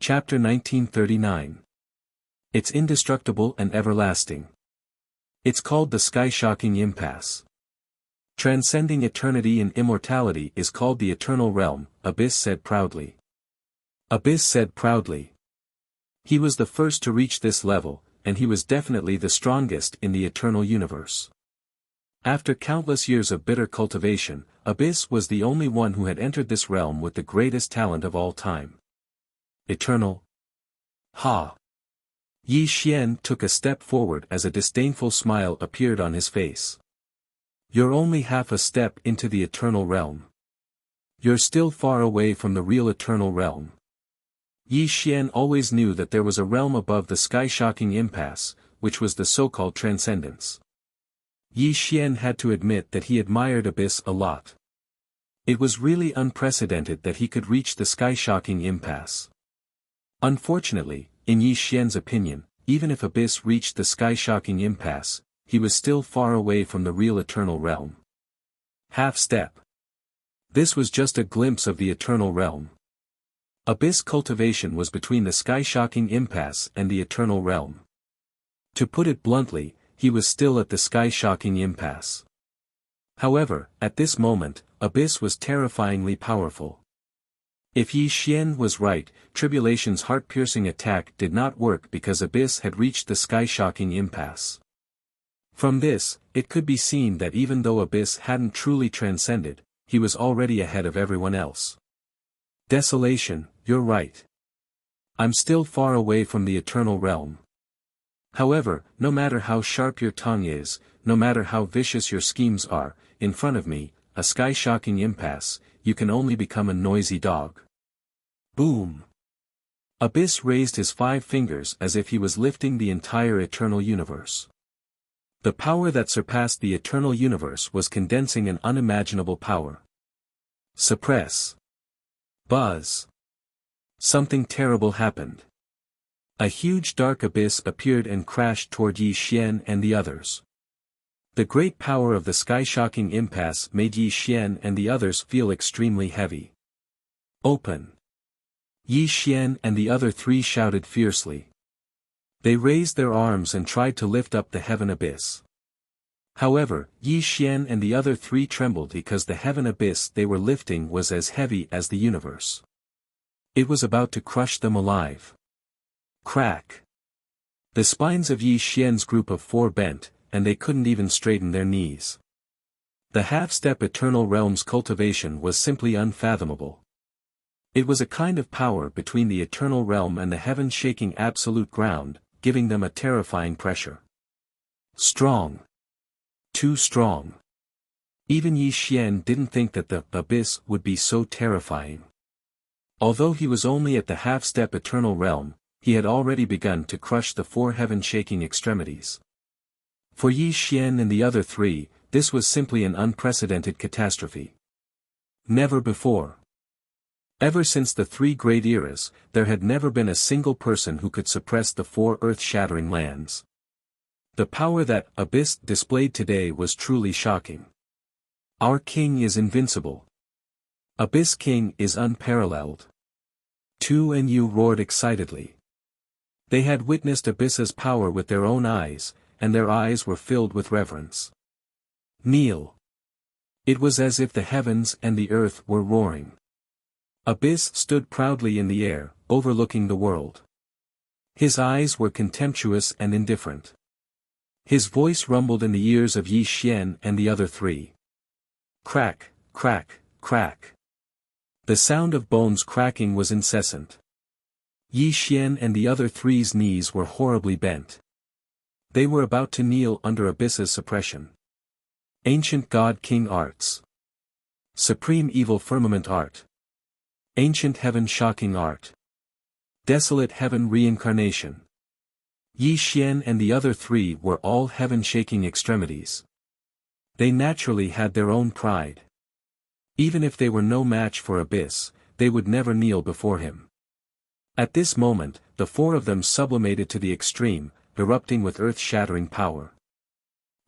Chapter 1939. It's indestructible and everlasting. It's called the sky-shocking impasse. Transcending eternity and immortality is called the eternal realm, Abyss said proudly. Abyss said proudly. He was the first to reach this level, and he was definitely the strongest in the eternal universe. After countless years of bitter cultivation, Abyss was the only one who had entered this realm with the greatest talent of all time. Eternal? Ha! Yi Xian took a step forward as a disdainful smile appeared on his face. You're only half a step into the eternal realm. You're still far away from the real eternal realm. Yi Xian always knew that there was a realm above the sky-shocking impasse, which was the so-called transcendence. Yi Xian had to admit that he admired Abyss a lot. It was really unprecedented that he could reach the sky-shocking impasse. Unfortunately, in Yi Xian's opinion, even if Abyss reached the sky-shocking impasse, he was still far away from the real eternal realm. Half step. This was just a glimpse of the eternal realm. Abyss cultivation was between the sky-shocking impasse and the eternal realm. To put it bluntly, he was still at the sky-shocking impasse. However, at this moment, Abyss was terrifyingly powerful. If Yi Xian was right, Tribulation's heart-piercing attack did not work because Abyss had reached the sky-shocking impasse. From this, it could be seen that even though Abyss hadn't truly transcended, he was already ahead of everyone else. Desolation, you're right. I'm still far away from the eternal realm. However, no matter how sharp your tongue is, no matter how vicious your schemes are, in front of me, a sky-shocking impasse, you can only become a noisy dog. Boom! Abyss raised his 5 fingers as if he was lifting the entire eternal universe. The power that surpassed the eternal universe was condensing an unimaginable power. Suppress. Buzz. Something terrible happened. A huge dark abyss appeared and crashed toward Yi Xian and the others. The great power of the sky-shocking impasse made Yi Xian and the others feel extremely heavy. Open! Yi Xian and the other 3 shouted fiercely. They raised their arms and tried to lift up the heaven abyss. However, Yi Xian and the other 3 trembled because the heaven abyss they were lifting was as heavy as the universe. It was about to crush them alive. Crack! The spines of Yi Xian's group of 4 bent, and they couldn't even straighten their knees. The half-step eternal realm's cultivation was simply unfathomable. It was a kind of power between the eternal realm and the heaven-shaking absolute ground, giving them a terrifying pressure. Strong. Too strong. Even Yi Xian didn't think that the abyss would be so terrifying. Although he was only at the half-step eternal realm, he had already begun to crush the 4 heaven-shaking extremities. For Yi Xian and the other 3, this was simply an unprecedented catastrophe. Never before. Ever since the 3 great eras, there had never been a single person who could suppress the 4 earth-shattering lands. The power that Abyss displayed today was truly shocking. Our king is invincible. Abyss King is unparalleled. Tu and Yu roared excitedly. They had witnessed Abyss's power with their own eyes, and their eyes were filled with reverence. Kneel. It was as if the heavens and the earth were roaring. Abyss stood proudly in the air, overlooking the world. His eyes were contemptuous and indifferent. His voice rumbled in the ears of Yi Xian and the other 3. Crack, crack, crack. The sound of bones cracking was incessant. Yi Xian and the other 3's knees were horribly bent. They were about to kneel under Abyss's suppression. Ancient God King Arts. Supreme Evil Firmament Art. Ancient Heaven Shocking Art. Desolate Heaven Reincarnation. Yi Xian and the other 3 were all heaven-shaking extremities. They naturally had their own pride. Even if they were no match for Abyss, they would never kneel before him. At this moment, the 4 of them sublimated to the extreme, erupting with earth-shattering power.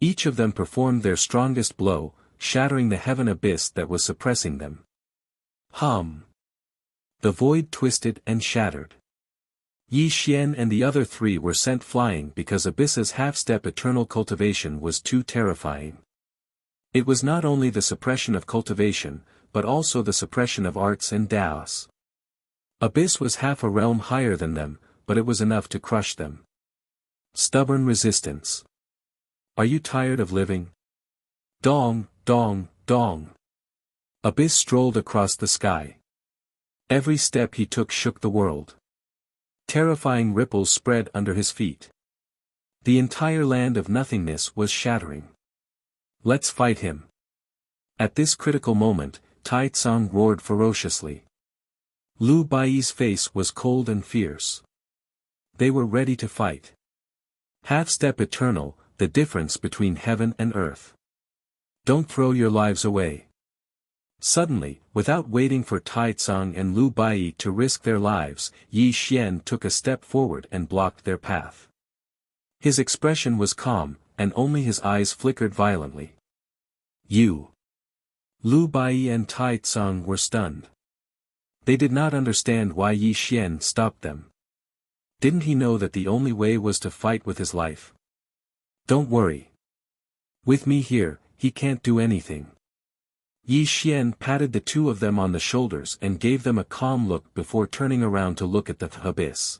Each of them performed their strongest blow, shattering the heaven abyss that was suppressing them. Hum! The void twisted and shattered. Yi Xian and the other three were sent flying because Abyss's half-step eternal cultivation was too terrifying. It was not only the suppression of cultivation, but also the suppression of arts and Daos. Abyss was half a realm higher than them, but it was enough to crush them. Stubborn resistance. Are you tired of living? Dong, dong, dong. Abyss strolled across the sky. Every step he took shook the world. Terrifying ripples spread under his feet. The entire land of nothingness was shattering. Let's fight him. At this critical moment, Tai Tsung roared ferociously. Lu Baiyi's face was cold and fierce. They were ready to fight. Half-step eternal, the difference between heaven and earth. Don't throw your lives away. Suddenly, without waiting for Tai Tsung and Lu Baiyi to risk their lives, Yi Xian took a step forward and blocked their path. His expression was calm, and only his eyes flickered violently. You. Lu Baiyi and Tai Tsung were stunned. They did not understand why Yi Xian stopped them. Didn't he know that the only way was to fight with his life? Don't worry. With me here, he can't do anything. Yi Xian patted the two of them on the shoulders and gave them a calm look before turning around to look at the abyss.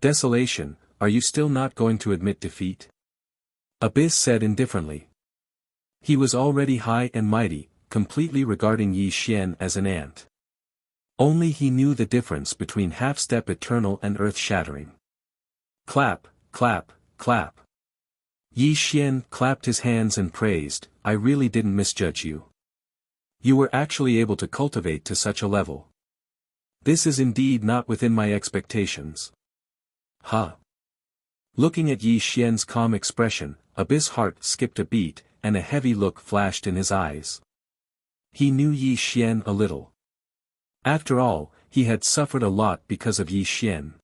Desolation, are you still not going to admit defeat? Abyss said indifferently. He was already high and mighty, completely regarding Yi Xian as an ant. Only he knew the difference between half-step eternal and earth-shattering. Clap, clap, clap. Yi Xian clapped his hands and praised, I really didn't misjudge you. You were actually able to cultivate to such a level. This is indeed not within my expectations. Huh. Looking at Yi Xian's calm expression, Abyss' heart skipped a beat, and a heavy look flashed in his eyes. He knew Yi Xian a little. After all, he had suffered a lot because of Yi Xian.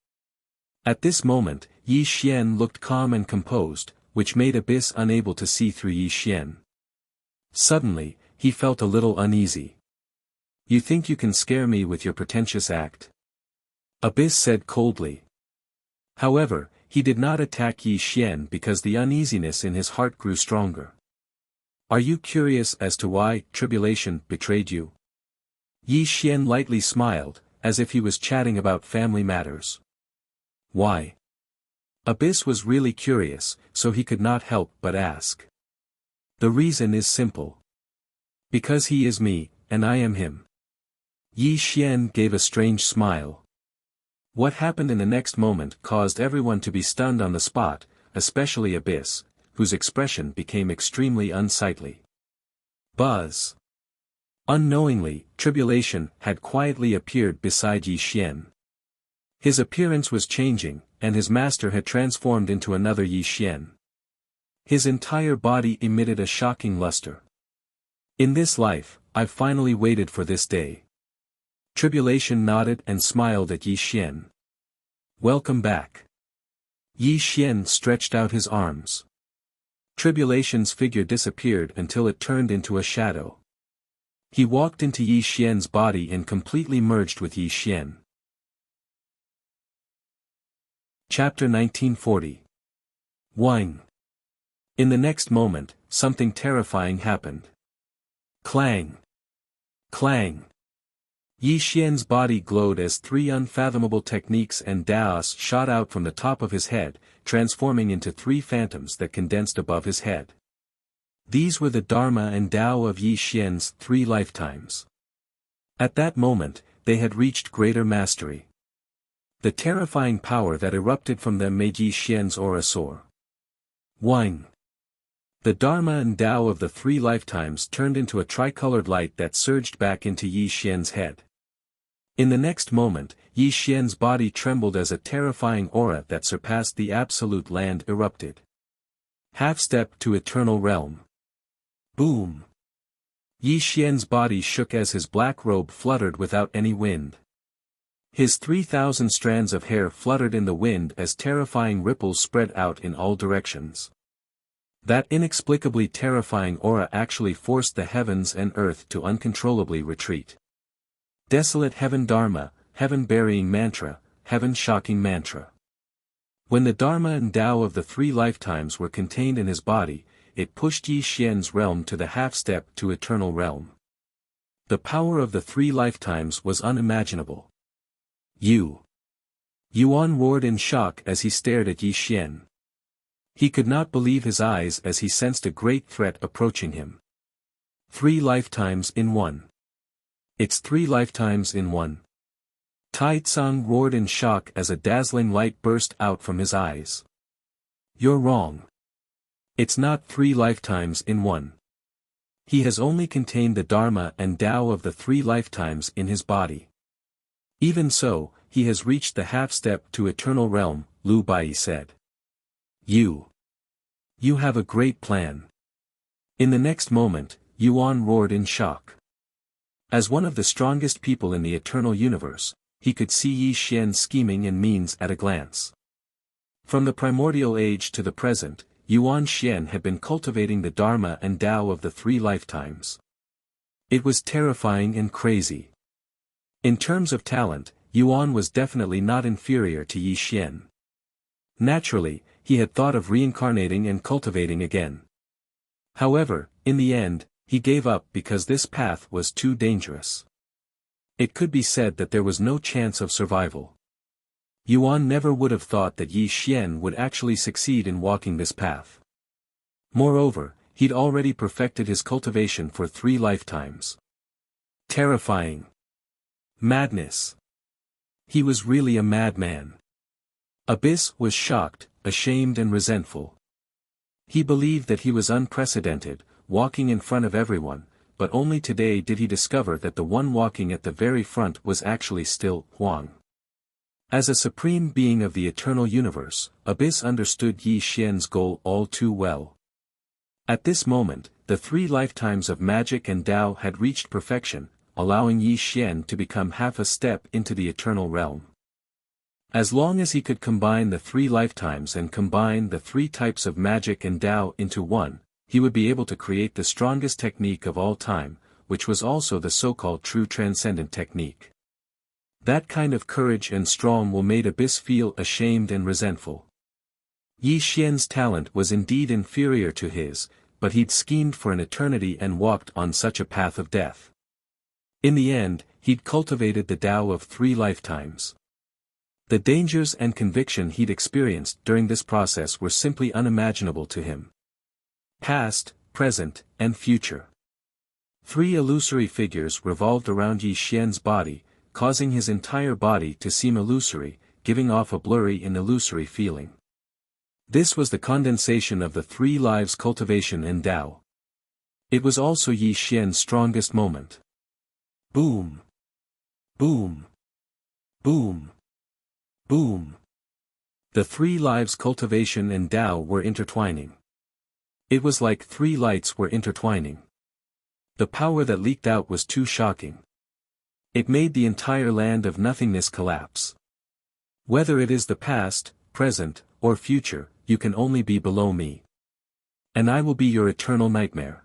At this moment, Yi Xian looked calm and composed, which made Abyss unable to see through Yi Xian. Suddenly, he felt a little uneasy. You think you can scare me with your pretentious act? Abyss said coldly. However, he did not attack Yi Xian because the uneasiness in his heart grew stronger. Are you curious as to why tribulation betrayed you? Yi Xian lightly smiled, as if he was chatting about family matters. Why? Abyss was really curious, so he could not help but ask. The reason is simple. Because he is me, and I am him. Yi Xian gave a strange smile. What happened in the next moment caused everyone to be stunned on the spot, especially Abyss, whose expression became extremely unsightly. Buzz. Unknowingly, Tribulation had quietly appeared beside Yi Xian. His appearance was changing, and his master had transformed into another Yi Xian. His entire body emitted a shocking luster. In this life, I've finally waited for this day. Tribulation nodded and smiled at Yi Xian. Welcome back. Yi Xian stretched out his arms. Tribulation's figure disappeared until it turned into a shadow. He walked into Yi Xian's body and completely merged with Yi Xian. Chapter 1940. Wine. In the next moment, something terrifying happened. Clang. Clang. Yi Xian's body glowed as three unfathomable techniques and Daos shot out from the top of his head, transforming into three phantoms that condensed above his head. These were the Dharma and Tao of Yi Xian's 3 lifetimes. At that moment, they had reached greater mastery. The terrifying power that erupted from them made Yi Xian's aura soar. Wine. The Dharma and Tao of the 3 lifetimes turned into a tricolored light that surged back into Yi Xian's head. In the next moment, Yi Xian's body trembled as a terrifying aura that surpassed the absolute land erupted. Half-step to eternal realm. Boom. Yi Xian's body shook as his black robe fluttered without any wind. His 3,000 strands of hair fluttered in the wind as terrifying ripples spread out in all directions. That inexplicably terrifying aura actually forced the heavens and earth to uncontrollably retreat. Desolate heaven Dharma, heaven-burying mantra, heaven-shocking mantra. When the Dharma and Tao of the 3 lifetimes were contained in his body, it pushed Yi Xian's realm to the half-step to eternal realm. The power of the 3 lifetimes was unimaginable. Yuan roared in shock as he stared at Yi Xian. He could not believe his eyes as he sensed a great threat approaching him. 3 lifetimes in one. It's 3 lifetimes in one. Tai Tsang roared in shock as a dazzling light burst out from his eyes. You're wrong. It's not 3 lifetimes in one. He has only contained the Dharma and Tao of the 3 lifetimes in his body. Even so, he has reached the half-step to eternal realm, Lu Bai said. You have a great plan. In the next moment, Yuan roared in shock. As one of the strongest people in the eternal universe, he could see Yi Xian's scheming and means at a glance. From the primordial age to the present, Yuan Xian had been cultivating the Dharma and Tao of the 3 lifetimes. It was terrifying and crazy. In terms of talent, Yuan was definitely not inferior to Yi Xian. Naturally, he had thought of reincarnating and cultivating again. However, in the end, he gave up because this path was too dangerous. It could be said that there was no chance of survival. Yuan never would have thought that Yi Xian would actually succeed in walking this path. Moreover, he'd already perfected his cultivation for 3 lifetimes. Terrifying. Madness. He was really a madman. Abyss was shocked, ashamed and resentful. He believed that he was unprecedented, walking in front of everyone, but only today did he discover that the one walking at the very front was actually still Huang. As a supreme being of the eternal universe, Abyss understood Yi Xian's goal all too well. At this moment, the 3 lifetimes of magic and Tao had reached perfection, allowing Yi Xian to become half a step into the eternal realm. As long as he could combine the 3 lifetimes and combine the 3 types of magic and Tao into one, he would be able to create the strongest technique of all time, which was also the so-called true transcendent technique. That kind of courage and strong will made Abyss feel ashamed and resentful. Yi Xian's talent was indeed inferior to his, but he'd schemed for an eternity and walked on such a path of death. In the end, he'd cultivated the Tao of 3 lifetimes. The dangers and conviction he'd experienced during this process were simply unimaginable to him. Past, present, and future. 3 illusory figures revolved around Yi Xian's body, causing his entire body to seem illusory, giving off a blurry and illusory feeling. This was the condensation of the 3 lives cultivation and Tao. It was also Yi Xian's strongest moment. Boom! Boom! Boom! Boom! The 3 lives cultivation and Tao were intertwining. It was like 3 lights were intertwining. The power that leaked out was too shocking. It made the entire land of nothingness collapse. Whether it is the past, present, or future, you can only be below me. And I will be your eternal nightmare.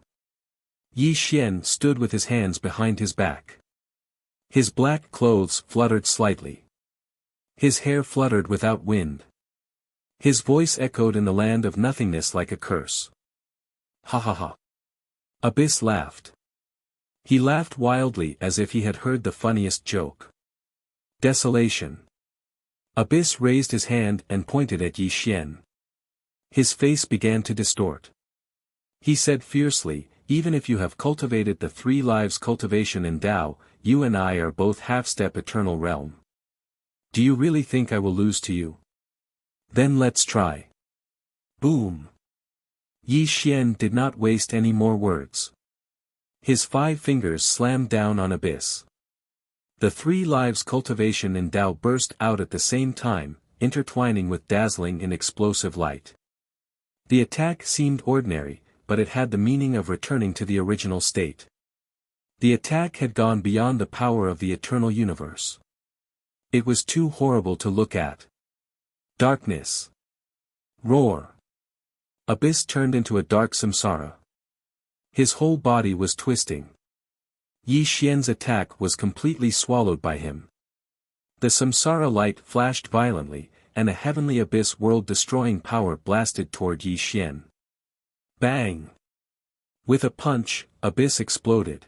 Yi Xian stood with his hands behind his back. His black clothes fluttered slightly. His hair fluttered without wind. His voice echoed in the land of nothingness like a curse. Ha ha ha. Abyss laughed. He laughed wildly as if he had heard the funniest joke. Desolation. Abyss raised his hand and pointed at Yi Xian. His face began to distort. He said fiercely, even if you have cultivated the 3 lives cultivation in Tao, you and I are both half-step eternal realm. Do you really think I will lose to you? Then let's try. Boom. Yi Xian did not waste any more words. His 5 fingers slammed down on Abyss. The 3 lives cultivation in Tao burst out at the same time, intertwining with dazzling and explosive light. The attack seemed ordinary, but it had the meaning of returning to the original state. The attack had gone beyond the power of the eternal universe. It was too horrible to look at. Darkness. Roar. Abyss turned into a dark samsara. His whole body was twisting. Yi Xian's attack was completely swallowed by him. The samsara light flashed violently, and a heavenly abyss world-destroying power blasted toward Yi Xian. Bang! With a punch, abyss exploded.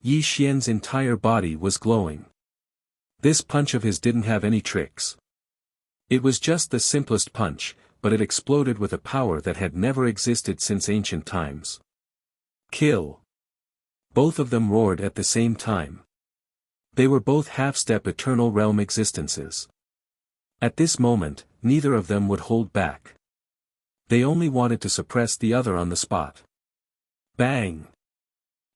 Yi Xian's entire body was glowing. This punch of his didn't have any tricks. It was just the simplest punch, but it exploded with a power that had never existed since ancient times. Kill! Both of them roared at the same time. They were both half-step eternal realm existences. At this moment, neither of them would hold back. They only wanted to suppress the other on the spot. Bang!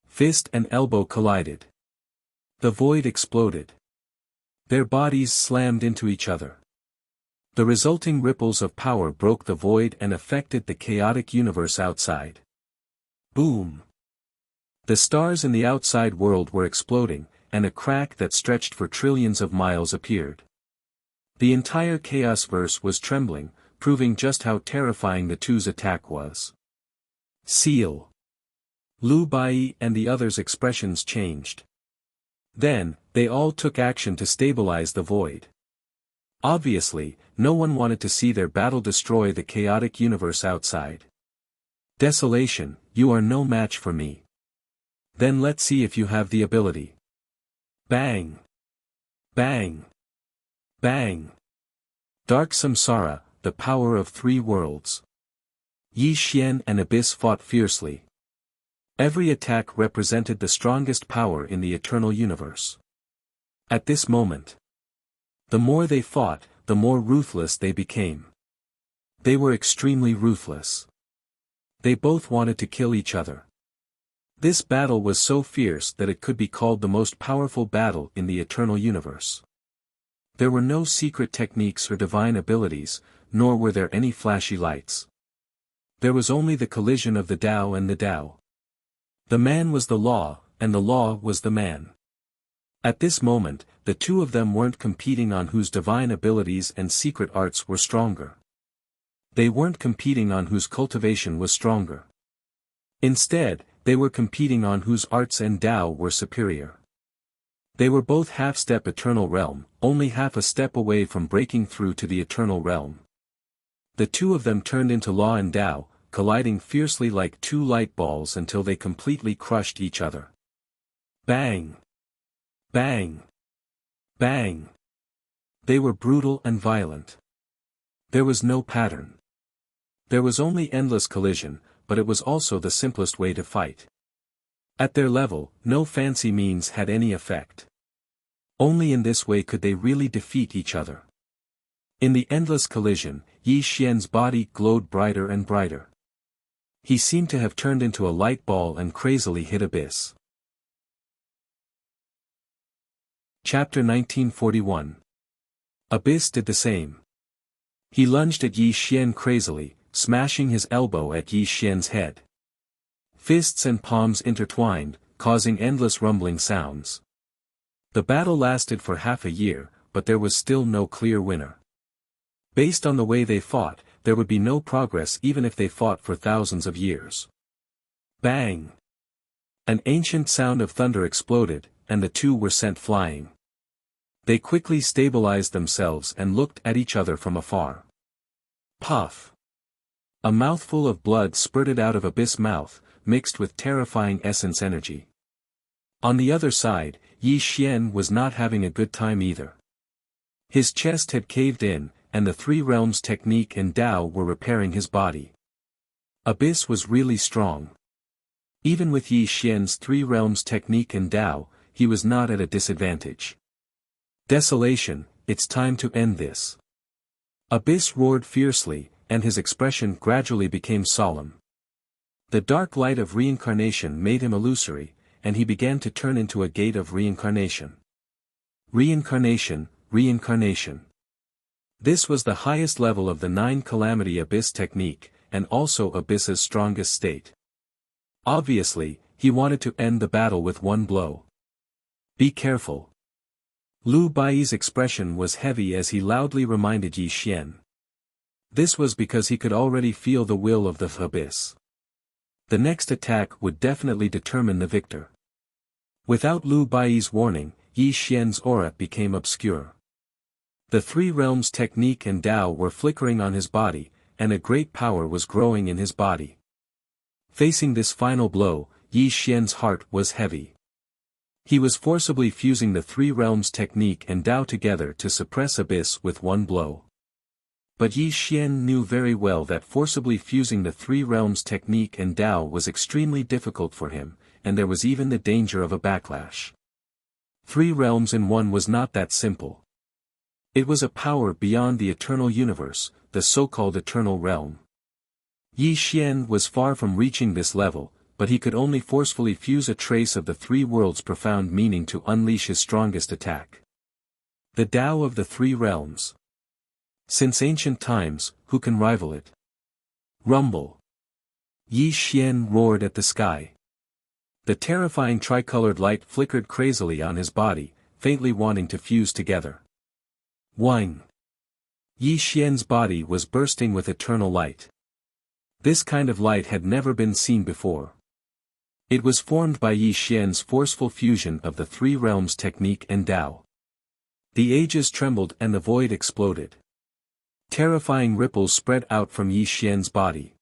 Fist and elbow collided. The void exploded. Their bodies slammed into each other. The resulting ripples of power broke the void and affected the chaotic universe outside. Boom! The stars in the outside world were exploding, and a crack that stretched for trillions of miles appeared. The entire chaos-verse was trembling, proving just how terrifying the two's attack was. Seal! Lu Bai and the others' expressions changed. Then, they all took action to stabilize the void. Obviously, no one wanted to see their battle destroy the chaotic universe outside. Desolation, you are no match for me. Then let's see if you have the ability. Bang! Bang! Bang! Dark Samsara, the power of three worlds. Yi Xian and Abyss fought fiercely. Every attack represented the strongest power in the eternal universe. At this moment, the more they fought, the more ruthless they became. They were extremely ruthless. They both wanted to kill each other. This battle was so fierce that it could be called the most powerful battle in the eternal universe. There were no secret techniques or divine abilities, nor were there any flashy lights. There was only the collision of the Tao and the Tao. The man was the law, and the law was the man. At this moment, the two of them weren't competing on whose divine abilities and secret arts were stronger. They weren't competing on whose cultivation was stronger. Instead, they were competing on whose arts and Tao were superior. They were both half-step eternal realm, only half a step away from breaking through to the eternal realm. The two of them turned into law and Tao, colliding fiercely like two light balls until they completely crushed each other. Bang! Bang! Bang! They were brutal and violent. There was no pattern. There was only endless collision, but it was also the simplest way to fight. At their level, no fancy means had any effect. Only in this way could they really defeat each other. In the endless collision, Yi Xian's body glowed brighter and brighter. He seemed to have turned into a light ball and crazily hit Abyss. Chapter 1941. Abyss did the same. He lunged at Yi Xian crazily, smashing his elbow at Yi Xian's head. Fists and palms intertwined, causing endless rumbling sounds. The battle lasted for half a year, but there was still no clear winner. Based on the way they fought, there would be no progress even if they fought for thousands of years. Bang! An ancient sound of thunder exploded, and the two were sent flying. They quickly stabilized themselves and looked at each other from afar. Puff! A mouthful of blood spurted out of Abyss' mouth, mixed with terrifying essence energy. On the other side, Yi Xian was not having a good time either. His chest had caved in, and the three realms technique and Tao were repairing his body. Abyss was really strong. Even with Yi Xian's three realms technique and Tao, he was not at a disadvantage. Desolation, it's time to end this. Abyss roared fiercely, and his expression gradually became solemn. The dark light of reincarnation made him illusory, and he began to turn into a gate of reincarnation. Reincarnation, reincarnation. This was the highest level of the 9 Calamity Abyss technique, and also Abyss's strongest state. Obviously, he wanted to end the battle with one blow. Be careful. Lu Bai's expression was heavy as he loudly reminded Yi Xian. This was because he could already feel the will of the Abyss. The next attack would definitely determine the victor. Without Lu Bai's warning, Yi Xian's aura became obscure. The three realms technique and Tao were flickering on his body, and a great power was growing in his body. Facing this final blow, Yi Xian's heart was heavy. He was forcibly fusing the three realms technique and Tao together to suppress Abyss with one blow. But Yi Xian knew very well that forcibly fusing the three realms technique and Tao was extremely difficult for him, and there was even the danger of a backlash. Three realms in one was not that simple. It was a power beyond the eternal universe, the so-called eternal realm. Yi Xian was far from reaching this level, but he could only forcefully fuse a trace of the three worlds' profound meaning to unleash his strongest attack. The Tao of the three realms. Since ancient times, who can rival it? Rumble. Yi Xian roared at the sky. The terrifying tricolored light flickered crazily on his body, faintly wanting to fuse together. Whine. Yi Xian's body was bursting with eternal light. This kind of light had never been seen before. It was formed by Yi Xian's forceful fusion of the three realms technique and Tao. The ages trembled and the void exploded. Terrifying ripples spread out from Yi Xian's body.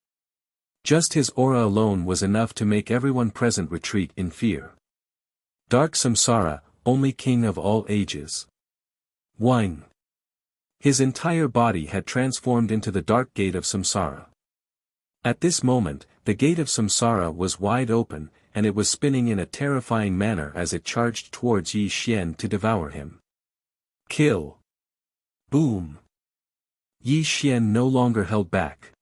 Just his aura alone was enough to make everyone present retreat in fear. Dark Samsara, only king of all ages. Whine. His entire body had transformed into the dark gate of Samsara. At this moment, the gate of Samsara was wide open, and it was spinning in a terrifying manner as it charged towards Yi Xian to devour him. Kill. Boom. Yi Xian no longer held back.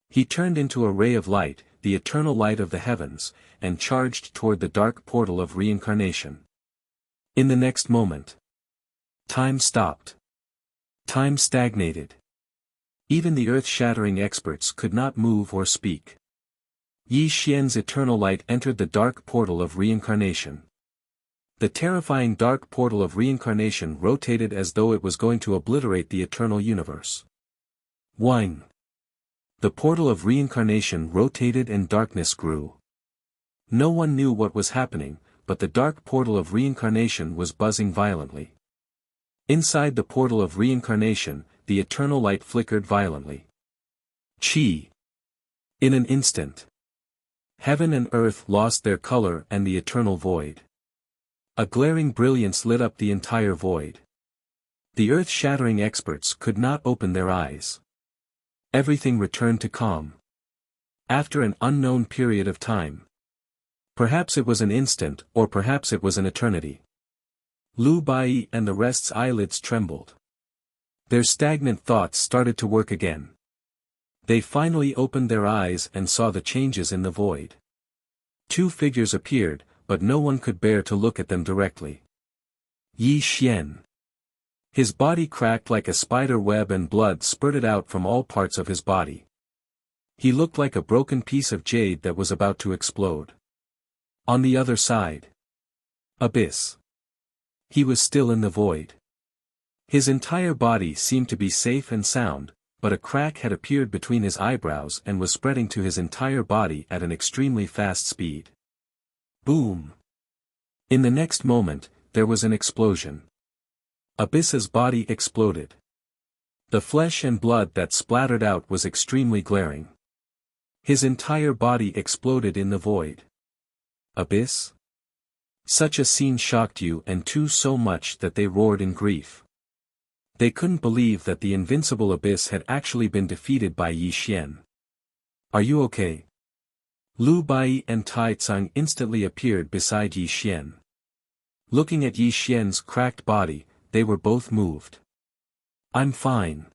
He turned into a ray of light, the eternal light of the heavens, and charged toward the dark portal of reincarnation. In the next moment, time stopped. Time stagnated. Even the earth-shattering experts could not move or speak. Yi Xian's eternal light entered the dark portal of reincarnation. The terrifying dark portal of reincarnation rotated as though it was going to obliterate the eternal universe. Whine. The portal of reincarnation rotated and darkness grew. No one knew what was happening, but the dark portal of reincarnation was buzzing violently. Inside the portal of reincarnation, the eternal light flickered violently. Chi. In an instant, heaven and earth lost their color and the eternal void. A glaring brilliance lit up the entire void. The earth-shattering experts could not open their eyes. Everything returned to calm. After an unknown period of time. Perhaps it was an instant, or perhaps it was an eternity. Lu Bai and the rest's eyelids trembled. Their stagnant thoughts started to work again. They finally opened their eyes and saw the changes in the void. Two figures appeared, but no one could bear to look at them directly. Yi Xian. His body cracked like a spider web and blood spurted out from all parts of his body. He looked like a broken piece of jade that was about to explode. On the other side. Abyss. He was still in the void. His entire body seemed to be safe and sound, but a crack had appeared between his eyebrows and was spreading to his entire body at an extremely fast speed. Boom! In the next moment, there was an explosion. Abyss's body exploded. The flesh and blood that splattered out was extremely glaring. His entire body exploded in the void. Abyss? Such a scene shocked you and two so much that they roared in grief. They couldn't believe that the invincible Abyss had actually been defeated by Yi Xian. Are you okay? Lu Bai and Tai Tsang instantly appeared beside Yi Xian. Looking at Yi Xian's cracked body, they were both moved. I'm fine.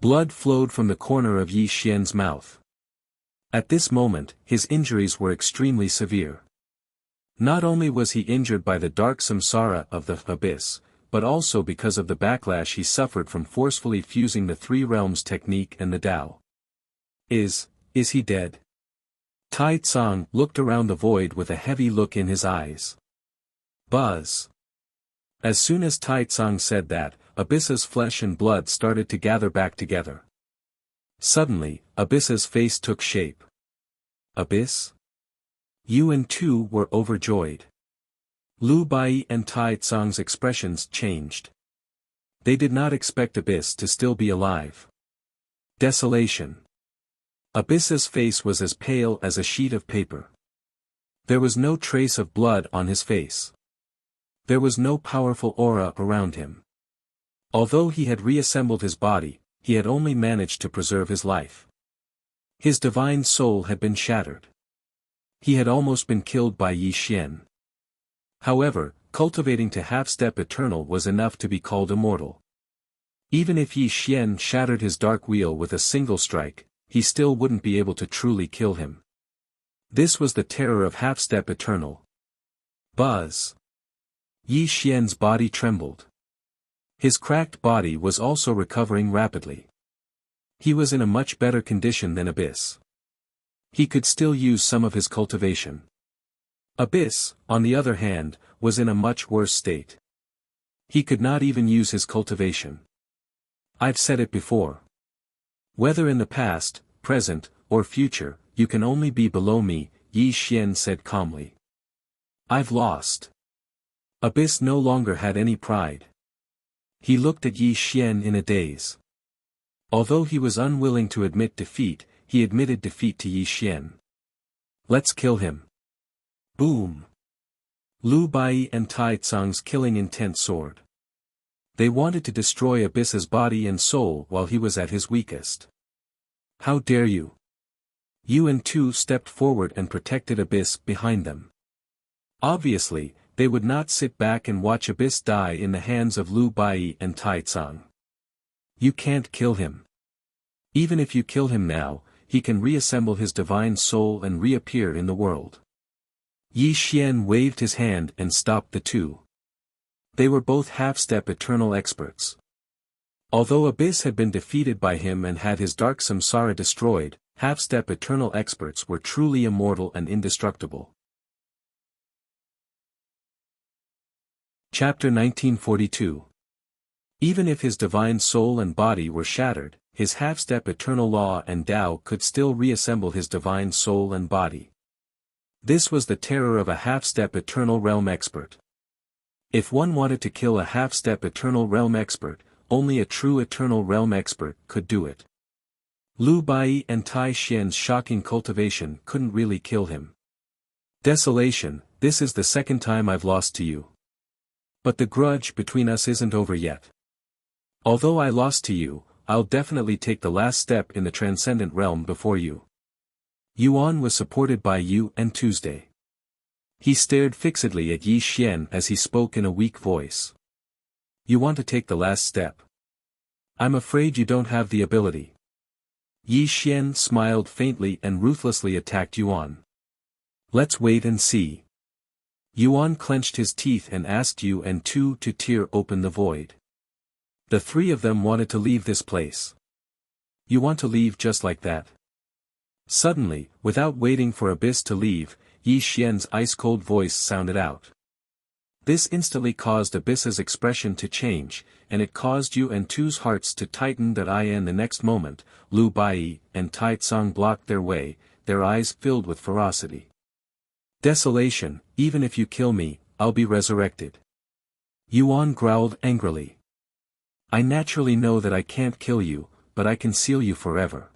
Blood flowed from the corner of Yi Xian's mouth. At this moment, his injuries were extremely severe. Not only was he injured by the dark samsara of the Abyss, but also because of the backlash he suffered from forcefully fusing the three realms technique and the Tao. Is he dead? Tai Tsang looked around the void with a heavy look in his eyes. Buzz. As soon as Tai Tsang said that, Abyss's flesh and blood started to gather back together. Suddenly, Abyss's face took shape. Abyss? You and two were overjoyed. Lu Bai and Tai Tsang's expressions changed. They did not expect Abyss to still be alive. Desolation. Abyss's face was as pale as a sheet of paper. There was no trace of blood on his face. There was no powerful aura around him. Although he had reassembled his body, he had only managed to preserve his life. His divine soul had been shattered. He had almost been killed by Yi Xian. However, cultivating to half-step eternal was enough to be called immortal. Even if Yi Xian shattered his dark wheel with a single strike, he still wouldn't be able to truly kill him. This was the terror of half-step eternal. Buzz. Yi Xian's body trembled. His cracked body was also recovering rapidly. He was in a much better condition than Abyss. He could still use some of his cultivation. Abyss, on the other hand, was in a much worse state. He could not even use his cultivation. I've said it before. Whether in the past, present, or future, you can only be below me, Yi Xian said calmly. I've lost. Abyss no longer had any pride. He looked at Yi Xian in a daze. Although he was unwilling to admit defeat, he admitted defeat to Yi Xian. Let's kill him. Boom. Lu Bai and Tai Tsang's killing intent soared. They wanted to destroy Abyss's body and soul while he was at his weakest. How dare you? Yu and Tu stepped forward and protected Abyss behind them. Obviously, they would not sit back and watch Abyss die in the hands of Lu Bai and Tai Tsang. You can't kill him. Even if you kill him now, he can reassemble his divine soul and reappear in the world. Yi Xian waved his hand and stopped the two. They were both half-step eternal experts. Although Abyss had been defeated by him and had his dark samsara destroyed, half-step eternal experts were truly immortal and indestructible. Chapter 1942. Even if his divine soul and body were shattered, his half-step eternal law and Tao could still reassemble his divine soul and body. This was the terror of a half-step eternal realm expert. If one wanted to kill a half-step eternal realm expert, only a true eternal realm expert could do it. Lu Bai and Tai Xian's shocking cultivation couldn't really kill him. Desolation, this is the second time I've lost to you. But the grudge between us isn't over yet. Although I lost to you, I'll definitely take the last step in the transcendent realm before you. Yuan was supported by Yu and Tuesday. He stared fixedly at Yi Xian as he spoke in a weak voice. You want to take the last step? I'm afraid you don't have the ability. Yi Xian smiled faintly and ruthlessly attacked Yuan. Let's wait and see. Yuan clenched his teeth and asked Yu and Tu to tear open the void. The three of them wanted to leave this place. You want to leave just like that? Suddenly, without waiting for Abyss to leave, Yi Xian's ice-cold voice sounded out. This instantly caused Abyss's expression to change, and it caused Yu and Tu's hearts to tighten. The next moment, Lu Bai and Tai Tsang blocked their way, their eyes filled with ferocity. Desolation, even if you kill me, I'll be resurrected. Yuan growled angrily. I naturally know that I can't kill you, but I can seal you forever.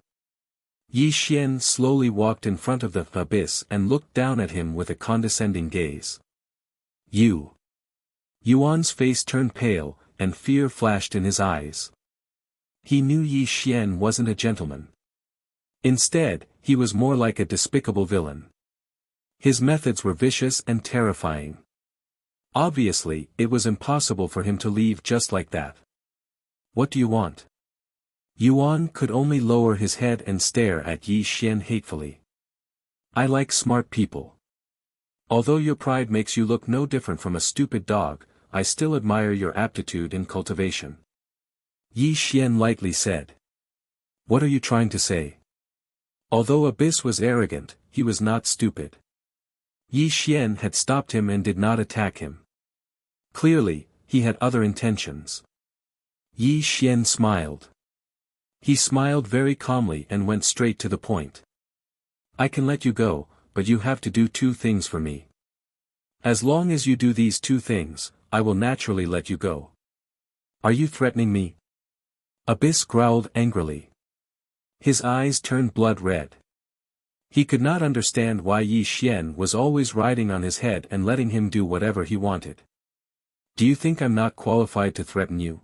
Yi Xian slowly walked in front of the Abyss and looked down at him with a condescending gaze. You. Yuan's face turned pale, and fear flashed in his eyes. He knew Yi Xian wasn't a gentleman. Instead, he was more like a despicable villain. His methods were vicious and terrifying. Obviously, it was impossible for him to leave just like that. What do you want? Yuan could only lower his head and stare at Yi Xian hatefully. I like smart people. Although your pride makes you look no different from a stupid dog, I still admire your aptitude in cultivation. Yi Xian lightly said. What are you trying to say? Although Abyss was arrogant, he was not stupid. Yi Xian had stopped him and did not attack him. Clearly, he had other intentions. Yi Xian smiled. He smiled very calmly and went straight to the point. I can let you go, but you have to do two things for me. As long as you do these two things, I will naturally let you go. Are you threatening me? Abyss growled angrily. His eyes turned blood red. He could not understand why Yi Xian was always riding on his head and letting him do whatever he wanted. Do you think I'm not qualified to threaten you?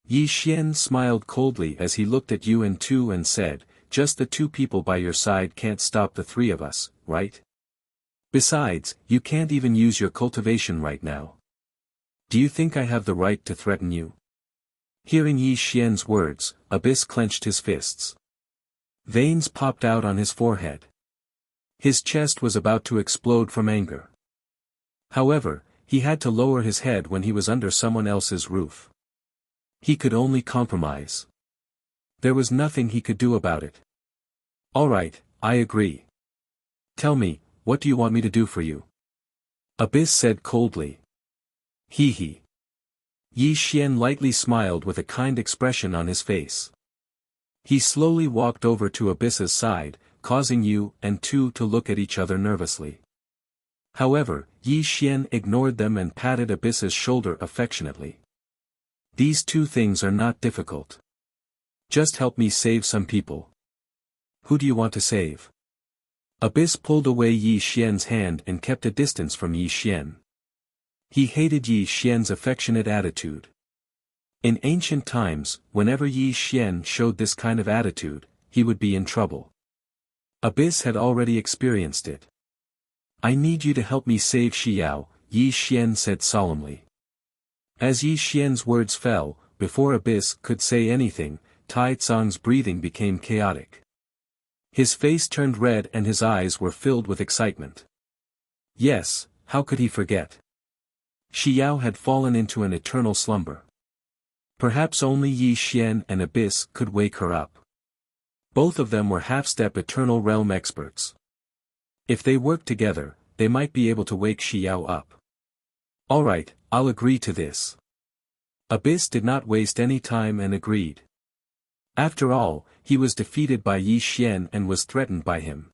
Yi Xian smiled coldly as he looked at Yuan Tu and said, just the two people by your side can't stop the three of us, right? Besides, you can't even use your cultivation right now. Do you think I have the right to threaten you? Hearing Yi Xian's words, Abyss clenched his fists. Veins popped out on his forehead. His chest was about to explode from anger. However, he had to lower his head when he was under someone else's roof. He could only compromise. There was nothing he could do about it. All right, I agree. Tell me, what do you want me to do for you? Abyss said coldly. Hee. Yi Xian lightly smiled with a kind expression on his face. He slowly walked over to Abyss's side, causing Yu and Tu to look at each other nervously. However, Yi Xian ignored them and patted Abyss's shoulder affectionately. These two things are not difficult. Just help me save some people. Who do you want to save? Abyss pulled away Yi Xian's hand and kept a distance from Yi Xian. He hated Yi Xian's affectionate attitude. In ancient times, whenever Yi Xian showed this kind of attitude, he would be in trouble. Abyss had already experienced it. I need you to help me save Xiao, Yi Xian said solemnly. As Yi Xian's words fell, before Abyss could say anything, Tai Tsang's breathing became chaotic. His face turned red and his eyes were filled with excitement. Yes, how could he forget? Xiao had fallen into an eternal slumber. Perhaps only Yi Xian and Abyss could wake her up. Both of them were half-step Eternal Realm experts. If they worked together, they might be able to wake Xiao up. Alright, I'll agree to this. Abyss did not waste any time and agreed. After all, he was defeated by Yi Xian and was threatened by him.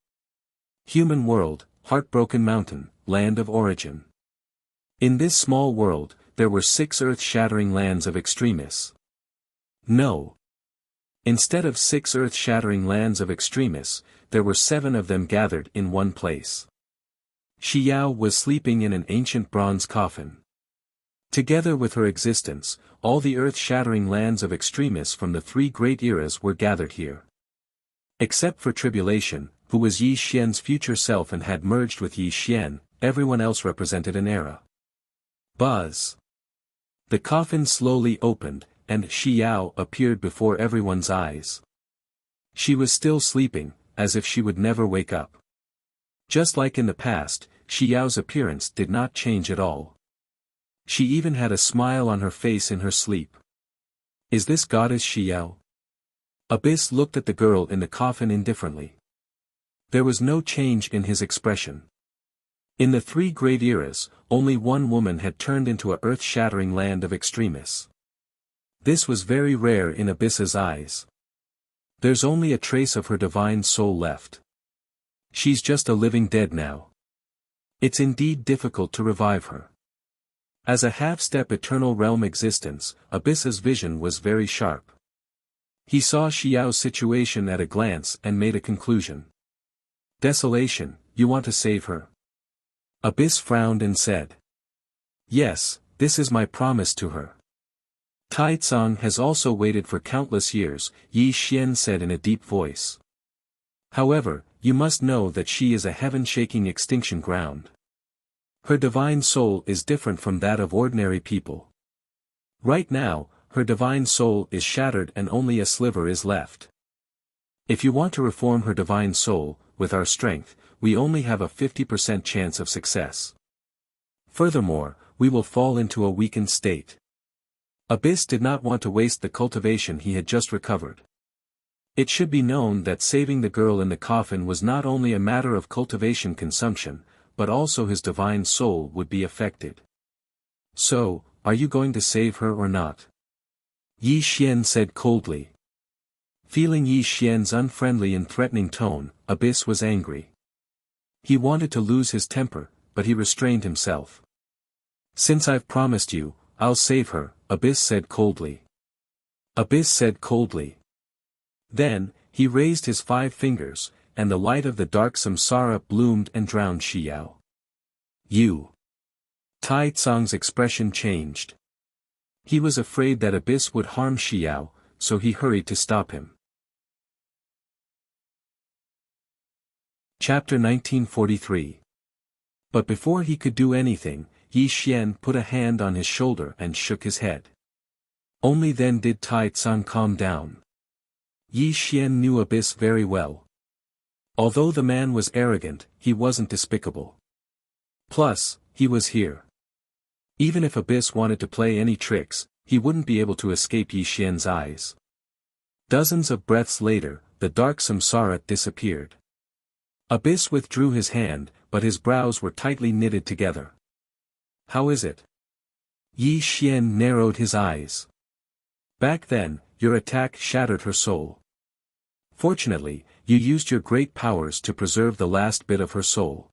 Human world, Heartbroken Mountain, land of origin. In this small world, there were 6 earth-shattering lands of extremis. No. Instead of 6 earth-shattering lands of extremis, there were 7 of them gathered in one place. Xiao was sleeping in an ancient bronze coffin. Together with her existence, all the earth-shattering lands of extremis from the 3 great eras were gathered here. Except for Tribulation, who was Yi Xian's future self and had merged with Yi Xian, everyone else represented an era. Buzz. The coffin slowly opened, and Xiao appeared before everyone's eyes. She was still sleeping, as if she would never wake up. Just like in the past, Xiao's appearance did not change at all. She even had a smile on her face in her sleep. Is this goddess Xiao? Abyss looked at the girl in the coffin indifferently. There was no change in his expression. In the 3 great eras, only one woman had turned into a earth-shattering land of extremis. This was very rare in Abyss's eyes. There's only a trace of her divine soul left. She's just a living dead now. It's indeed difficult to revive her. As a half-step Eternal Realm existence, Abyss's vision was very sharp. He saw Xiao's situation at a glance and made a conclusion. Desolation, you want to save her? Abyss frowned and said. Yes, this is my promise to her. Tai Tsang has also waited for countless years, Yi Xian said in a deep voice. However, you must know that she is a heaven-shaking extinction ground. Her divine soul is different from that of ordinary people. Right now, her divine soul is shattered and only a sliver is left. If you want to reform her divine soul, with our strength, we only have a 50% chance of success. Furthermore, we will fall into a weakened state. Abyss did not want to waste the cultivation he had just recovered. It should be known that saving the girl in the coffin was not only a matter of cultivation consumption, but also his divine soul would be affected. So, are you going to save her or not? Yi Xian said coldly. Feeling Yi Xian's unfriendly and threatening tone, Abyss was angry. He wanted to lose his temper, but he restrained himself. "Since I've promised you, I'll save her," Abyss said coldly. Then, he raised his 5 fingers, and the light of the dark samsara bloomed and drowned Xiao. "You." Tai Tsang's expression changed. He was afraid that Abyss would harm Xiao, so he hurried to stop him. Chapter 1943. But before he could do anything, Yi Xian put a hand on his shoulder and shook his head. Only then did Tai Tsang calm down. Yi Xian knew Abyss very well. Although the man was arrogant, he wasn't despicable. Plus, he was here. Even if Abyss wanted to play any tricks, he wouldn't be able to escape Yi Xian's eyes. Dozens of breaths later, the dark samsara disappeared. Abyss withdrew his hand, but his brows were tightly knitted together. "How is it?" Yi Xian narrowed his eyes. "Back then, your attack shattered her soul. Fortunately, you used your great powers to preserve the last bit of her soul.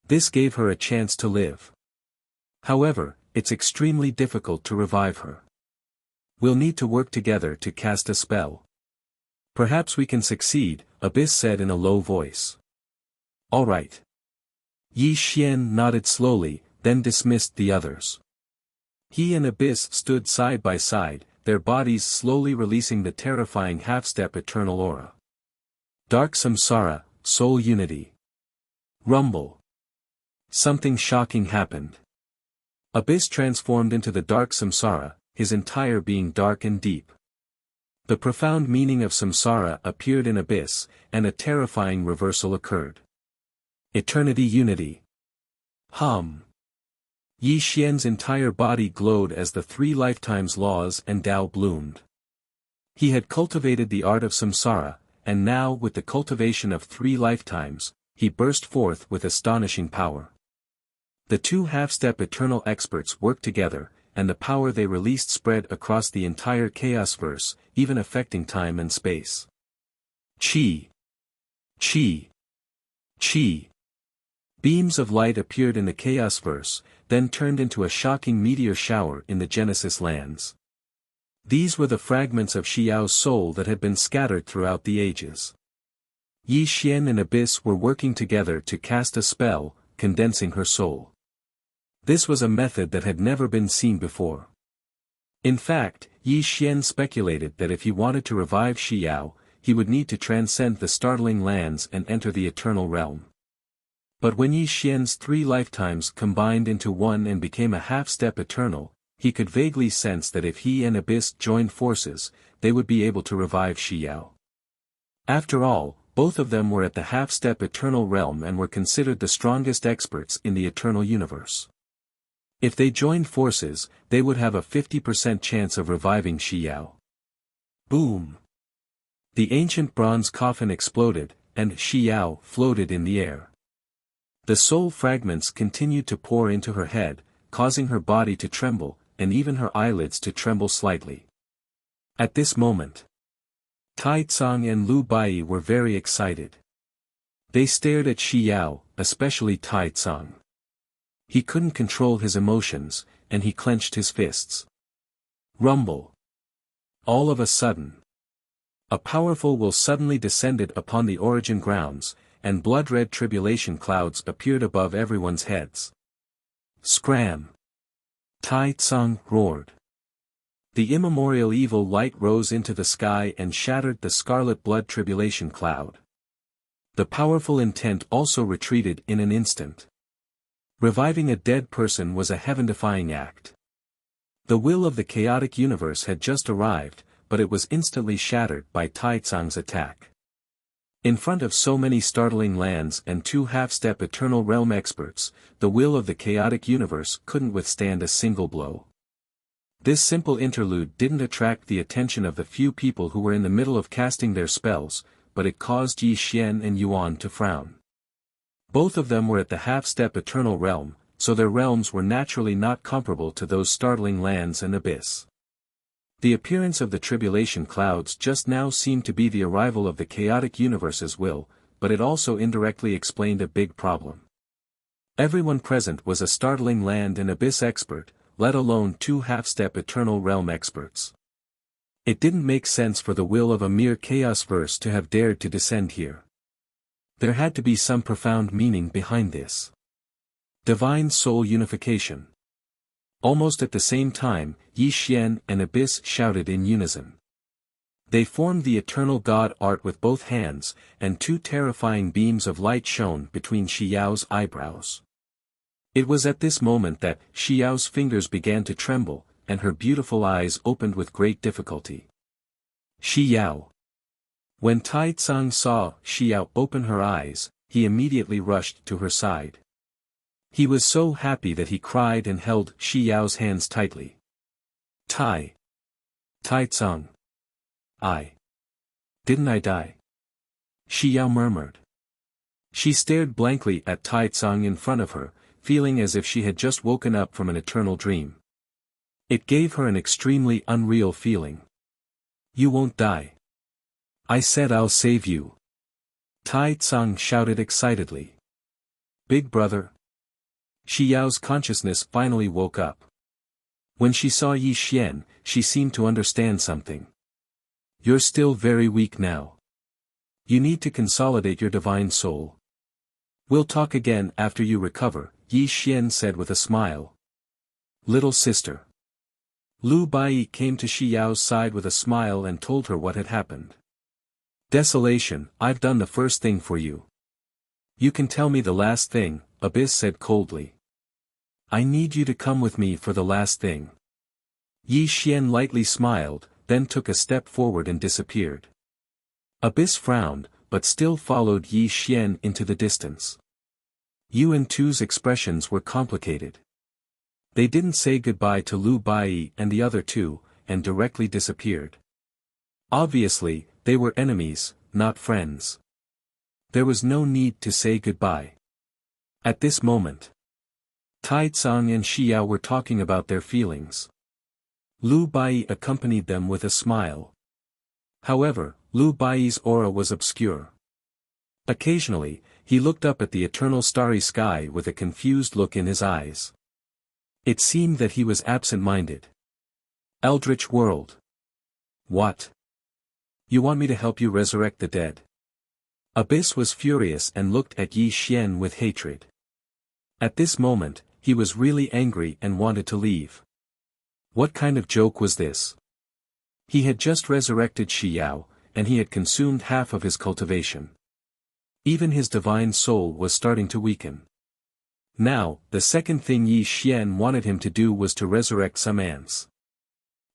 This gave her a chance to live. However, it's extremely difficult to revive her. We'll need to work together to cast a spell." "Perhaps we can succeed," Abyss said in a low voice. "All right." Yi Xian nodded slowly, then dismissed the others. He and Abyss stood side by side, their bodies slowly releasing the terrifying half-step eternal aura. Dark samsara, soul unity. Rumble. Something shocking happened. Abyss transformed into the dark samsara, his entire being dark and deep. The profound meaning of samsara appeared in Abyss, and a terrifying reversal occurred. Eternity unity. Hum. Yi Xian's entire body glowed as the 3 lifetimes laws and Tao bloomed. He had cultivated the art of samsara, and now with the cultivation of 3 lifetimes, he burst forth with astonishing power. The 2 half-step eternal experts worked together, and the power they released spread across the entire chaos-verse, even affecting time and space. Qi. Qi. Qi. Beams of light appeared in the chaos-verse, then turned into a shocking meteor shower in the Genesis lands. These were the fragments of Xiao's soul that had been scattered throughout the ages. Yi Xian and Abyss were working together to cast a spell, condensing her soul. This was a method that had never been seen before. In fact, Yi Xian speculated that if he wanted to revive Xiao, he would need to transcend the startling lands and enter the eternal realm. But when Yi Xian's 3 lifetimes combined into one and became a half-step eternal, he could vaguely sense that if he and Abyss joined forces, they would be able to revive Xiao. After all, both of them were at the half-step eternal realm and were considered the strongest experts in the eternal universe. If they joined forces, they would have a 50% chance of reviving Xiao. Boom! The ancient bronze coffin exploded, and Xiao floated in the air. The soul fragments continued to pour into her head, causing her body to tremble, and even her eyelids to tremble slightly. At this moment, Tai Tsang and Lu Bai were very excited. They stared at Xiao, especially Tai Tsang. He couldn't control his emotions, and he clenched his fists. Rumble. All of a sudden, a powerful will suddenly descended upon the origin grounds, and blood-red tribulation clouds appeared above everyone's heads. Scram! Tai Tsang roared. The immemorial evil light rose into the sky and shattered the scarlet blood tribulation cloud. The powerful intent also retreated in an instant. Reviving a dead person was a heaven-defying act. The will of the chaotic universe had just arrived, but it was instantly shattered by Tai Tsang's attack. In front of so many startling lands and 2 half-step eternal realm experts, the will of the chaotic universe couldn't withstand a single blow. This simple interlude didn't attract the attention of the few people who were in the middle of casting their spells, but it caused Yi Xian and Yuan to frown. Both of them were at the half-step eternal realm, so their realms were naturally not comparable to those startling lands and abyss. The appearance of the tribulation clouds just now seemed to be the arrival of the chaotic universe's will, but it also indirectly explained a big problem. Everyone present was a startling land and abyss expert, let alone two half-step eternal realm experts. It didn't make sense for the will of a mere chaos verse to have dared to descend here. There had to be some profound meaning behind this. Divine soul unification. Almost at the same time, Yi Xian and Abyss shouted in unison. They formed the eternal god art with both hands, and two terrifying beams of light shone between Xiao's eyebrows. It was at this moment that Xiao's fingers began to tremble, and her beautiful eyes opened with great difficulty. Xiao. When Tai Tsang saw Xiao open her eyes, he immediately rushed to her side. He was so happy that he cried and held Xiao's hands tightly. Tai Tsang. Didn't I die? Xiao murmured. She stared blankly at Tai Tsang in front of her, feeling as if she had just woken up from an eternal dream. It gave her an extremely unreal feeling. You won't die. I said I'll save you. Tai Tsang shouted excitedly. Big brother. Xiao's consciousness finally woke up. When she saw Yi Xian, she seemed to understand something. You're still very weak now. You need to consolidate your divine soul. We'll talk again after you recover, Yi Xian said with a smile. Little sister. Lu Bai came to Xiao's side with a smile and told her what had happened. Desolation, I've done the first thing for you. You can tell me the last thing, Abyss said coldly. I need you to come with me for the last thing. Yi Xian lightly smiled, then took a step forward and disappeared. Abyss frowned, but still followed Yi Xian into the distance. Yuan Tu's expressions were complicated. They didn't say goodbye to Lu Bai and the other two, and directly disappeared. Obviously, they were enemies, not friends. There was no need to say goodbye. At this moment, Tai Tsang and Xiao were talking about their feelings. Lu Bai accompanied them with a smile. However, Lu Bai's aura was obscure. Occasionally, he looked up at the eternal starry sky with a confused look in his eyes. It seemed that he was absent-minded. Eldritch world. What? You want me to help you resurrect the dead? Abyss was furious and looked at Yi Xian with hatred. At this moment, he was really angry and wanted to leave. What kind of joke was this? He had just resurrected Xiao, and he had consumed half of his cultivation. Even his divine soul was starting to weaken. Now, the second thing Yi Xian wanted him to do was to resurrect some ants.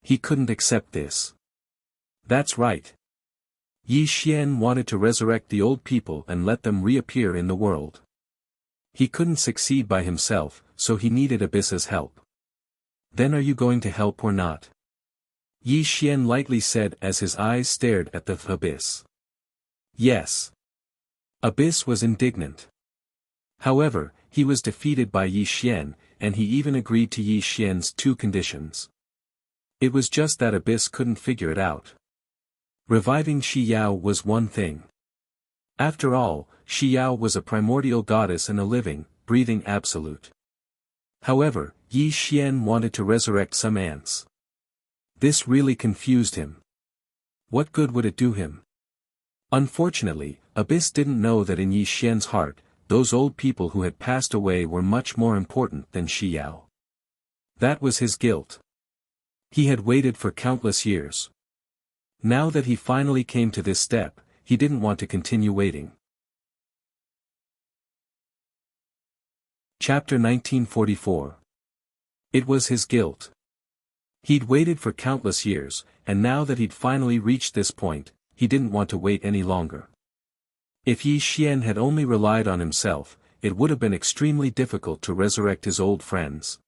He couldn't accept this. That's right. Yi Xian wanted to resurrect the old people and let them reappear in the world. He couldn't succeed by himself, so he needed Abyss's help. Then are you going to help or not? Yi Xian lightly said as his eyes stared at the Abyss. Yes. Abyss was indignant. However, he was defeated by Yi Xian, and he even agreed to Yi Xian's two conditions. It was just that Abyss couldn't figure it out. Reviving Xiao was one thing. After all, Xiao was a primordial goddess and a living, breathing absolute. However, Yi Xian wanted to resurrect some ants. This really confused him. What good would it do him? Unfortunately, Abyss didn't know that in Yi Xian's heart, those old people who had passed away were much more important than Xiao. That was his guilt. He had waited for countless years. Now that he finally came to this step, he didn't want to continue waiting. Chapter 1944. It was his guilt. He'd waited for countless years, and now that he'd finally reached this point, he didn't want to wait any longer. If Yi Xian had only relied on himself, it would have been extremely difficult to resurrect his old friends.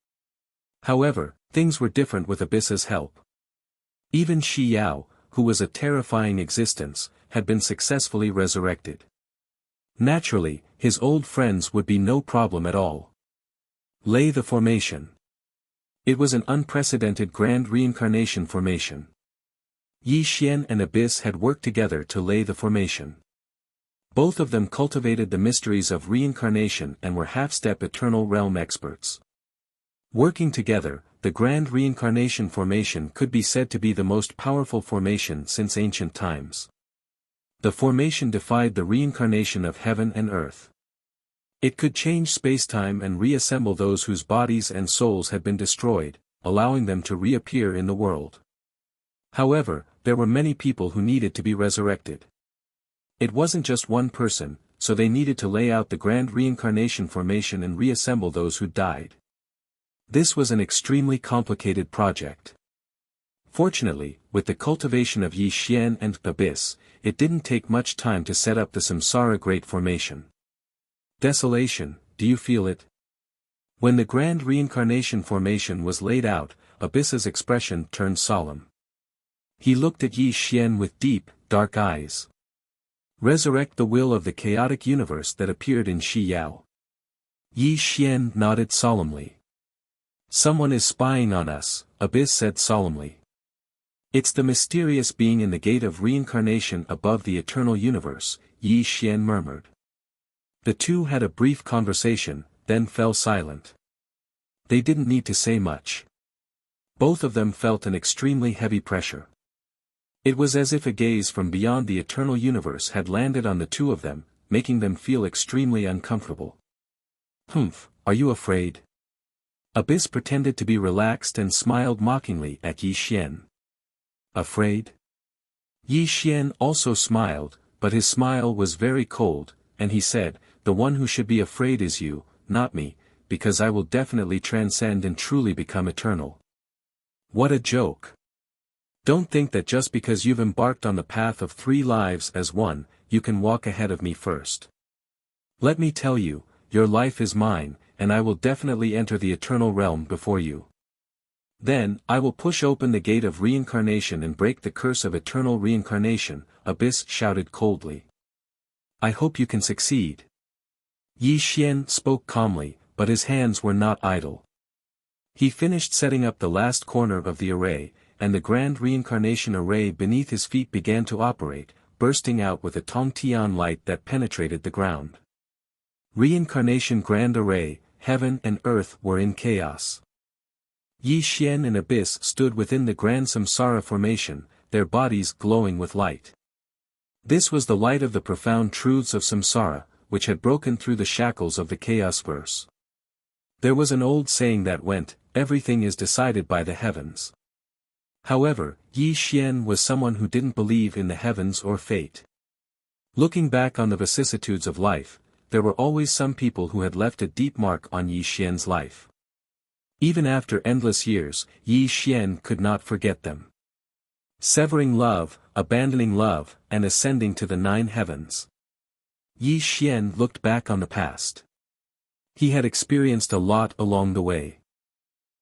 However, things were different with Abyss's help. Even Xiao, who was a terrifying existence, had been successfully resurrected. Naturally, his old friends would be no problem at all. Lay the formation. It was an unprecedented grand reincarnation formation. Yi Xian and Abyss had worked together to lay the formation. Both of them cultivated the mysteries of reincarnation and were half-step eternal realm experts. Working together, the Grand Reincarnation Formation could be said to be the most powerful formation since ancient times. The formation defied the reincarnation of heaven and earth. It could change spacetime and reassemble those whose bodies and souls had been destroyed, allowing them to reappear in the world. However, there were many people who needed to be resurrected. It wasn't just one person, so they needed to lay out the Grand Reincarnation Formation and reassemble those who died. This was an extremely complicated project. Fortunately, with the cultivation of Yi Xian and Abyss, it didn't take much time to set up the Samsara Great Formation. Desolation, do you feel it? When the Grand Reincarnation Formation was laid out, Abyss's expression turned solemn. He looked at Yi Xian with deep, dark eyes. Resurrect the will of the chaotic universe that appeared in Shi Yao. Yi Xian nodded solemnly. Someone is spying on us, Abyss said solemnly. It's the mysterious being in the gate of reincarnation above the eternal universe, Yi Xian murmured. The two had a brief conversation, then fell silent. They didn't need to say much. Both of them felt an extremely heavy pressure. It was as if a gaze from beyond the eternal universe had landed on the two of them, making them feel extremely uncomfortable. Humph, are you afraid? Abyss pretended to be relaxed and smiled mockingly at Yi Xian. Afraid? Yi Xian also smiled, but his smile was very cold, and he said, the one who should be afraid is you, not me, because I will definitely transcend and truly become eternal. What a joke. Don't think that just because you've embarked on the path of 3 lives as one, you can walk ahead of me first. Let me tell you, your life is mine, and I will definitely enter the eternal realm before you. Then, I will push open the gate of reincarnation and break the curse of eternal reincarnation, Abyss shouted coldly. I hope you can succeed. Yi Xian spoke calmly, but his hands were not idle. He finished setting up the last corner of the array, and the Grand Reincarnation Array beneath his feet began to operate, bursting out with a Tongtian light that penetrated the ground. Reincarnation Grand Array, heaven and earth were in chaos. Yi Xian and Abyss stood within the Grand Samsara Formation, their bodies glowing with light. This was the light of the profound truths of samsara, which had broken through the shackles of the chaos verse. There was an old saying that went, everything is decided by the heavens. However, Yi Xian was someone who didn't believe in the heavens or fate. Looking back on the vicissitudes of life, there were always some people who had left a deep mark on Yi Xian's life. Even after endless years, Yi Xian could not forget them. Severing love, abandoning love, and ascending to the 9 heavens. Yi Xian looked back on the past. He had experienced a lot along the way.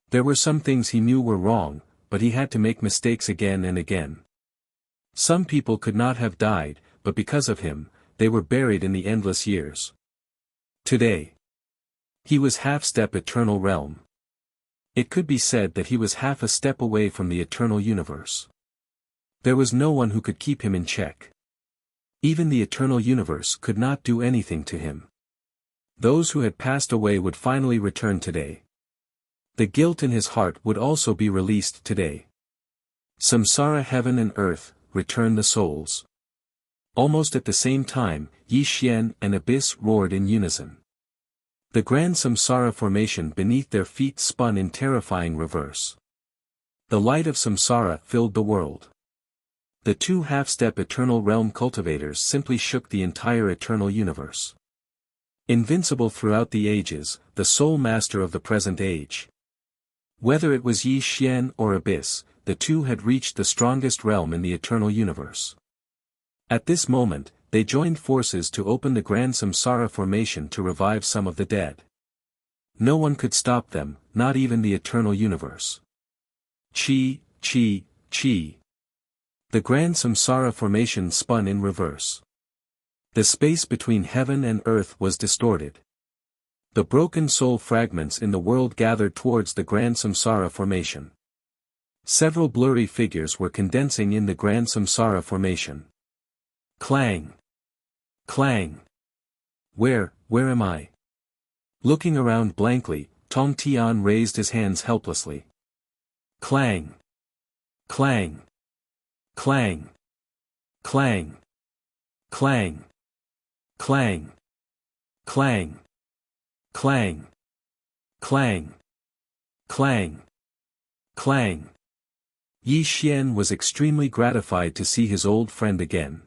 There were some things he knew were wrong, but he had to make mistakes again and again. Some people could not have died, but because of him, they were buried in the endless years. Today, he was half-step eternal realm. It could be said that he was half a step away from the eternal universe. There was no one who could keep him in check. Even the eternal universe could not do anything to him. Those who had passed away would finally return today. The guilt in his heart would also be released today. Samsara heaven and earth, return the souls. Almost at the same time, Yi Xian and Abyss roared in unison. The grand samsara formation beneath their feet spun in terrifying reverse. The light of samsara filled the world. The 2 half-step eternal realm cultivators simply shook the entire eternal universe. Invincible throughout the ages, the sole master of the present age. Whether it was Yi Xian or Abyss, the two had reached the strongest realm in the eternal universe. At this moment, they joined forces to open the Grand Samsara Formation to revive some of the dead. No one could stop them, not even the eternal universe. Chi, chi, chi. The Grand Samsara Formation spun in reverse. The space between heaven and earth was distorted. The broken soul fragments in the world gathered towards the Grand Samsara Formation. Several blurry figures were condensing in the Grand Samsara Formation. Clang! Clang! Where am I? Looking around blankly, Tong Tian raised his hands helplessly. Clang! Clang! Clang! Clang! Clang! Clang! Clang! Clang! Clang! Clang! Clang! Yi Xian was extremely gratified to see his old friend again.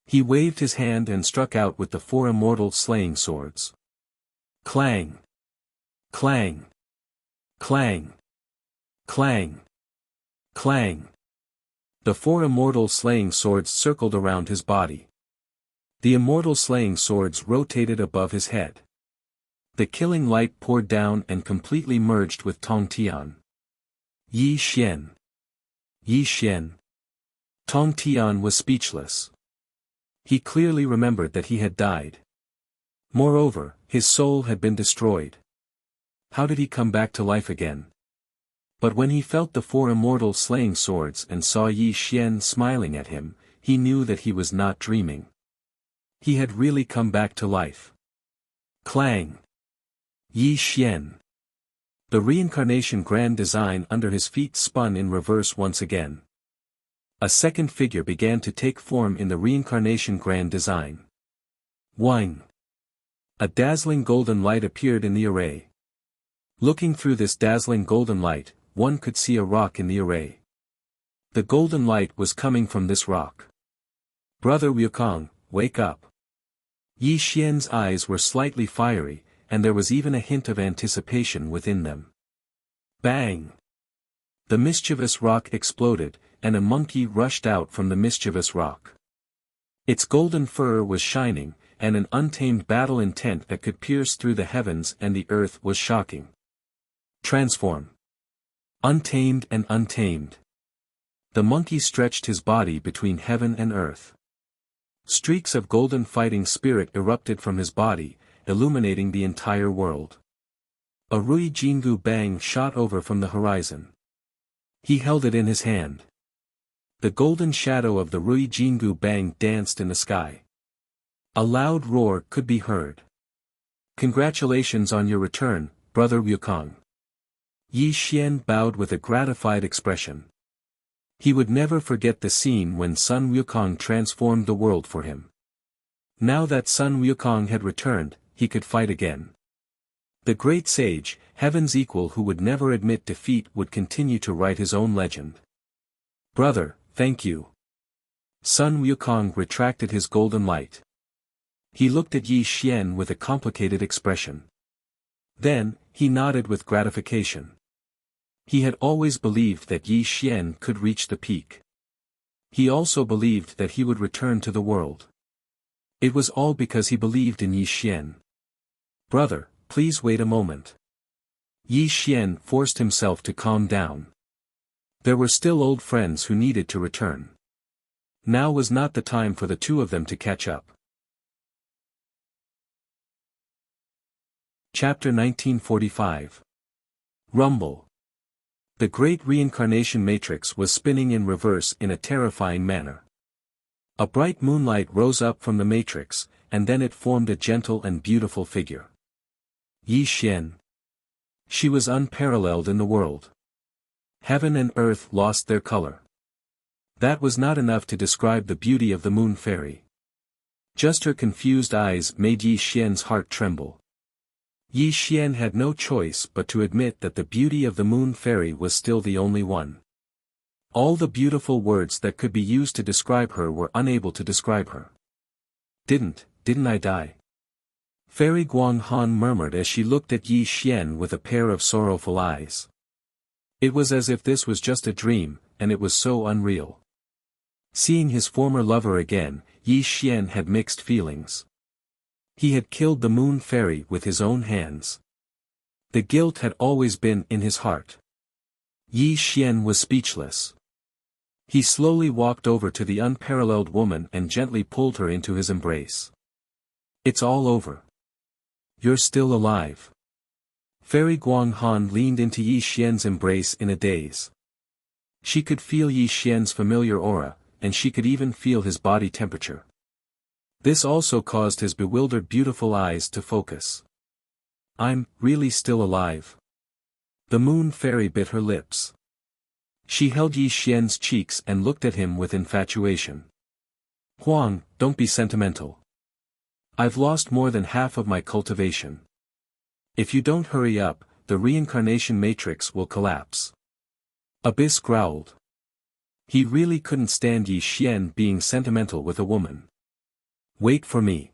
He waved his hand and struck out with the 4 immortal slaying swords. Clang! Clang! Clang! Clang! Clang! The 4 immortal slaying swords circled around his body. The immortal slaying swords rotated above his head. The killing light poured down and completely merged with Tong Tian. Yi Xian! Yi Xian! Tong Tian was speechless. He clearly remembered that he had died. Moreover, his soul had been destroyed. How did he come back to life again? But when he felt the 4 immortal slaying swords and saw Yi Xian smiling at him, he knew that he was not dreaming. He had really come back to life. Clang! Yi Xian! The reincarnation grand design under his feet spun in reverse once again. A second figure began to take form in the reincarnation grand design. Wang! A dazzling golden light appeared in the array. Looking through this dazzling golden light, one could see a rock in the array. The golden light was coming from this rock. Brother Wukong, wake up! Yi Xian's eyes were slightly fiery, and there was even a hint of anticipation within them. Bang! The mischievous rock exploded, and a monkey rushed out from the mischievous rock. Its golden fur was shining, and an untamed battle intent that could pierce through the heavens and the earth was shocking. Transform! Untamed and untamed. The monkey stretched his body between heaven and earth. Streaks of golden fighting spirit erupted from his body, illuminating the entire world. A Rui Jingu Bang shot over from the horizon. He held it in his hand. The golden shadow of the Rui Jingu Bang danced in the sky. A loud roar could be heard. Congratulations on your return, Brother Wukong. Yi Xian bowed with a gratified expression. He would never forget the scene when Sun Wukong transformed the world for him. Now that Sun Wukong had returned, he could fight again. The great sage, heaven's equal who would never admit defeat, would continue to write his own legend. Brother, thank you. Sun Wukong retracted his golden light. He looked at Yi Xian with a complicated expression. Then, he nodded with gratification. He had always believed that Yi Xian could reach the peak. He also believed that he would return to the world. It was all because he believed in Yi Xian. Brother, please wait a moment. Yi Xian forced himself to calm down. There were still old friends who needed to return. Now was not the time for the two of them to catch up. Chapter 1945. Rumble. The great reincarnation matrix was spinning in reverse in a terrifying manner. A bright moonlight rose up from the matrix, and then it formed a gentle and beautiful figure. Yi Xian. She was unparalleled in the world. Heaven and earth lost their color. That was not enough to describe the beauty of the moon fairy. Just her confused eyes made Yi Xian's heart tremble. Yi Xian had no choice but to admit that the beauty of the moon fairy was still the only one. All the beautiful words that could be used to describe her were unable to describe her. Didn't I die? Fairy Guang Han murmured as she looked at Yi Xian with a pair of sorrowful eyes. It was as if this was just a dream, and it was so unreal. Seeing his former lover again, Yi Xian had mixed feelings. He had killed the moon fairy with his own hands. The guilt had always been in his heart. Yi Xian was speechless. He slowly walked over to the unparalleled woman and gently pulled her into his embrace. It's all over. You're still alive. Fairy Guang Han leaned into Yi Xian's embrace in a daze. She could feel Yi Xian's familiar aura, and she could even feel his body temperature. This also caused his bewildered beautiful eyes to focus. I'm really still alive. The moon fairy bit her lips. She held Yi Xian's cheeks and looked at him with infatuation. Huang, don't be sentimental. I've lost more than half of my cultivation. If you don't hurry up, the reincarnation matrix will collapse. Abyss growled. He really couldn't stand Yi Xian being sentimental with a woman. Wait for me.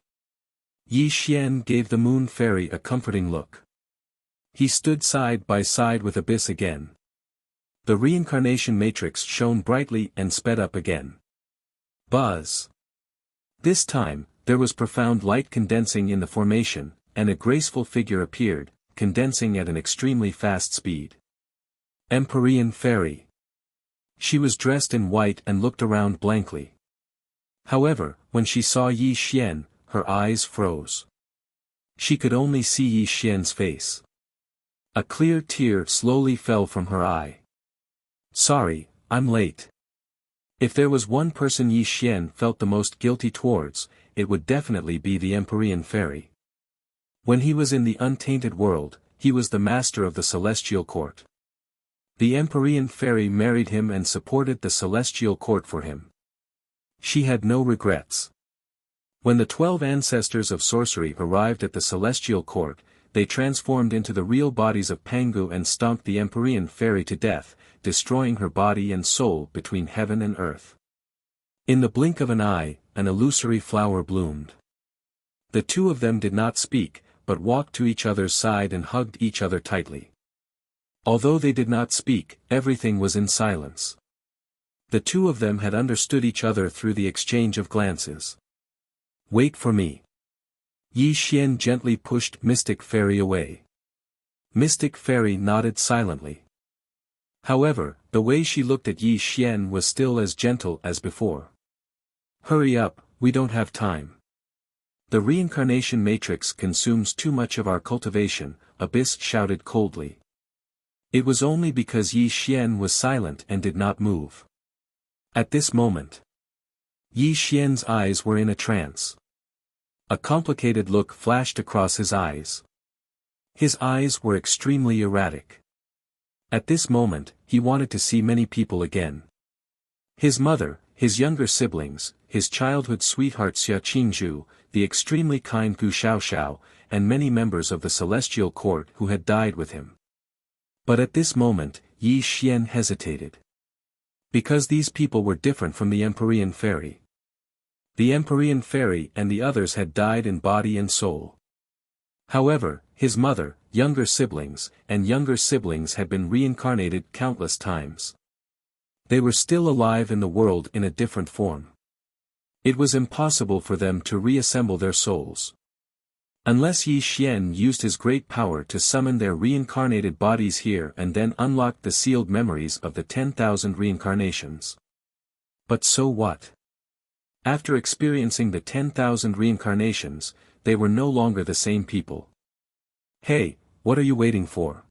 Yi Xian gave the moon fairy a comforting look. He stood side by side with Abyss again. The reincarnation matrix shone brightly and sped up again. Buzz. This time, there was profound light condensing in the formation, and a graceful figure appeared, condensing at an extremely fast speed. Empyrean Fairy. She was dressed in white and looked around blankly. However, when she saw Yi Xian, her eyes froze. She could only see Yi Xian's face. A clear tear slowly fell from her eye. Sorry, I'm late. If there was one person Yi Xian felt the most guilty towards, it would definitely be the Empyrean Fairy. When he was in the untainted world, he was the master of the Celestial Court. The Empyrean Fairy married him and supported the Celestial Court for him. She had no regrets. When the 12 ancestors of sorcery arrived at the Celestial Court, they transformed into the real bodies of Pangu and stomped the Empyrean Fairy to death, destroying her body and soul between heaven and earth. In the blink of an eye, an illusory flower bloomed. The two of them did not speak, but walked to each other's side and hugged each other tightly. Although they did not speak, everything was in silence. The two of them had understood each other through the exchange of glances. Wait for me. Yi Xian gently pushed Mystic Fairy away. Mystic Fairy nodded silently. However, the way she looked at Yi Xian was still as gentle as before. Hurry up, we don't have time. The reincarnation matrix consumes too much of our cultivation, Abyss shouted coldly. It was only because Yi Xian was silent and did not move. At this moment, Yi Xian's eyes were in a trance. A complicated look flashed across his eyes. His eyes were extremely erratic. At this moment, he wanted to see many people again. His mother, his younger siblings, his childhood sweetheart Xia Qingzhu, the extremely kind Gu Xiaoxiao, and many members of the Celestial Court who had died with him. But at this moment, Yi Xian hesitated. Because these people were different from the Empyrean Fairy. The Empyrean Fairy and the others had died in body and soul. However, his mother, younger siblings had been reincarnated countless times. They were still alive in the world in a different form. It was impossible for them to reassemble their souls. Unless Yi Xian used his great power to summon their reincarnated bodies here and then unlock the sealed memories of the 10,000 reincarnations. But so what? After experiencing the 10,000 reincarnations, they were no longer the same people. Hey, what are you waiting for?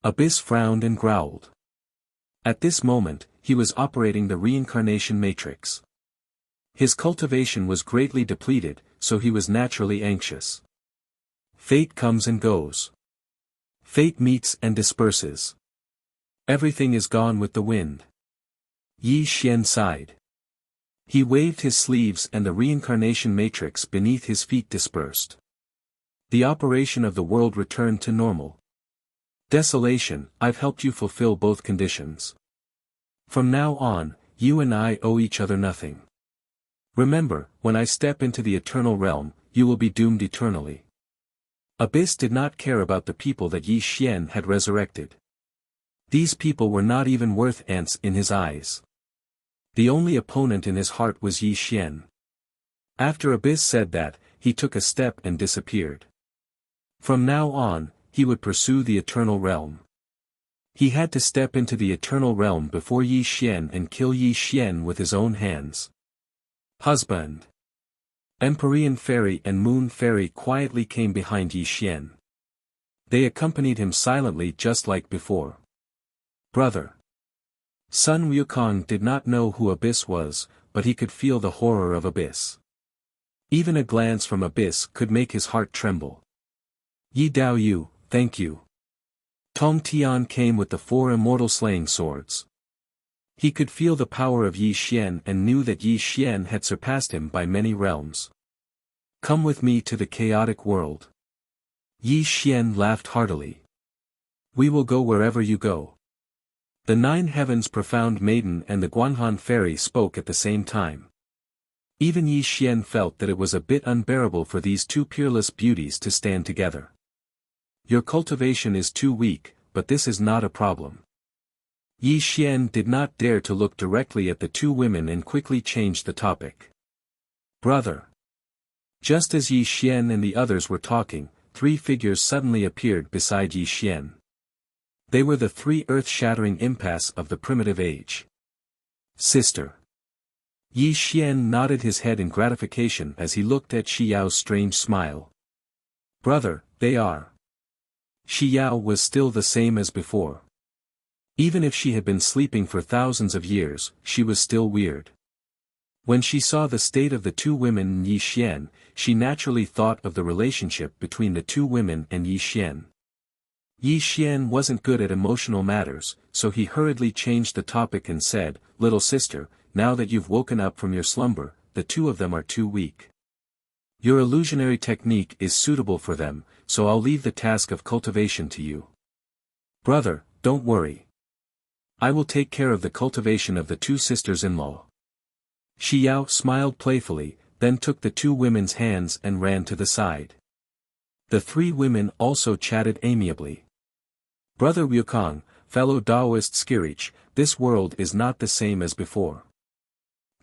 Abyss frowned and growled. At this moment, he was operating the reincarnation matrix. His cultivation was greatly depleted, so he was naturally anxious. Fate comes and goes. Fate meets and disperses. Everything is gone with the wind. Yi Xian sighed. He waved his sleeves and the reincarnation matrix beneath his feet dispersed. The operation of the world returned to normal. Desolation, I've helped you fulfill both conditions. From now on, you and I owe each other nothing. Remember, when I step into the eternal realm, you will be doomed eternally. Abyss did not care about the people that Yi Xian had resurrected. These people were not even worth ants in his eyes. The only opponent in his heart was Yi Xian. After Abyss said that, he took a step and disappeared. From now on, he would pursue the eternal realm. He had to step into the eternal realm before Yi Xian and kill Yi Xian with his own hands. Husband. Empyrean Fairy and Moon Fairy quietly came behind Yi Xian. They accompanied him silently just like before. Brother. Sun Wukong did not know who Abyss was, but he could feel the horror of Abyss. Even a glance from Abyss could make his heart tremble. Yi Dao Yu, thank you. Tong Tian came with the 4 immortal slaying swords. He could feel the power of Yi Xian and knew that Yi Xian had surpassed him by many realms. Come with me to the chaotic world. Yi Xian laughed heartily. We will go wherever you go. The 9 heavens profound maiden and the Guanhan fairy spoke at the same time. Even Yi Xian felt that it was a bit unbearable for these 2 peerless beauties to stand together. Your cultivation is too weak, but this is not a problem. Yi Xian did not dare to look directly at the 2 women and quickly changed the topic. Brother. Just as Yi Xian and the others were talking, 3 figures suddenly appeared beside Yi Xian. They were the 3 earth-shattering impasse of the primitive age. Sister. Yi Xian nodded his head in gratification as he looked at Shi Yao's strange smile. Brother, they are. Shi Yao was still the same as before. Even if she had been sleeping for thousands of years, she was still weird. When she saw the state of the 2 women and Yi Xian, she naturally thought of the relationship between the 2 women and Yi Xian. Yi Xian wasn't good at emotional matters, so he hurriedly changed the topic and said, Little sister, now that you've woken up from your slumber, the 2 of them are too weak. Your illusionary technique is suitable for them, so I'll leave the task of cultivation to you. Brother, don't worry. I will take care of the cultivation of the 2 sisters-in-law. Shi Yao smiled playfully, then took the 2 women's hands and ran to the side. The 3 women also chatted amiably. Brother Wukong, fellow Taoist Skirich, this world is not the same as before.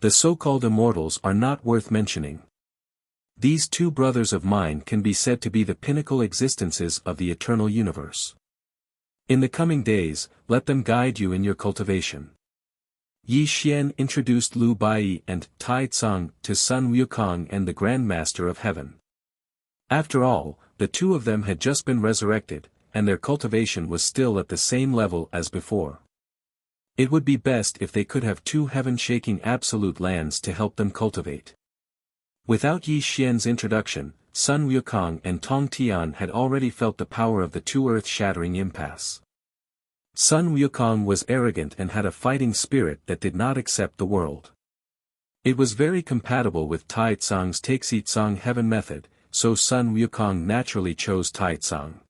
The so-called immortals are not worth mentioning. These 2 brothers of mine can be said to be the pinnacle existences of the eternal universe. In the coming days, let them guide you in your cultivation. Yi Xian introduced Lu Bai and Tai Tsang to Sun Wukong and the Grand Master of Heaven. After all, the 2 of them had just been resurrected, and their cultivation was still at the same level as before. It would be best if they could have 2 heaven-shaking absolute lands to help them cultivate. Without Yi Xian's introduction, Sun Wukong and Tong Tian had already felt the power of the 2 earth-shattering impasse. Sun Wukong was arrogant and had a fighting spirit that did not accept the world. It was very compatible with Tai Tsang's Taixi Tsang heaven method, so Sun Wukong naturally chose Tai Tsang.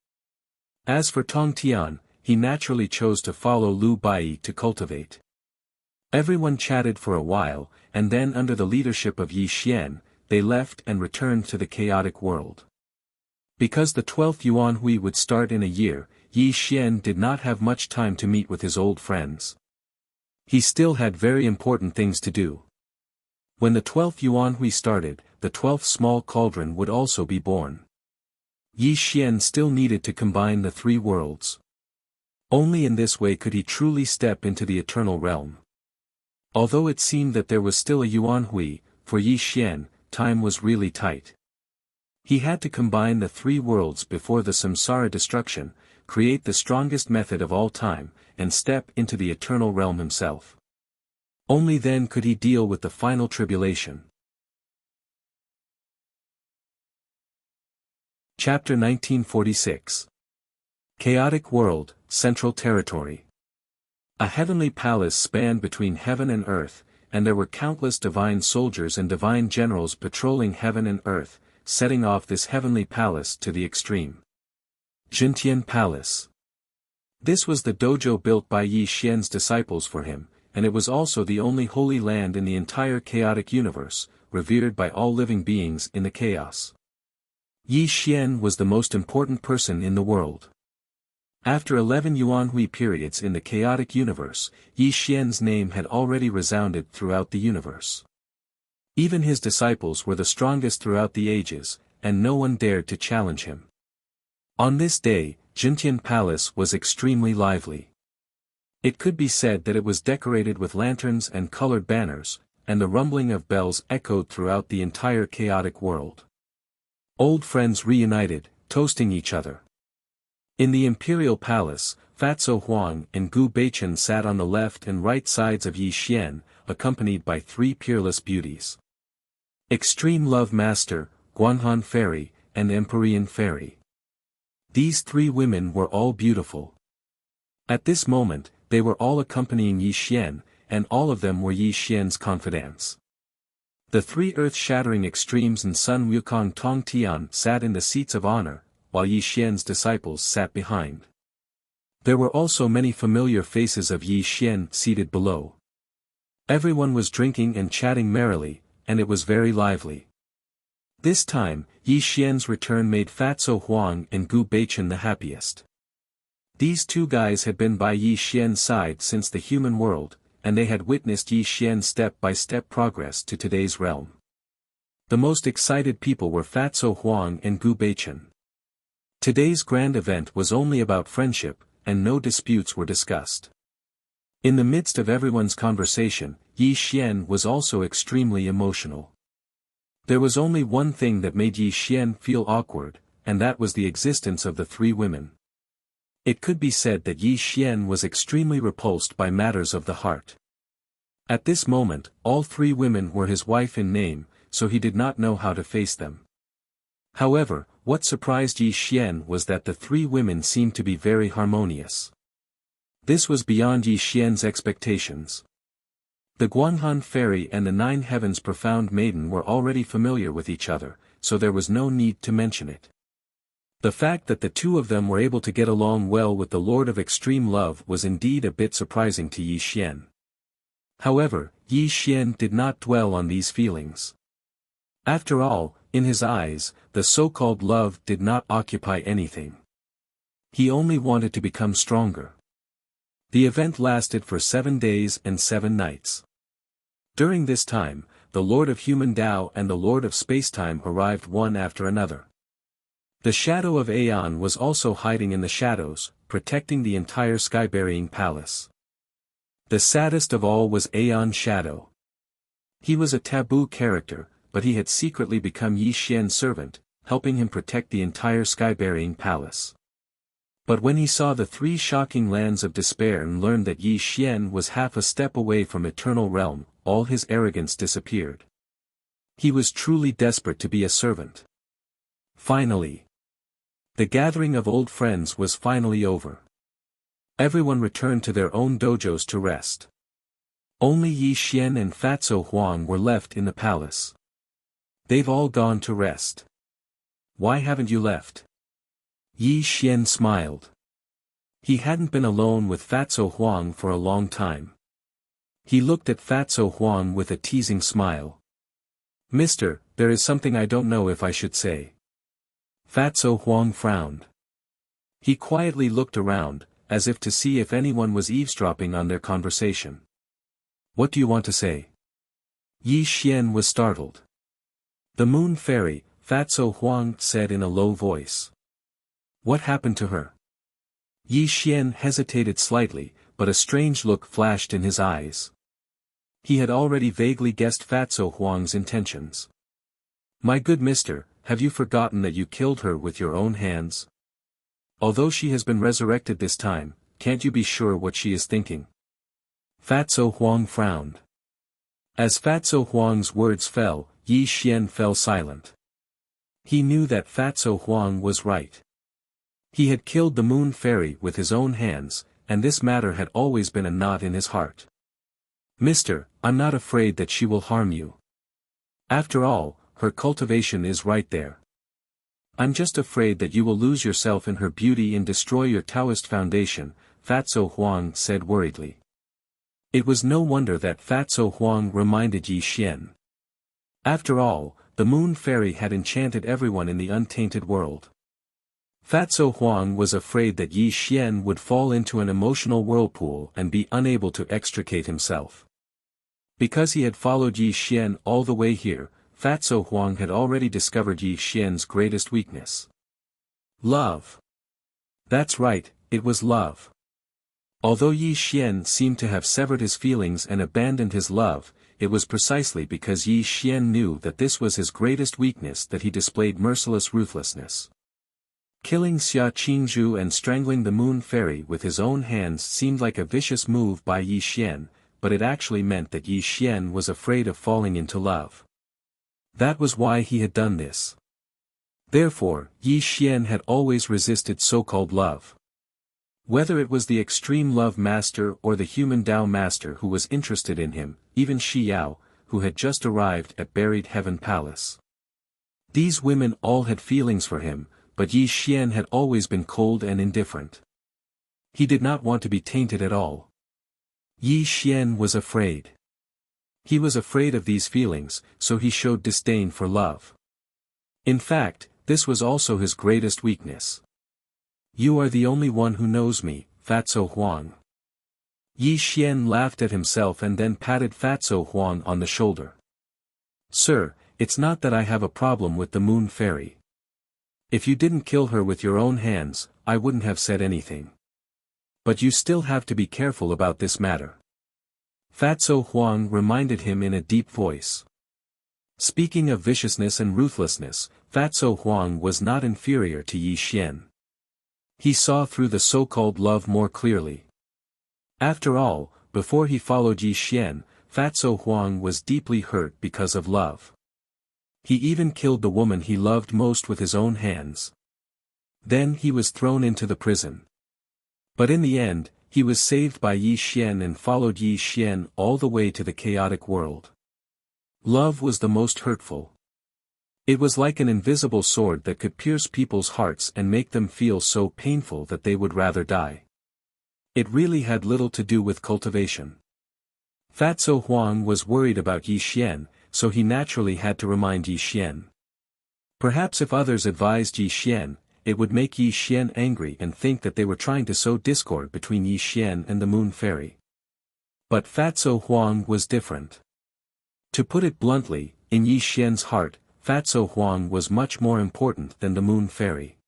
As for Tong Tian, he naturally chose to follow Lu Bai to cultivate. Everyone chatted for a while, and then under the leadership of Yi Xian, they left and returned to the chaotic world. Because the 12th Yuan Hui would start in a year, Yi Xian did not have much time to meet with his old friends. He still had very important things to do. When the 12th Yuan Hui started, the 12th small cauldron would also be born. Yi Xian still needed to combine the 3 worlds. Only in this way could he truly step into the eternal realm. Although it seemed that there was still a Yuan Hui, for Yi Xian, time was really tight. He had to combine the 3 worlds before the samsara destruction, create the strongest method of all time, and step into the eternal realm himself. Only then could he deal with the final tribulation. Chapter 1946. Chaotic World, Central Territory. A heavenly palace spanned between heaven and earth, and there were countless divine soldiers and divine generals patrolling heaven and earth, setting off this heavenly palace to the extreme. Jintian Palace. This was the dojo built by Yi Xian's disciples for him, and it was also the only holy land in the entire chaotic universe, revered by all living beings in the chaos. Yi Xian was the most important person in the world. After 11 Yuan Hui periods in the chaotic universe, Yi Xian's name had already resounded throughout the universe. Even his disciples were the strongest throughout the ages, and no one dared to challenge him. On this day, Jintian Palace was extremely lively. It could be said that it was decorated with lanterns and colored banners, and the rumbling of bells echoed throughout the entire chaotic world. Old friends reunited, toasting each other. In the imperial palace, Fatso Huang and Gu Beichen sat on the left and right sides of Yi Xian, accompanied by 3 peerless beauties. Extreme Love Master, Guanhan Fairy, and Empyrean Fairy. These three women were all beautiful. At this moment, they were all accompanying Yi Xian, and all of them were Yi Xian's confidants. The three earth-shattering extremes and Sun Wukong Tong Tian sat in the seats of honor, while Yi Xian's disciples sat behind. There were also many familiar faces of Yi Xian seated below. Everyone was drinking and chatting merrily, and it was very lively. This time, Yi Xian's return made Fatso Huang and Gu Beichen the happiest. These two guys had been by Yi Xian's side since the human world, and they had witnessed Yi Xian's step-by-step progress to today's realm. The most excited people were Fatso Huang and Gu Beichen. Today's grand event was only about friendship, and no disputes were discussed. In the midst of everyone's conversation, Yi Xian was also extremely emotional. There was only one thing that made Yi Xian feel awkward, and that was the existence of the three women. It could be said that Yi Xian was extremely repulsed by matters of the heart. At this moment, all three women were his wife in name, so he did not know how to face them. However, what surprised Yi Xian was that the three women seemed to be very harmonious. This was beyond Yi Xian's expectations. The Guanhan Fairy and the Nine Heavens Profound Maiden were already familiar with each other, so there was no need to mention it. The fact that the two of them were able to get along well with the Lord of Extreme Love was indeed a bit surprising to Yi Xian. However, Yi Xian did not dwell on these feelings. After all, in his eyes, the so-called love did not occupy anything. He only wanted to become stronger. The event lasted for 7 days and 7 nights. During this time, the Lord of Human Tao and the Lord of Spacetime arrived one after another. The shadow of Aeon was also hiding in the shadows, protecting the entire sky-burying palace. The saddest of all was Aeon Shadow. He was a taboo character, but he had secretly become Yi Xian's servant, helping him protect the entire sky-burying palace. But when he saw the 3 shocking lands of despair and learned that Yi Xian was half a step away from eternal realm, all his arrogance disappeared. He was truly desperate to be a servant. Finally, the gathering of old friends was finally over. Everyone returned to their own dojos to rest. Only Yi Xian and Fatso Huang were left in the palace. They've all gone to rest. Why haven't you left? Yi Xian smiled. He hadn't been alone with Fatso Huang for a long time. He looked at Fatso Huang with a teasing smile. Mister, there is something I don't know if I should say. Fatso Huang frowned. He quietly looked around, as if to see if anyone was eavesdropping on their conversation. What do you want to say? Yi Xian was startled. The Moon Fairy, Fatso Huang said in a low voice. What happened to her? Yi Xian hesitated slightly, but a strange look flashed in his eyes. He had already vaguely guessed Fatso Huang's intentions. My good mister, have you forgotten that you killed her with your own hands? Although she has been resurrected this time, can't you be sure what she is thinking? Fatso Huang frowned. As Fatso Huang's words fell, Yi Xian fell silent. He knew that Fatso Huang was right. He had killed the Moon Fairy with his own hands, and this matter had always been a knot in his heart. Mister, I'm not afraid that she will harm you. After all, her cultivation is right there. I'm just afraid that you will lose yourself in her beauty and destroy your Taoist foundation, Fatso Huang said worriedly. It was no wonder that Fatso Huang reminded Yi Xian. After all, the Moon Fairy had enchanted everyone in the untainted world. Fatso Huang was afraid that Yi Xian would fall into an emotional whirlpool and be unable to extricate himself. Because he had followed Yi Xian all the way here, Fatso Huang had already discovered Yi Xian's greatest weakness. Love. That's right, it was love. Although Yi Xian seemed to have severed his feelings and abandoned his love, it was precisely because Yi Xian knew that this was his greatest weakness that he displayed merciless ruthlessness. Killing Xia Qingzhu and strangling the Moon Fairy with his own hands seemed like a vicious move by Yi Xian, but it actually meant that Yi Xian was afraid of falling into love. That was why he had done this. Therefore, Yi Xian had always resisted so-called love. Whether it was the extreme love master or the human Tao master who was interested in him, even Shi Yao, who had just arrived at Buried Heaven Palace. These women all had feelings for him, but Yi Xian had always been cold and indifferent. He did not want to be tainted at all. Yi Xian was afraid. He was afraid of these feelings, so he showed disdain for love. In fact, this was also his greatest weakness. You are the only one who knows me, Fatso Huang. Yi Xian laughed at himself and then patted Fatso Huang on the shoulder. Sir, it's not that I have a problem with the Moon Fairy. If you didn't kill her with your own hands, I wouldn't have said anything. But you still have to be careful about this matter. Fatso Huang reminded him in a deep voice. Speaking of viciousness and ruthlessness, Fatso Huang was not inferior to Yi Xian. He saw through the so-called love more clearly. After all, before he followed Yi Xian, Fatso Huang was deeply hurt because of love. He even killed the woman he loved most with his own hands. Then he was thrown into the prison. But in the end, he was saved by Yi Xian and followed Yi Xian all the way to the chaotic world. Love was the most hurtful. It was like an invisible sword that could pierce people's hearts and make them feel so painful that they would rather die. It really had little to do with cultivation. Fatso Huang was worried about Yi Xian, so he naturally had to remind Yi Xian. Perhaps if others advised Yi Xian, it would make Yi Xian angry and think that they were trying to sow discord between Yi Xian and the Moon Fairy. But Fatso Huang was different. To put it bluntly, in Yi Xian's heart, Fatso Huang was much more important than the Moon Fairy.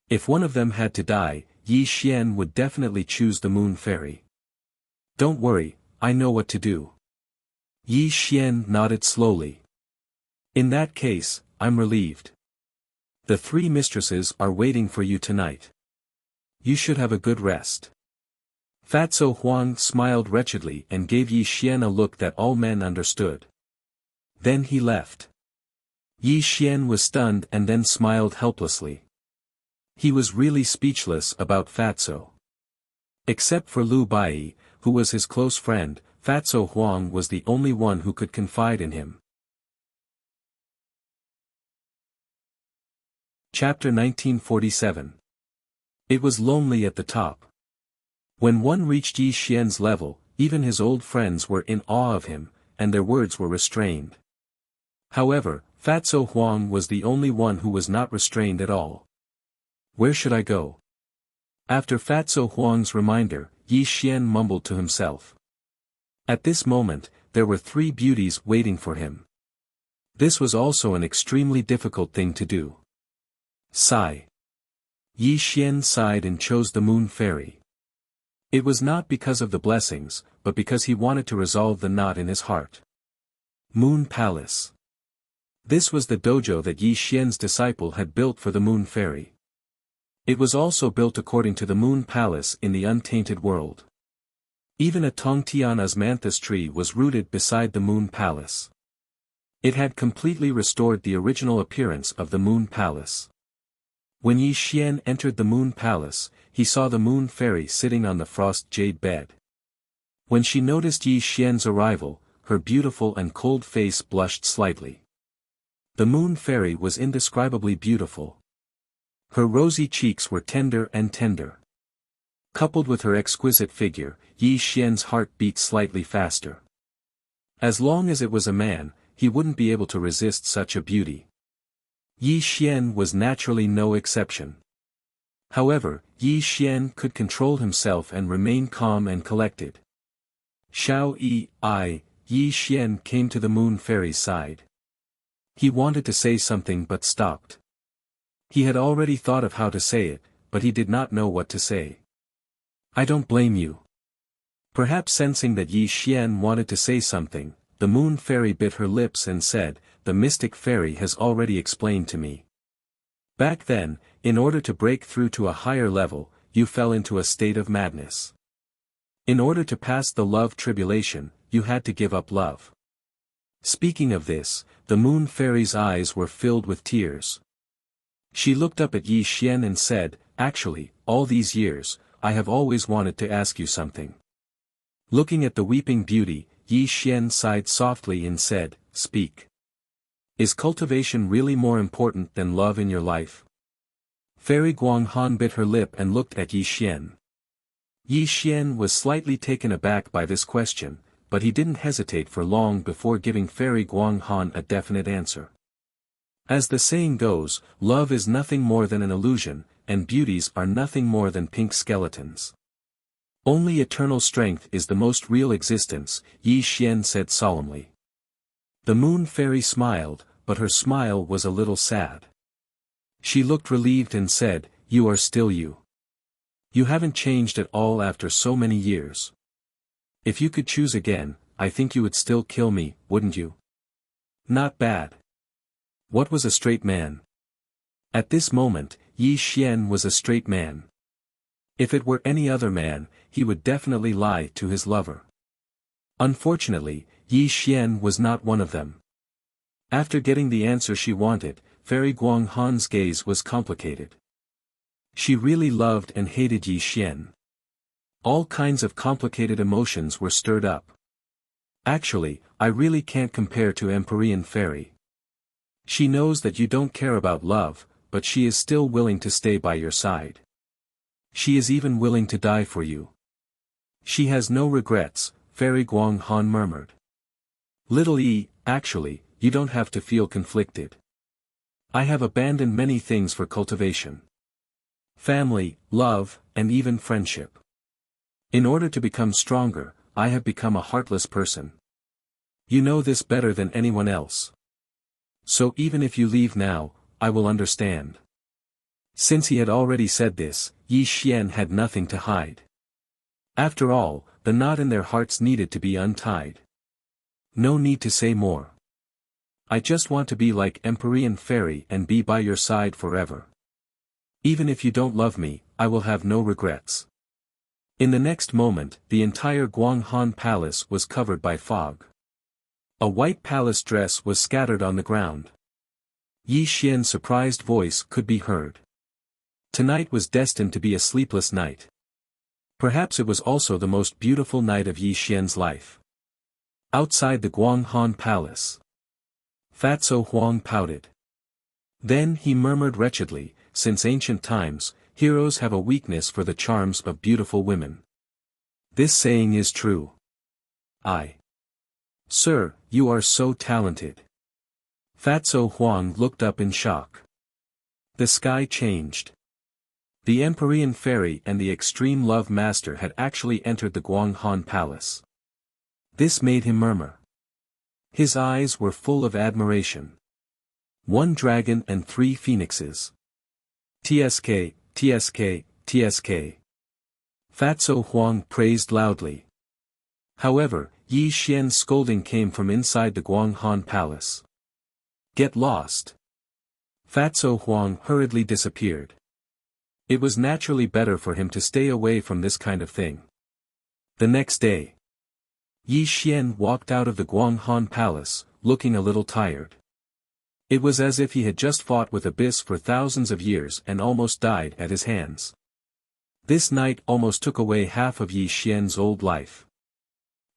If one of them had to die, Yi Xian would definitely choose the Moon Fairy. Don't worry, I know what to do. Yi Xian nodded slowly. In that case, I'm relieved. The 3 mistresses are waiting for you tonight. You should have a good rest. Fatso Huang smiled wretchedly and gave Yi Xian a look that all men understood. Then he left. Yi Xian was stunned and then smiled helplessly. He was really speechless about Fatso. Except for Lu Bai, who was his close friend, Fatso Huang was the only one who could confide in him. Chapter 1947. It was lonely at the top. When one reached Yi Xian's level, even his old friends were in awe of him, and their words were restrained. However, Fatso Huang was the only one who was not restrained at all. Where should I go? After Fatso Huang's reminder, Yi Xian mumbled to himself. At this moment, there were 3 beauties waiting for him. This was also an extremely difficult thing to do. Sigh. Yi Xian sighed and chose the Moon Fairy. It was not because of the blessings, but because he wanted to resolve the knot in his heart. Moon Palace. This was the dojo that Yi Xian's disciple had built for the Moon Fairy. It was also built according to the Moon Palace in the untainted world. Even a Tongtian osmanthus tree was rooted beside the Moon Palace. It had completely restored the original appearance of the Moon Palace. When Yi Xian entered the Moon Palace, he saw the Moon Fairy sitting on the frost jade bed. When she noticed Yi Xian's arrival, her beautiful and cold face blushed slightly. The Moon Fairy was indescribably beautiful. Her rosy cheeks were tender and tender. Coupled with her exquisite figure, Yi Xian's heart beat slightly faster. As long as it was a man, he wouldn't be able to resist such a beauty. Yi Xian was naturally no exception. However, Yi Xian could control himself and remain calm and collected. Yi Xian came to the Moon Fairy's side. He wanted to say something but stopped. He had already thought of how to say it, but he did not know what to say. I don't blame you. Perhaps sensing that Yi Xian wanted to say something, the Moon Fairy bit her lips and said, "The Mystic Fairy has already explained to me. Back then, in order to break through to a higher level, you fell into a state of madness. In order to pass the love tribulation, you had to give up love. Speaking of this, the moon fairy's eyes were filled with tears. She looked up at Yi Xian and said, "Actually, all these years, I have always wanted to ask you something." Looking at the weeping beauty, Yi Xian sighed softly and said, "Speak. Is cultivation really more important than love in your life?" Fairy Guanghan bit her lip and looked at Yi Xian. Yi Xian was slightly taken aback by this question, but he didn't hesitate for long before giving Fairy Guanghan a definite answer. As the saying goes, love is nothing more than an illusion, and beauties are nothing more than pink skeletons. Only eternal strength is the most real existence, Yi Xian said solemnly. The moon fairy smiled, but her smile was a little sad. She looked relieved and said, "You are still you. You haven't changed at all after so many years. If you could choose again, I think you would still kill me, wouldn't you?" "Not bad. What was a straight man?" At this moment, Yi Xian was a straight man. If it were any other man, he would definitely lie to his lover. Unfortunately, Yi Xian was not one of them. After getting the answer she wanted, Fairy Guanghan's gaze was complicated. She really loved and hated Yi Xian. All kinds of complicated emotions were stirred up. "Actually, I really can't compare to Empyrean Fairy. She knows that you don't care about love, but she is still willing to stay by your side. She is even willing to die for you. She has no regrets," Fairy Guanghan murmured. "Little Yi, actually, you don't have to feel conflicted. I have abandoned many things for cultivation. Family, love, and even friendship. In order to become stronger, I have become a heartless person. You know this better than anyone else. So even if you leave now, I will understand." Since he had already said this, Yi Xian had nothing to hide. After all, the knot in their hearts needed to be untied. No need to say more. "I just want to be like Empyrean Fairy and be by your side forever. Even if you don't love me, I will have no regrets." In the next moment, the entire Guanghan palace was covered by fog. A white palace dress was scattered on the ground. Yi Xian's surprised voice could be heard. Tonight was destined to be a sleepless night. Perhaps it was also the most beautiful night of Yi Xian's life. Outside the Guanghan palace, Fatso Huang pouted. Then he murmured wretchedly, "Since ancient times, heroes have a weakness for the charms of beautiful women. This saying is true." "Sir, you are so talented." Fatso Huang looked up in shock. The sky changed. The Empyrean Fairy and the Extreme Love Master had actually entered the Guanghan Palace. This made him murmur. His eyes were full of admiration. 1 dragon and 3 phoenixes. "TSK, TSK, TSK. Fatso Huang praised loudly. However, Yi Xian's scolding came from inside the Guanghan Palace. "Get lost." Fatso Huang hurriedly disappeared. It was naturally better for him to stay away from this kind of thing. The next day, Yi Xian walked out of the Guanghan Palace, looking a little tired. It was as if he had just fought with abyss for thousands of years and almost died at his hands. This night almost took away half of Yi Xian's old life.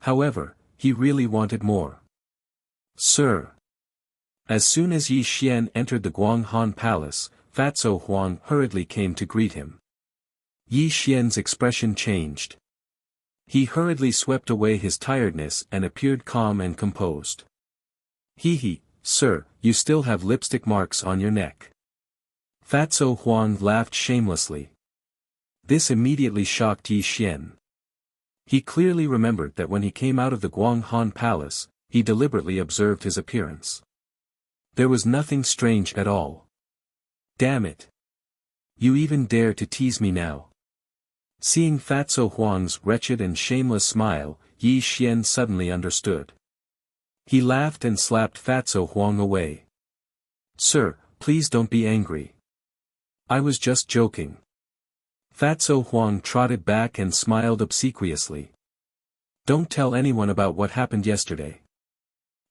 However, he really wanted more. "Sir." As soon as Yi Xian entered the Guanghan Palace, Fatso Huang hurriedly came to greet him. Yi Xian's expression changed. He hurriedly swept away his tiredness and appeared calm and composed. "He, sir, you still have lipstick marks on your neck." Fatso Huang laughed shamelessly. This immediately shocked Yi Xian. He clearly remembered that when he came out of the Guanghan Palace, he deliberately observed his appearance. There was nothing strange at all. "Damn it! You even dare to tease me now." Seeing Fatso Huang's wretched and shameless smile, Yi Xian suddenly understood. He laughed and slapped Fatso Huang away. "Sir, please don't be angry. I was just joking." Fatso Huang trotted back and smiled obsequiously. "Don't tell anyone about what happened yesterday.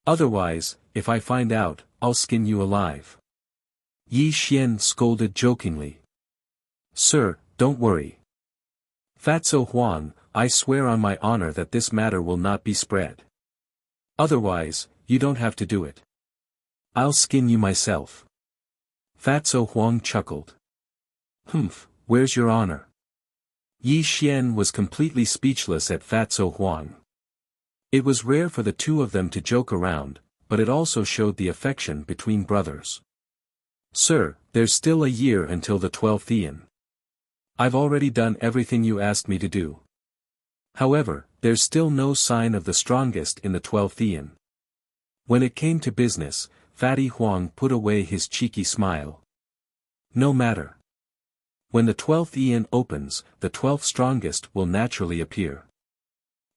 Otherwise, if I find out, I'll skin you alive. Yi Xian scolded jokingly. Sir, don't worry. Fatso Huang, I swear on my honor that this matter will not be spread. Otherwise, you don't have to do it. I'll skin you myself. Fatso Huang chuckled. Humph, where's your honor? Yi Xian was completely speechless at Fatso Huang. It was rare for the two of them to joke around, but it also showed the affection between brothers. Sir, there's still a year until the 12th Eon. I've already done everything you asked me to do. However, there's still no sign of the strongest in the 12th Eon. When it came to business, Fatty Huang put away his cheeky smile. No matter. When the 12th Eon opens, the 12th strongest will naturally appear.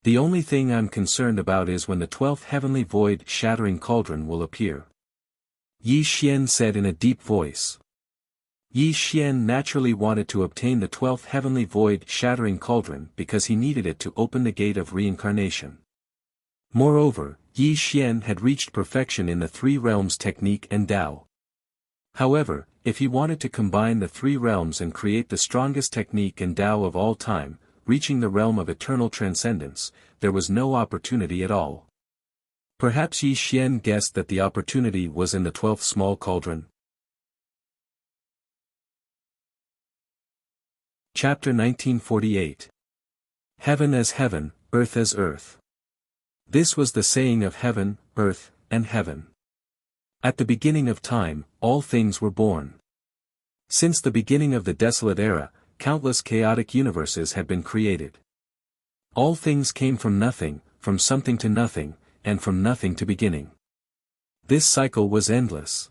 The only thing I'm concerned about is when the 12th heavenly void shattering cauldron will appear. Yi Xian said in a deep voice. Yi Xian naturally wanted to obtain the 12th heavenly void shattering cauldron because he needed it to open the gate of reincarnation. Moreover, Yi Xian had reached perfection in the three realms technique and Tao. However, if he wanted to combine the three realms and create the strongest technique and Tao of all time, reaching the realm of eternal transcendence, there was no opportunity at all. Perhaps Yi Xian guessed that the opportunity was in the 12th small cauldron. Chapter 1948. Heaven as heaven, earth as earth. This was the saying of heaven, earth, and heaven. At the beginning of time, all things were born. Since the beginning of the desolate era, countless chaotic universes had been created. All things came from nothing, from something to nothing, and from nothing to beginning. This cycle was endless.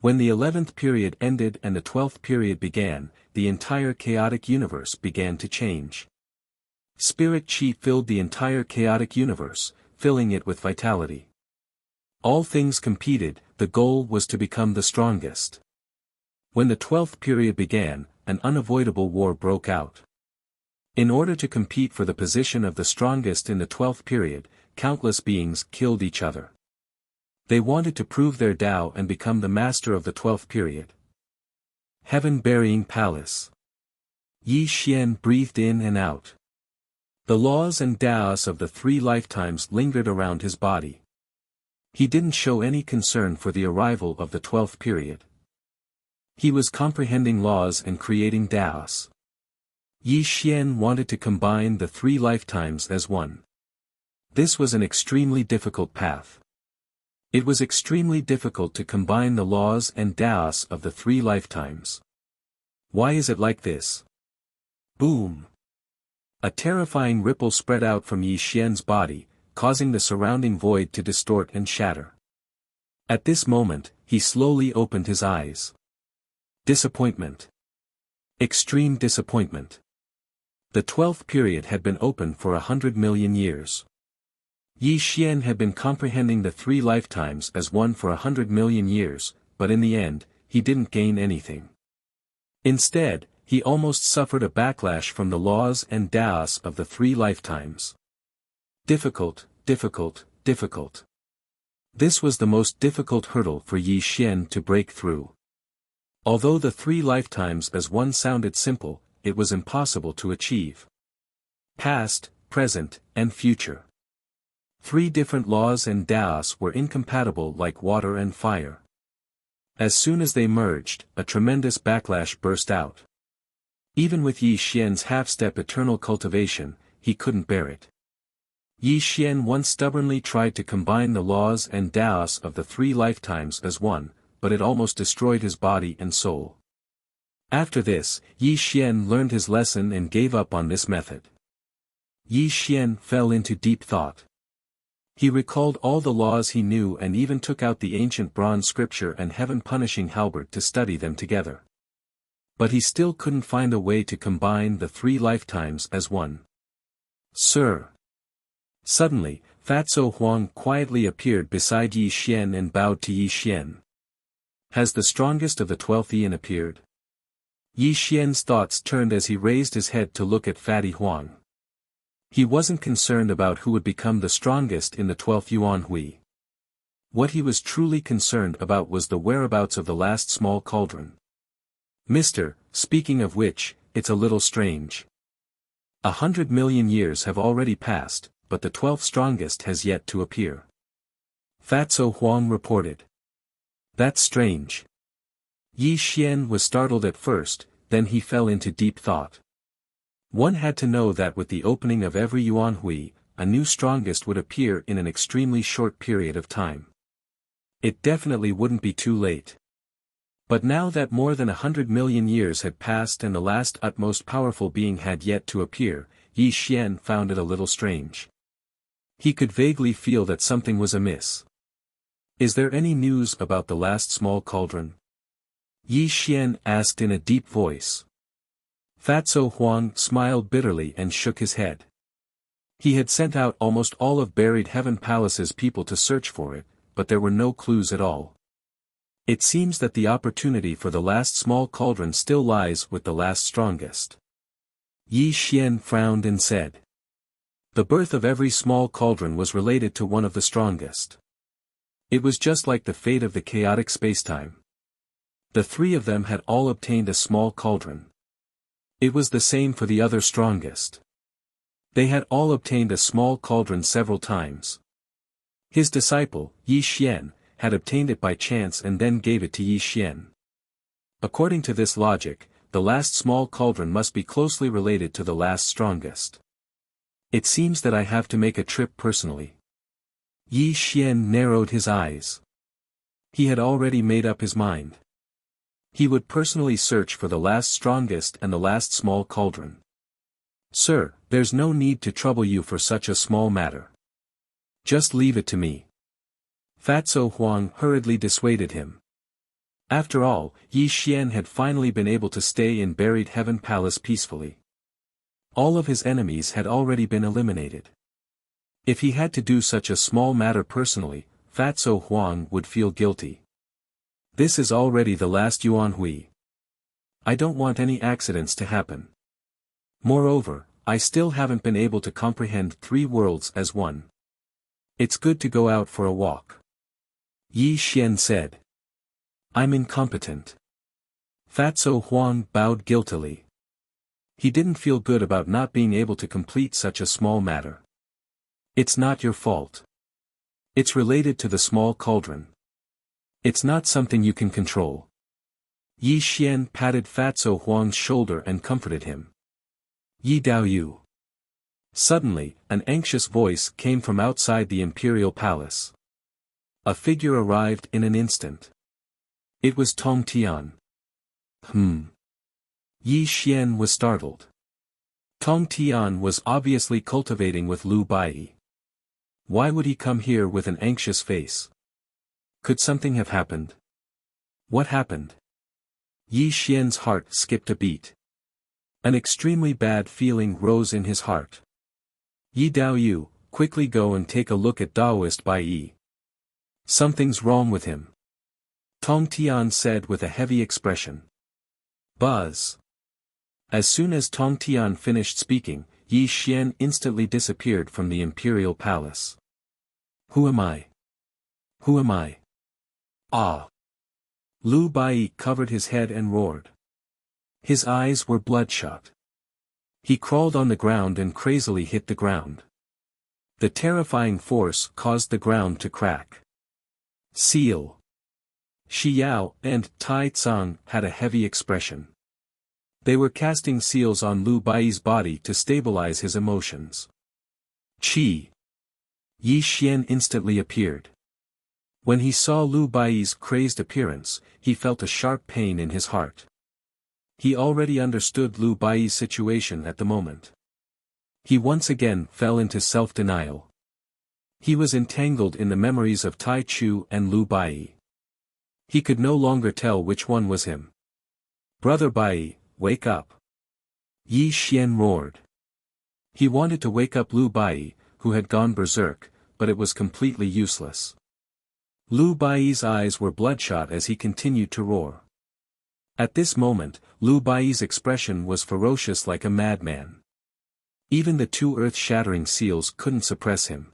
When the 11th period ended and the 12th period began, the entire chaotic universe began to change. Spirit chi filled the entire chaotic universe, filling it with vitality. All things competed, the goal was to become the strongest. When the 12th period began, an unavoidable war broke out. In order to compete for the position of the strongest in the 12th period, countless beings killed each other. They wanted to prove their Tao and become the master of the 12th period. Heaven-burying palace. Yi Xian breathed in and out. The laws and Taos of the three lifetimes lingered around his body. He didn't show any concern for the arrival of the 12th period. He was comprehending laws and creating Taos. Yi Xian wanted to combine the three lifetimes as one. This was an extremely difficult path. It was extremely difficult to combine the laws and Taos of the three lifetimes. Why is it like this? Boom! A terrifying ripple spread out from Yi Xian's body, causing the surrounding void to distort and shatter. At this moment, he slowly opened his eyes. Disappointment. Extreme disappointment. The 12th period had been open for 100 million years. Yi Xian had been comprehending the three lifetimes as one for 100 million years, but in the end, he didn't gain anything. Instead, he almost suffered a backlash from the laws and Taos of the three lifetimes. Difficult, difficult, difficult. This was the most difficult hurdle for Yi Xian to break through. Although the three lifetimes as one sounded simple, it was impossible to achieve. Past, present, and future. Three different laws and Taos were incompatible like water and fire. As soon as they merged, a tremendous backlash burst out. Even with Yi Xian's half-step eternal cultivation, he couldn't bear it. Yi Xian once stubbornly tried to combine the laws and Taos of the three lifetimes as one, but it almost destroyed his body and soul. After this, Yi Xian learned his lesson and gave up on this method. Yi Xian fell into deep thought. He recalled all the laws he knew and even took out the ancient bronze scripture and heaven-punishing halberd to study them together. But he still couldn't find a way to combine the three lifetimes as one. Sir. Suddenly, Fatso Huang quietly appeared beside Yi Xian and bowed to Yi Xian. Has the strongest of the 12th Eon appeared? Yi Xian's thoughts turned as he raised his head to look at Fatty Huang. He wasn't concerned about who would become the strongest in the 12th Yuan Hui. What he was truly concerned about was the whereabouts of the last small cauldron. Mister, speaking of which, it's a little strange. 100 million years have already passed, but the 12th strongest has yet to appear. Fatso Huang reported. That's strange. Yi Xian was startled at first, then he fell into deep thought. One had to know that with the opening of every Yuan Hui, a new strongest would appear in an extremely short period of time. It definitely wouldn't be too late. But now that more than 100 million years had passed and the last utmost powerful being had yet to appear, Yi Xian found it a little strange. He could vaguely feel that something was amiss. Is there any news about the last small cauldron? Yi Xian asked in a deep voice. Fatso Huang smiled bitterly and shook his head. He had sent out almost all of Buried Heaven Palace's people to search for it, but there were no clues at all. It seems that the opportunity for the last small cauldron still lies with the last strongest. Yi Xian frowned and said. The birth of every small cauldron was related to one of the strongest. It was just like the fate of the chaotic spacetime. The three of them had all obtained a small cauldron. It was the same for the other strongest. They had all obtained a small cauldron several times. His disciple, Yi Xian, had obtained it by chance and then gave it to Yi Xian. According to this logic, the last small cauldron must be closely related to the last strongest. It seems that I have to make a trip personally. Yi Xian narrowed his eyes. He had already made up his mind. He would personally search for the last strongest and the last small cauldron. Sir, there's no need to trouble you for such a small matter. Just leave it to me. Fatso Huang hurriedly dissuaded him. After all, Yi Xian had finally been able to stay in Buried Heaven Palace peacefully. All of his enemies had already been eliminated. If he had to do such a small matter personally, Fatso Huang would feel guilty. This is already the last Yuan Hui. I don't want any accidents to happen. Moreover, I still haven't been able to comprehend three worlds as one. It's good to go out for a walk. Yi Xian said. I'm incompetent. Fatso Huang bowed guiltily. He didn't feel good about not being able to complete such a small matter. It's not your fault. It's related to the small cauldron. It's not something you can control. Yi Xian patted Fatso Huang's shoulder and comforted him. Yi Daoyu. Suddenly, an anxious voice came from outside the imperial palace. A figure arrived in an instant. It was Tong Tian. Yi Xian was startled. Tong Tian was obviously cultivating with Lu Bai. Why would he come here with an anxious face? Could something have happened? What happened? Yi Xian's heart skipped a beat. An extremely bad feeling rose in his heart. Yi Daoyu, quickly go and take a look at Daoist Bai Yi. Something's wrong with him. Tong Tian said with a heavy expression. Buzz. As soon as Tong Tian finished speaking, Yi Xian instantly disappeared from the imperial palace. Who am I? Who am I? Ah! Lu Bai covered his head and roared. His eyes were bloodshot. He crawled on the ground and crazily hit the ground. The terrifying force caused the ground to crack. Seal. Shi Yao and Tai Tsang had a heavy expression. They were casting seals on Lu Bai's body to stabilize his emotions. Qi. Yi Xian instantly appeared. When he saw Lu Bai's crazed appearance, he felt a sharp pain in his heart. He already understood Lu Bai's situation at the moment. He once again fell into self-denial. He was entangled in the memories of Tai Chu and Lu Bai. He could no longer tell which one was him. Brother Bai, wake up. Yi Xian roared. He wanted to wake up Lu Bai, who had gone berserk, but it was completely useless. Lu Bai's eyes were bloodshot as he continued to roar. At this moment, Lu Bai's expression was ferocious like a madman. Even the two earth-shattering seals couldn't suppress him.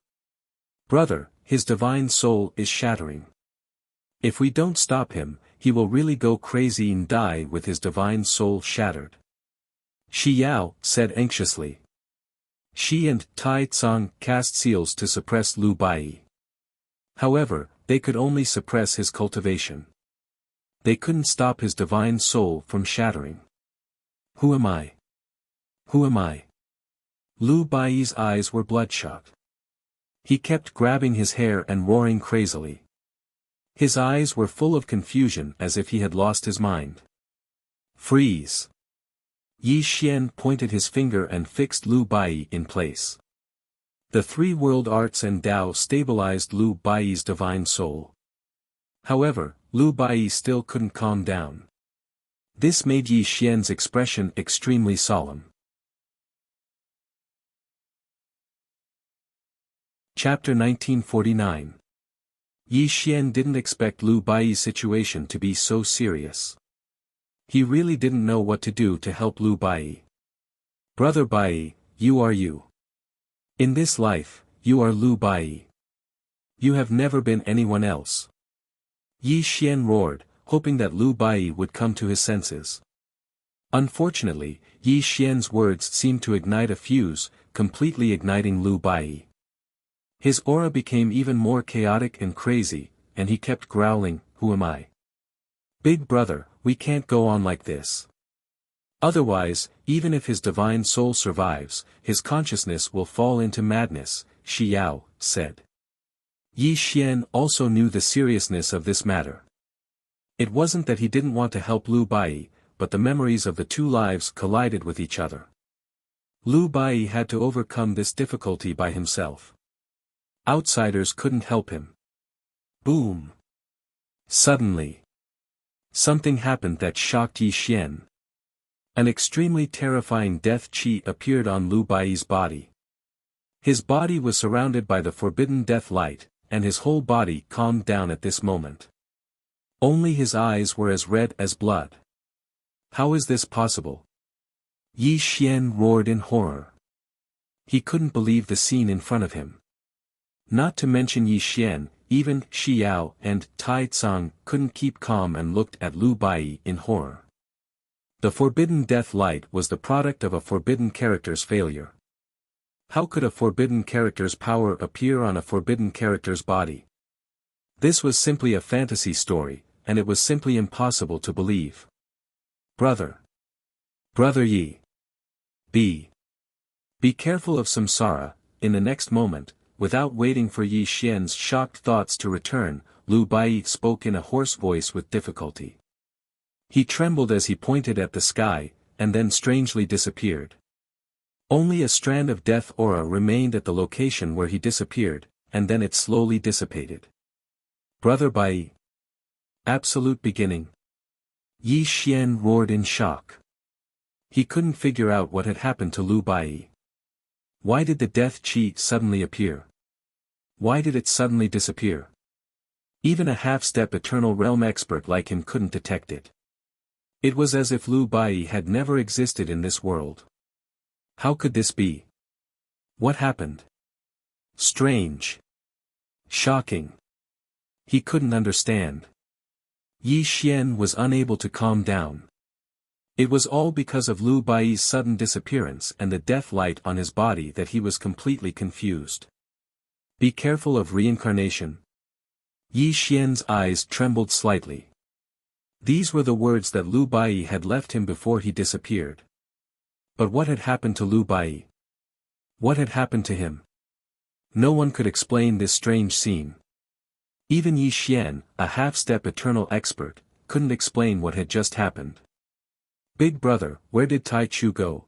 Brother, his divine soul is shattering. If we don't stop him, he will really go crazy and die with his divine soul shattered. Shi Yao said anxiously. Shi and Tai Tsang cast seals to suppress Lu Bai. However, they could only suppress his cultivation. They couldn't stop his divine soul from shattering. Who am I? Who am I? Lu Bai's eyes were bloodshot. He kept grabbing his hair and roaring crazily. His eyes were full of confusion as if he had lost his mind. Freeze! Yi Xian pointed his finger and fixed Lu Bai in place. The three world arts and Tao stabilized Lu Bai's divine soul. However, Lu Bai still couldn't calm down. This made Yi Xian's expression extremely solemn. Chapter 1949. Yi Xian didn't expect Lu Bai's situation to be so serious. He really didn't know what to do to help Lu Bai. Brother Bai, you are you. In this life, you are Lu Bai. You have never been anyone else. Yi Xian roared, hoping that Lu Bai would come to his senses. Unfortunately, Yi Xian's words seemed to ignite a fuse, completely igniting Lu Bai. His aura became even more chaotic and crazy, and he kept growling, "Who am I? Big brother, we can't go on like this. Otherwise, even if his divine soul survives, his consciousness will fall into madness," Shi Yao said. Yi Xian also knew the seriousness of this matter. It wasn't that he didn't want to help Lu Bai, but the memories of the two lives collided with each other. Lu Bai had to overcome this difficulty by himself. Outsiders couldn't help him. Boom! Suddenly, something happened that shocked Yi Xian. An extremely terrifying death chi appeared on Lu Bai's body. His body was surrounded by the forbidden death light, and his whole body calmed down at this moment. Only his eyes were as red as blood. How is this possible? Yi Xian roared in horror. He couldn't believe the scene in front of him. Not to mention Yi Xian, even Shi Yao and Tai Tsang couldn't keep calm and looked at Lu Bai in horror. The forbidden death light was the product of a forbidden character's failure. How could a forbidden character's power appear on a forbidden character's body? This was simply a fantasy story, and it was simply impossible to believe. Brother Yi. Be careful of samsara. In the next moment, without waiting for Yi Xian's shocked thoughts to return, Lu Bai spoke in a hoarse voice with difficulty. He trembled as he pointed at the sky, and then strangely disappeared. Only a strand of death aura remained at the location where he disappeared, and then it slowly dissipated. Brother Bai. Absolute beginning. Yi Xian roared in shock. He couldn't figure out what had happened to Lu Bai. Why did the death chi suddenly appear? Why did it suddenly disappear? Even a half-step eternal realm expert like him couldn't detect it. It was as if Lu Bai had never existed in this world. How could this be? What happened? Strange. Shocking. He couldn't understand. Yi Xian was unable to calm down. It was all because of Lu Bai's sudden disappearance and the death light on his body that he was completely confused. Be careful of reincarnation. Yi Xian's eyes trembled slightly. These were the words that Lu Bai had left him before he disappeared. But what had happened to Lu Bai? What had happened to him? No one could explain this strange scene. Even Yi Xian, a half-step eternal expert, couldn't explain what had just happened. Big brother, where did Tai Chu go?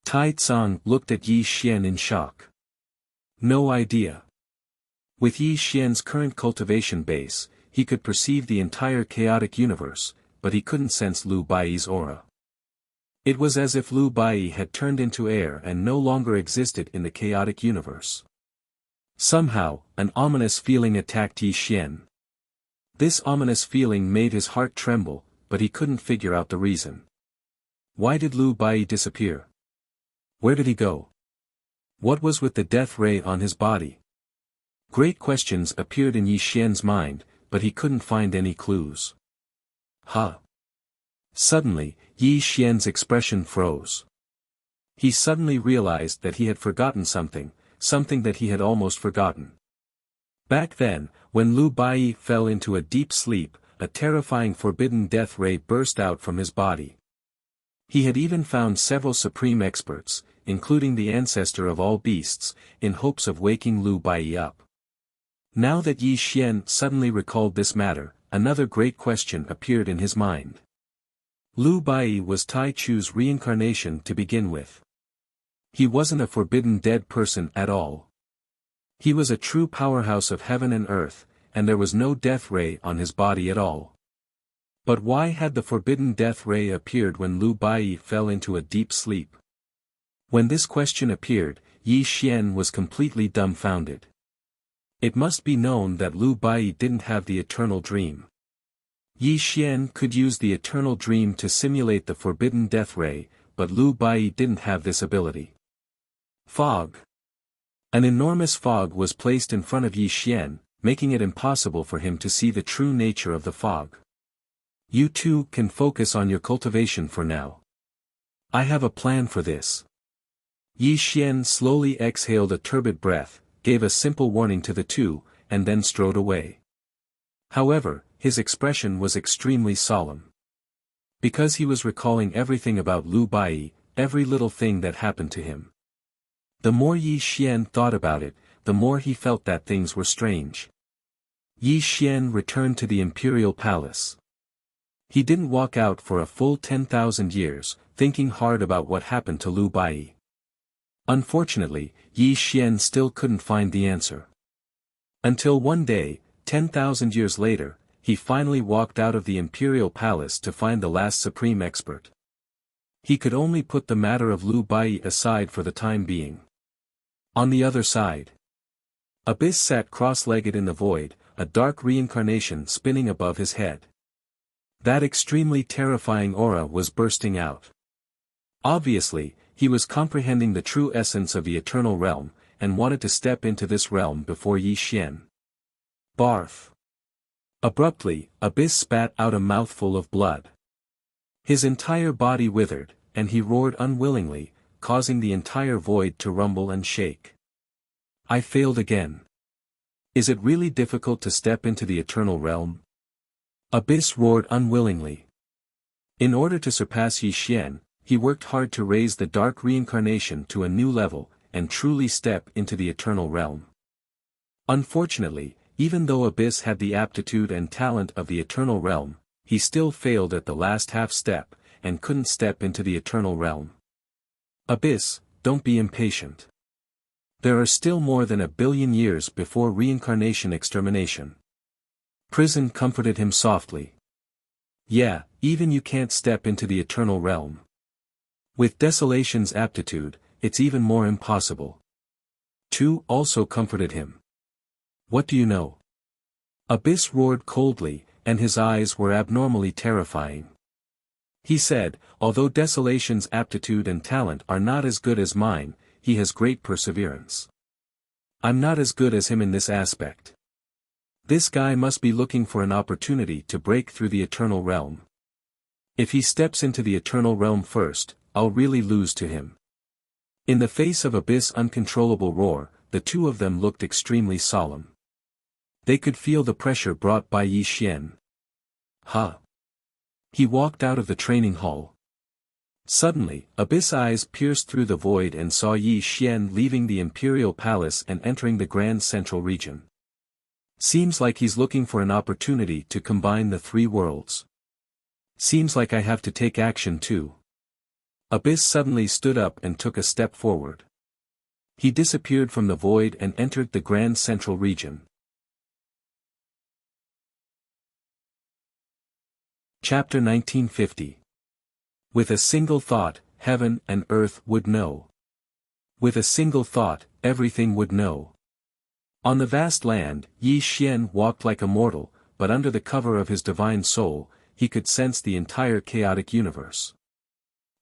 Tai Tsang looked at Yi Xian in shock. No idea. With Yi Xian's current cultivation base, he could perceive the entire chaotic universe, but he couldn't sense Lu Bai's aura. It was as if Lu Bai had turned into air and no longer existed in the chaotic universe. Somehow, an ominous feeling attacked Yi Xian. This ominous feeling made his heart tremble, but he couldn't figure out the reason. Why did Lu Bai disappear? Where did he go? What was with the death ray on his body? Great questions appeared in Yi Xian's mind, but he couldn't find any clues. Huh? Suddenly, Yi Xian's expression froze. He suddenly realized that he had forgotten something that he had almost forgotten. Back then, when Lu Bai fell into a deep sleep, a terrifying forbidden death ray burst out from his body. He had even found several supreme experts, including the ancestor of all beasts, in hopes of waking Lu Bai up. Now that Yi Xian suddenly recalled this matter, another great question appeared in his mind. Lu Bai was Tai Chu's reincarnation to begin with. He wasn't a forbidden dead person at all. He was a true powerhouse of heaven and earth, and there was no death ray on his body at all. But why had the forbidden death ray appeared when Lu Bai fell into a deep sleep? When this question appeared, Yi Xian was completely dumbfounded. It must be known that Lu Bai didn't have the eternal dream. Yi Xian could use the eternal dream to simulate the forbidden death ray, but Lu Bai didn't have this ability. Fog. An enormous fog was placed in front of Yi Xian, making it impossible for him to see the true nature of the fog. You too can focus on your cultivation for now. I have a plan for this. Yi Xian slowly exhaled a turbid breath, gave a simple warning to the two, and then strode away. However, his expression was extremely solemn. Because he was recalling everything about Lu Bai, every little thing that happened to him. The more Yi Xian thought about it, the more he felt that things were strange. Yi Xian returned to the imperial palace. He didn't walk out for a full 10,000 years, thinking hard about what happened to Lu Bai. Unfortunately, Yi Xian still couldn't find the answer. Until one day, 10,000 years later, he finally walked out of the imperial palace to find the last supreme expert. He could only put the matter of Lu Bai aside for the time being. On the other side, Abyss sat cross-legged in the void, a dark reincarnation spinning above his head. That extremely terrifying aura was bursting out. Obviously, he was comprehending the true essence of the eternal realm, and wanted to step into this realm before Yi Xian. Barf. Abruptly, Abyss spat out a mouthful of blood. His entire body withered, and he roared unwillingly, causing the entire void to rumble and shake. I failed again. Is it really difficult to step into the eternal realm? Abyss roared unwillingly. In order to surpass Yi Xian, he worked hard to raise the dark reincarnation to a new level, and truly step into the eternal realm. Unfortunately, even though Abyss had the aptitude and talent of the eternal realm, he still failed at the last half step, and couldn't step into the eternal realm. Abyss, don't be impatient. There are still more than 1 billion years before reincarnation extermination. Prison comforted him softly. Yeah, even you can't step into the eternal realm. With Desolation's aptitude, it's even more impossible. Tu also comforted him. What do you know? Abyss roared coldly, and his eyes were abnormally terrifying. He said, although Desolation's aptitude and talent are not as good as mine, he has great perseverance. I'm not as good as him in this aspect. This guy must be looking for an opportunity to break through the eternal realm. If he steps into the eternal realm first, I'll really lose to him. In the face of Abyss' uncontrollable roar, the two of them looked extremely solemn. They could feel the pressure brought by Yi Xian. Huh? He walked out of the training hall. Suddenly, Abyss' eyes pierced through the void and saw Yi Xian leaving the imperial palace and entering the grand central region. Seems like he's looking for an opportunity to combine the three worlds. Seems like I have to take action too. Abyss suddenly stood up and took a step forward. He disappeared from the void and entered the grand central region. Chapter 1950. With a single thought, heaven and earth would know. With a single thought, everything would know. On the vast land, Yi Xian walked like a mortal, but under the cover of his divine soul, he could sense the entire chaotic universe.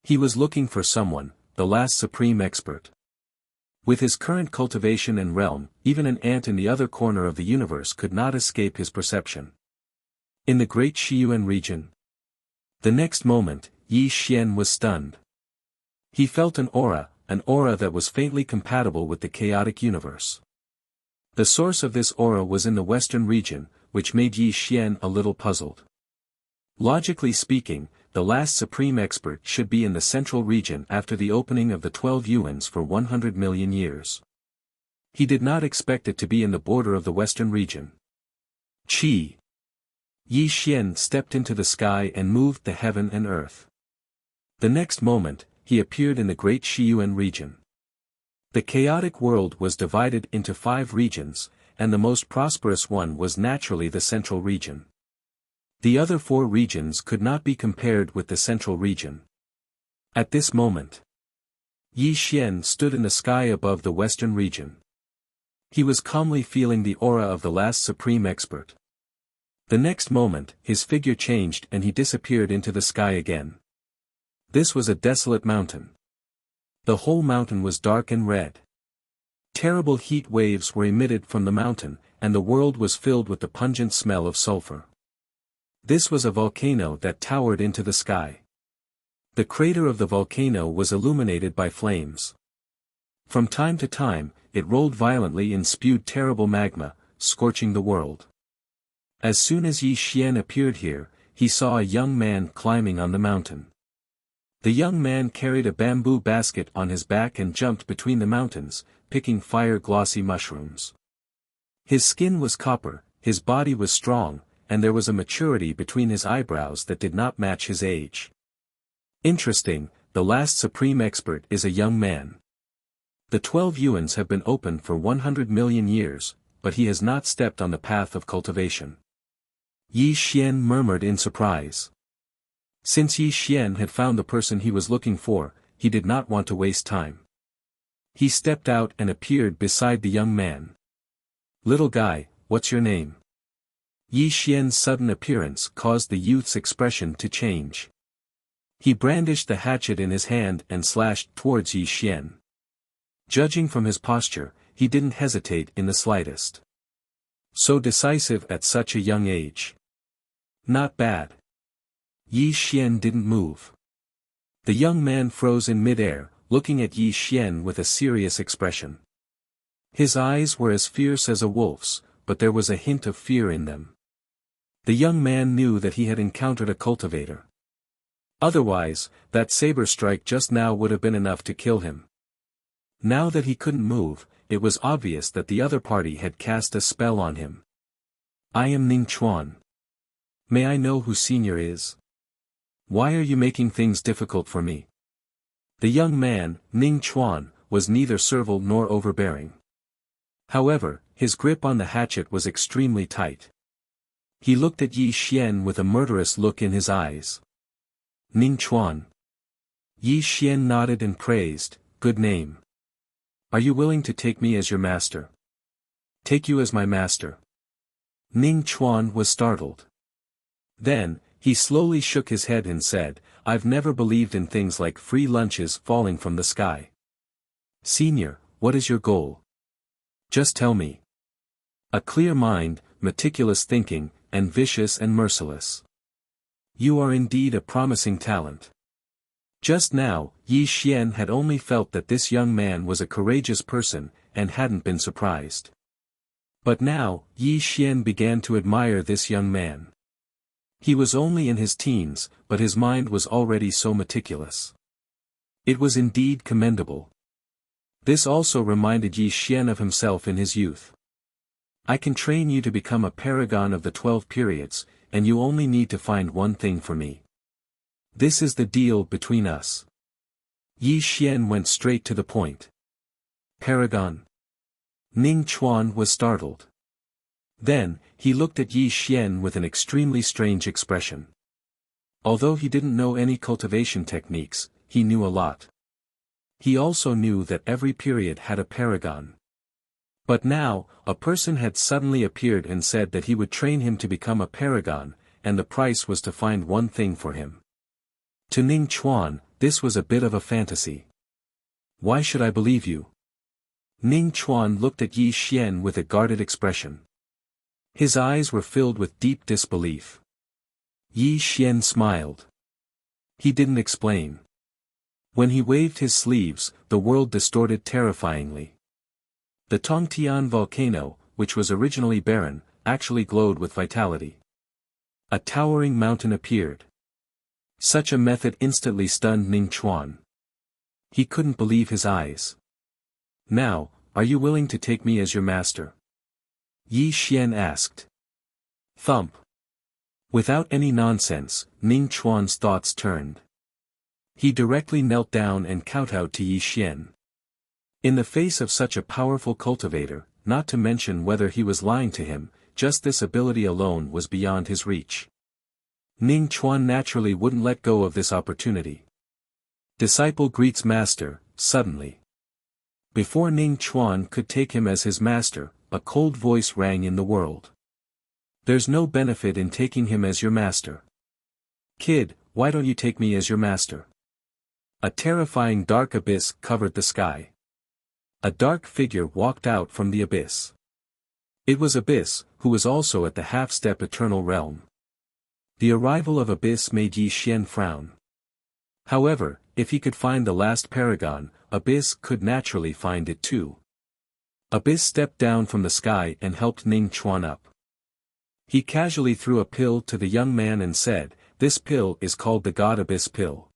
He was looking for someone, the last supreme expert. With his current cultivation and realm, even an ant in the other corner of the universe could not escape his perception. In the great Shiyuan region. The next moment, Yi Xian was stunned. He felt an aura that was faintly compatible with the chaotic universe. The source of this aura was in the western region, which made Yi Xian a little puzzled. Logically speaking, the last supreme expert should be in the central region after the opening of the 12 yuans for 100 million years. He did not expect it to be in the border of the western region. Qi. Yi Xian stepped into the sky and moved the heaven and earth. The next moment, he appeared in the great Shiyuan region. The chaotic world was divided into 5 regions, and the most prosperous one was naturally the central region. The other 4 regions could not be compared with the central region. At this moment, Yi Xian stood in the sky above the western region. He was calmly feeling the aura of the last supreme expert. The next moment, his figure changed and he disappeared into the sky again. This was a desolate mountain. The whole mountain was dark and red. Terrible heat waves were emitted from the mountain, and the world was filled with the pungent smell of sulfur. This was a volcano that towered into the sky. The crater of the volcano was illuminated by flames. From time to time, it rolled violently and spewed terrible magma, scorching the world. As soon as Yi Xian appeared here, he saw a young man climbing on the mountain. The young man carried a bamboo basket on his back and jumped between the mountains, picking fire-glossy mushrooms. His skin was copper, his body was strong, and there was a maturity between his eyebrows that did not match his age. Interesting, the last supreme expert is a young man. The 12 yuans have been open for 100 million years, but he has not stepped on the path of cultivation. Yi Xian murmured in surprise. Since Yi Xian had found the person he was looking for, he did not want to waste time. He stepped out and appeared beside the young man. "Little guy, what's your name?" Yi Xian's sudden appearance caused the youth's expression to change. He brandished the hatchet in his hand and slashed towards Yi Xian. Judging from his posture, he didn't hesitate in the slightest. So decisive at such a young age. Not bad. Yi Xian didn't move. The young man froze in midair, looking at Yi Xian with a serious expression. His eyes were as fierce as a wolf's, but there was a hint of fear in them. The young man knew that he had encountered a cultivator. Otherwise, that saber strike just now would have been enough to kill him. Now that he couldn't move, it was obvious that the other party had cast a spell on him. "I am Ning Chuan. May I know who Senior is? Why are you making things difficult for me?" The young man, Ning Chuan, was neither servile nor overbearing. However, his grip on the hatchet was extremely tight. He looked at Yi Xian with a murderous look in his eyes. "Ning Chuan." Yi Xian nodded and praised, "Good name. Are you willing to take me as your master?" "Take you as my master?" Ning Chuan was startled. Then, he slowly shook his head and said, "I've never believed in things like free lunches falling from the sky. Senior, what is your goal? Just tell me." "A clear mind, meticulous thinking, and vicious and merciless. You are indeed a promising talent." Just now, Yi Xian had only felt that this young man was a courageous person, and hadn't been surprised. But now, Yi Xian began to admire this young man. He was only in his teens, but his mind was already so meticulous. It was indeed commendable. This also reminded Yi Xian of himself in his youth. "I can train you to become a paragon of the 12 periods, and you only need to find one thing for me. This is the deal between us." Yi Xian went straight to the point. "Paragon?" Ning Chuan was startled. Then, he looked at Yi Xian with an extremely strange expression. Although he didn't know any cultivation techniques, he knew a lot. He also knew that every period had a paragon. But now, a person had suddenly appeared and said that he would train him to become a paragon, and the price was to find one thing for him. To Ning Chuan, this was a bit of a fantasy. "Why should I believe you?" Ning Chuan looked at Yi Xian with a guarded expression. His eyes were filled with deep disbelief. Yi Xian smiled. He didn't explain. When he waved his sleeves, the world distorted terrifyingly. The Tongtian volcano, which was originally barren, actually glowed with vitality. A towering mountain appeared. Such a method instantly stunned Ning Chuan. He couldn't believe his eyes. Now, are you willing to take me as your master? Yi Xian asked. Thump. Without any nonsense, Ning Chuan's thoughts turned. He directly knelt down and kowtowed to Yi Xian. In the face of such a powerful cultivator, not to mention whether he was lying to him, just this ability alone was beyond his reach. Ning Chuan naturally wouldn't let go of this opportunity. Disciple greets master, suddenly. Before Ning Chuan could take him as his master, a cold voice rang in the world. There's no benefit in taking him as your master. Kid, why don't you take me as your master? A terrifying dark abyss covered the sky. A dark figure walked out from the abyss. It was Abyss, who was also at the half-step eternal realm. The arrival of Abyss made Yi Xian frown. However, if he could find the last paragon, Abyss could naturally find it too. Abyss stepped down from the sky and helped Ning Chuan up. He casually threw a pill to the young man and said, "This pill is called the God Abyss pill.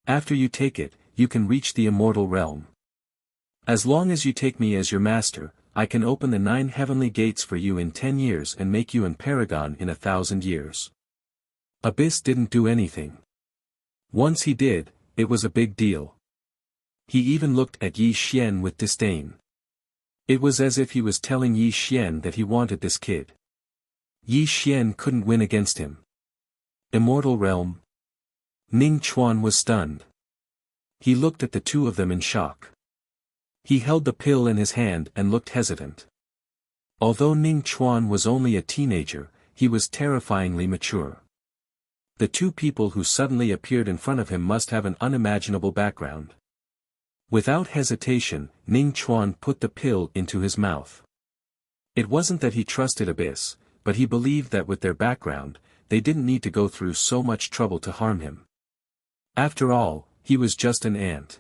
After you take it, you can reach the immortal realm. As long as you take me as your master, I can open the 9 heavenly gates for you in 10 years and make you an paragon in 1,000 years. Abyss didn't do anything. Once he did, it was a big deal. He even looked at Yi Xian with disdain. It was as if he was telling Yi Xian that he wanted this kid. Yi Xian couldn't win against him. Immortal realm? Ning Chuan was stunned. He looked at the two of them in shock. He held the pill in his hand and looked hesitant. Although Ning Chuan was only a teenager, he was terrifyingly mature. The two people who suddenly appeared in front of him must have an unimaginable background. Without hesitation, Ning Chuan put the pill into his mouth. It wasn't that he trusted Abyss, but he believed that with their background, they didn't need to go through so much trouble to harm him. After all, he was just an ant.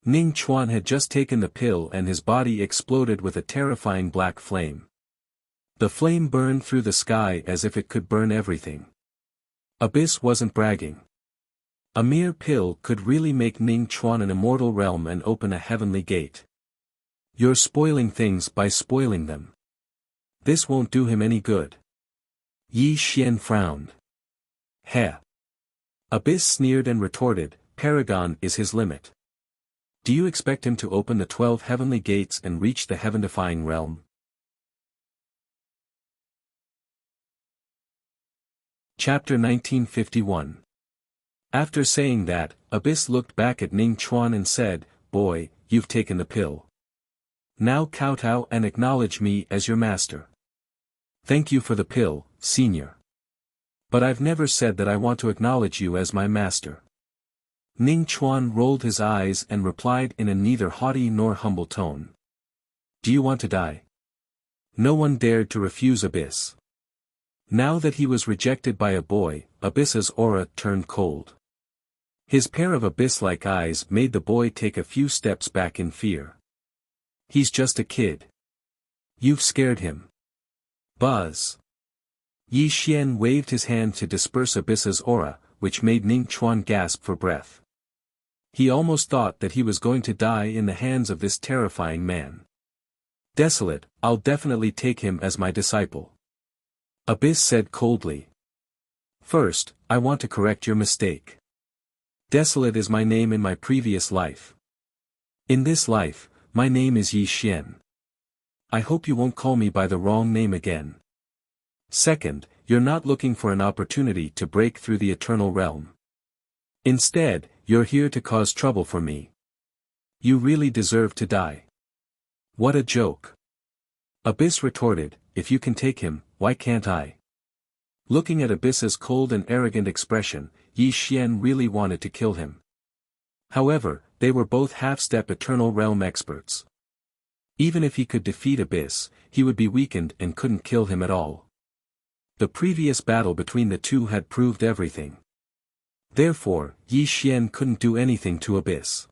Ning Chuan had just taken the pill and his body exploded with a terrifying black flame. The flame burned through the sky as if it could burn everything. Abyss wasn't bragging. A mere pill could really make Ning Chuan an immortal realm and open a heavenly gate. You're spoiling things by spoiling them. This won't do him any good. Yi Xian frowned. Heh. Abyss sneered and retorted, Paragon is his limit. Do you expect him to open the 12 heavenly gates and reach the heaven-defying realm? Chapter 1951. After saying that, Abyss looked back at Ning Chuan and said, Boy, you've taken the pill. Now kowtow and acknowledge me as your master. Thank you for the pill, senior. But I've never said that I want to acknowledge you as my master. Ning Chuan rolled his eyes and replied in a neither haughty nor humble tone. Do you want to die? No one dared to refuse Abyss. Now that he was rejected by a boy, Abyss's aura turned cold. His pair of abyss-like eyes made the boy take a few steps back in fear. He's just a kid. You've scared him. Buzz. Yi Xian waved his hand to disperse Abyss's aura, which made Ning Chuan gasp for breath. He almost thought that he was going to die in the hands of this terrifying man. Desolate, I'll definitely take him as my disciple. Abyss said coldly. First, I want to correct your mistake. Desolate is my name in my previous life. In this life, my name is Yi Xian. I hope you won't call me by the wrong name again. Second, you're not looking for an opportunity to break through the eternal realm. Instead, you're here to cause trouble for me. You really deserve to die. What a joke. Abyss retorted, if you can take him, why can't I? Looking at Abyss's cold and arrogant expression, Yi Xian really wanted to kill him. However, they were both half-step eternal realm experts. Even if he could defeat Abyss, he would be weakened and couldn't kill him at all. The previous battle between the two had proved everything. Therefore, Yi Xian couldn't do anything to Abyss.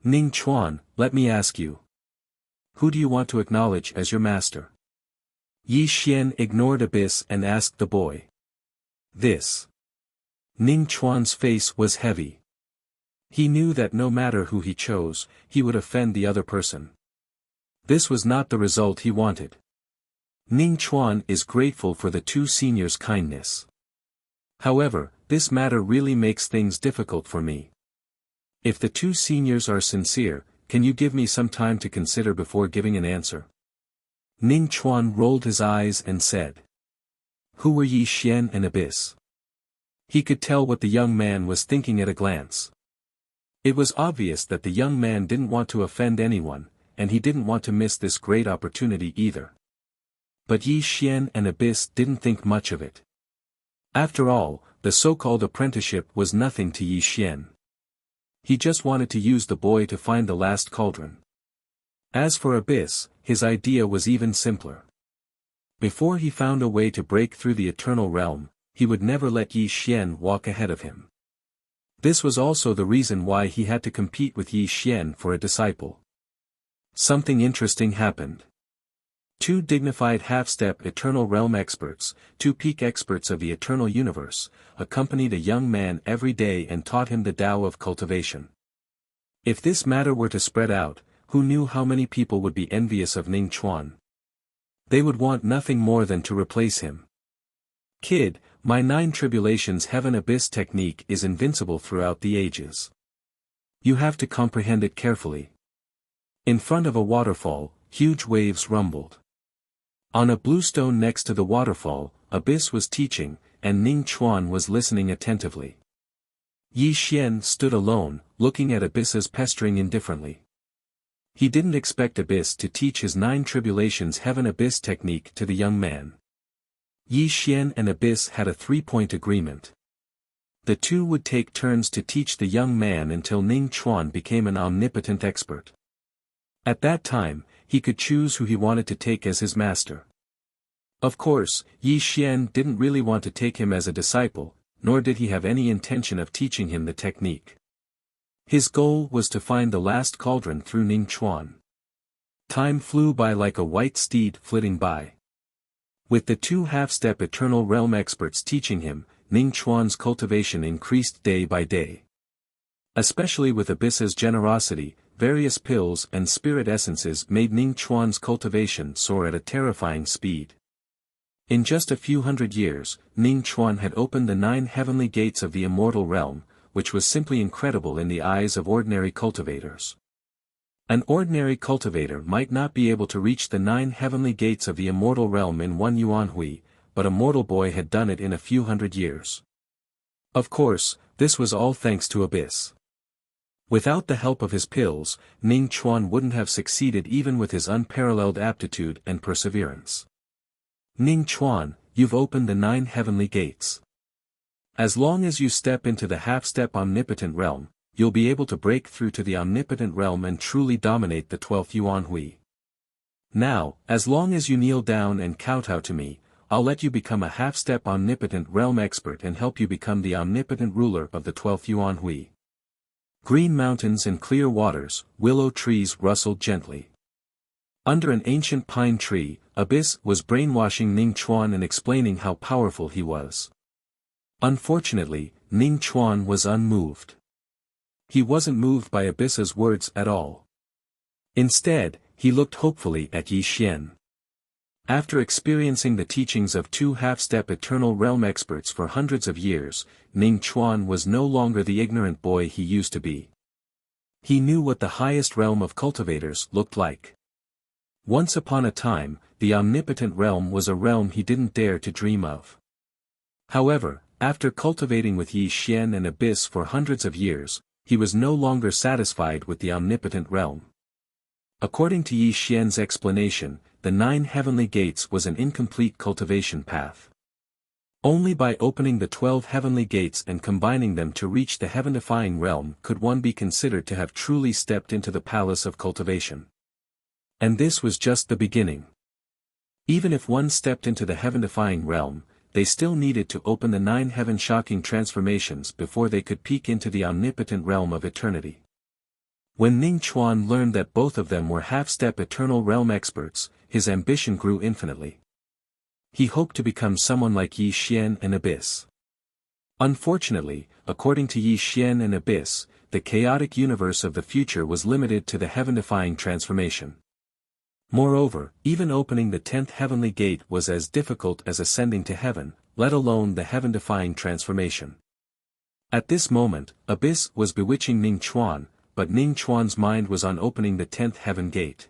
Ning Chuan, let me ask you. Who do you want to acknowledge as your master? Yi Xian ignored Abyss and asked the boy. This. Ning Chuan's face was heavy. He knew that no matter who he chose, he would offend the other person. This was not the result he wanted. Ning Chuan is grateful for the two seniors' kindness. However, this matter really makes things difficult for me. If the two seniors are sincere, can you give me some time to consider before giving an answer? Ning Chuan rolled his eyes and said. Who were Yi Xian and Abyss? He could tell what the young man was thinking at a glance. It was obvious that the young man didn't want to offend anyone, and he didn't want to miss this great opportunity either. But Yi Xian and Abyss didn't think much of it. After all, the so-called apprenticeship was nothing to Yi Xian. He just wanted to use the boy to find the last cauldron. As for Abyss, his idea was even simpler. Before he found a way to break through the eternal realm, he would never let Yi Xian walk ahead of him. This was also the reason why he had to compete with Yi Xian for a disciple. Something interesting happened. Two dignified half-step Eternal Realm experts, two peak experts of the Eternal Universe, accompanied a young man every day and taught him the Tao of cultivation. If this matter were to spread out, who knew how many people would be envious of Ning Chuan? They would want nothing more than to replace him. Kid, my 9 tribulations heaven abyss technique is invincible throughout the ages. You have to comprehend it carefully. In front of a waterfall, huge waves rumbled. On a blue stone next to the waterfall, Abyss was teaching, and Ning Chuan was listening attentively. Yi Xian stood alone, looking at Abyss's pestering indifferently. He didn't expect Abyss to teach his 9 tribulations heaven abyss technique to the young man. Yi Xian and Abyss had a 3-point agreement. The two would take turns to teach the young man until Ning Chuan became an omnipotent expert. At that time, he could choose who he wanted to take as his master. Of course, Yi Xian didn't really want to take him as a disciple, nor did he have any intention of teaching him the technique. His goal was to find the last cauldron through Ning Chuan. Time flew by like a white steed flitting by. With the two half-step Eternal Realm experts teaching him, Ning Chuan's cultivation increased day by day. Especially with Abyss's generosity, various pills and spirit essences made Ning Chuan's cultivation soar at a terrifying speed. In just a few hundred years, Ning Chuan had opened the 9 heavenly gates of the Immortal Realm, which was simply incredible in the eyes of ordinary cultivators. An ordinary cultivator might not be able to reach the 9 heavenly gates of the Immortal Realm in 1 yuan hui, but a mortal boy had done it in a few hundred years. Of course, this was all thanks to Abyss. Without the help of his pills, Ning Chuan wouldn't have succeeded even with his unparalleled aptitude and perseverance. Ning Chuan, you've opened the 9 heavenly gates. As long as you step into the half-step omnipotent realm, you'll be able to break through to the omnipotent realm and truly dominate the 12th yuan hui. Now, as long as you kneel down and kowtow to me, I'll let you become a half-step omnipotent realm expert and help you become the omnipotent ruler of the 12th yuan hui. Green mountains and clear waters, willow trees rustled gently. Under an ancient pine tree, Abyss was brainwashing Ning Chuan and explaining how powerful he was. Unfortunately, Ning Chuan was unmoved. He wasn't moved by Abyss's words at all. Instead, he looked hopefully at Yi Xian. After experiencing the teachings of 2 half-step Eternal Realm experts for hundreds of years, Ning Chuan was no longer the ignorant boy he used to be. He knew what the highest realm of cultivators looked like. Once upon a time, the omnipotent realm was a realm he didn't dare to dream of. However, after cultivating with Yi Xian and Abyss for hundreds of years, he was no longer satisfied with the omnipotent realm. According to Yi Xian's explanation, the 9 heavenly gates was an incomplete cultivation path. Only by opening the 12 heavenly gates and combining them to reach the heaven-defying realm could one be considered to have truly stepped into the palace of cultivation. And this was just the beginning. Even if one stepped into the heaven-defying realm, they still needed to open the 9 heaven-shocking transformations before they could peek into the omnipotent realm of eternity. When Ning Chuan learned that both of them were half-step eternal realm experts, his ambition grew infinitely. He hoped to become someone like Yi Xian and Abyss. Unfortunately, according to Yi Xian and Abyss, the chaotic universe of the future was limited to the heaven-defying transformation. Moreover, even opening the 10th heavenly gate was as difficult as ascending to heaven, let alone the heaven-defying transformation. At this moment, Abyss was bewitching Ning Chuan, but Ning Chuan's mind was on opening the 10th heaven gate.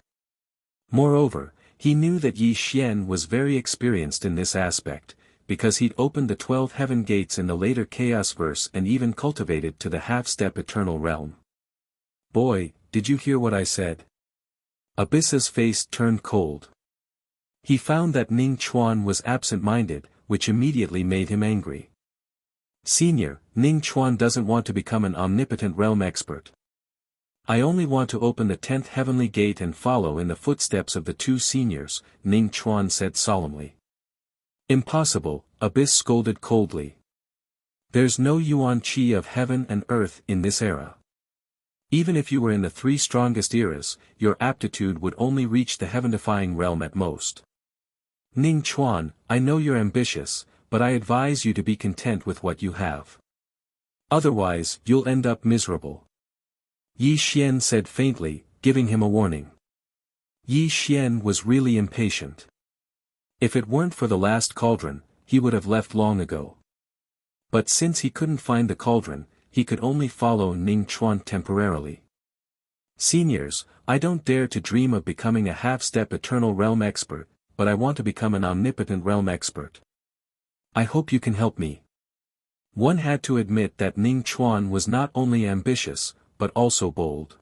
Moreover, he knew that Yi Xian was very experienced in this aspect, because he'd opened the 12 heaven gates in the later Chaos verse and even cultivated to the half-step eternal realm. Boy, did you hear what I said? Abyss's face turned cold. He found that Ning Chuan was absent-minded, which immediately made him angry. Senior, Ning Chuan doesn't want to become an omnipotent realm expert. I only want to open the 10th heavenly gate and follow in the footsteps of the 2 seniors, Ning Chuan said solemnly. Impossible, Abyss scolded coldly. There's no yuan qi of heaven and earth in this era. Even if you were in the 3 strongest eras, your aptitude would only reach the heaven-defying realm at most. Ning Chuan, I know you're ambitious, but I advise you to be content with what you have. Otherwise, you'll end up miserable. Yi Xian said faintly, giving him a warning. Yi Xian was really impatient. If it weren't for the last cauldron, he would have left long ago. But since he couldn't find the cauldron, he could only follow Ning Chuan temporarily. Seniors, I don't dare to dream of becoming a half-step eternal realm expert, but I want to become an omnipotent realm expert. I hope you can help me. One had to admit that Ning Chuan was not only ambitious, but also bold.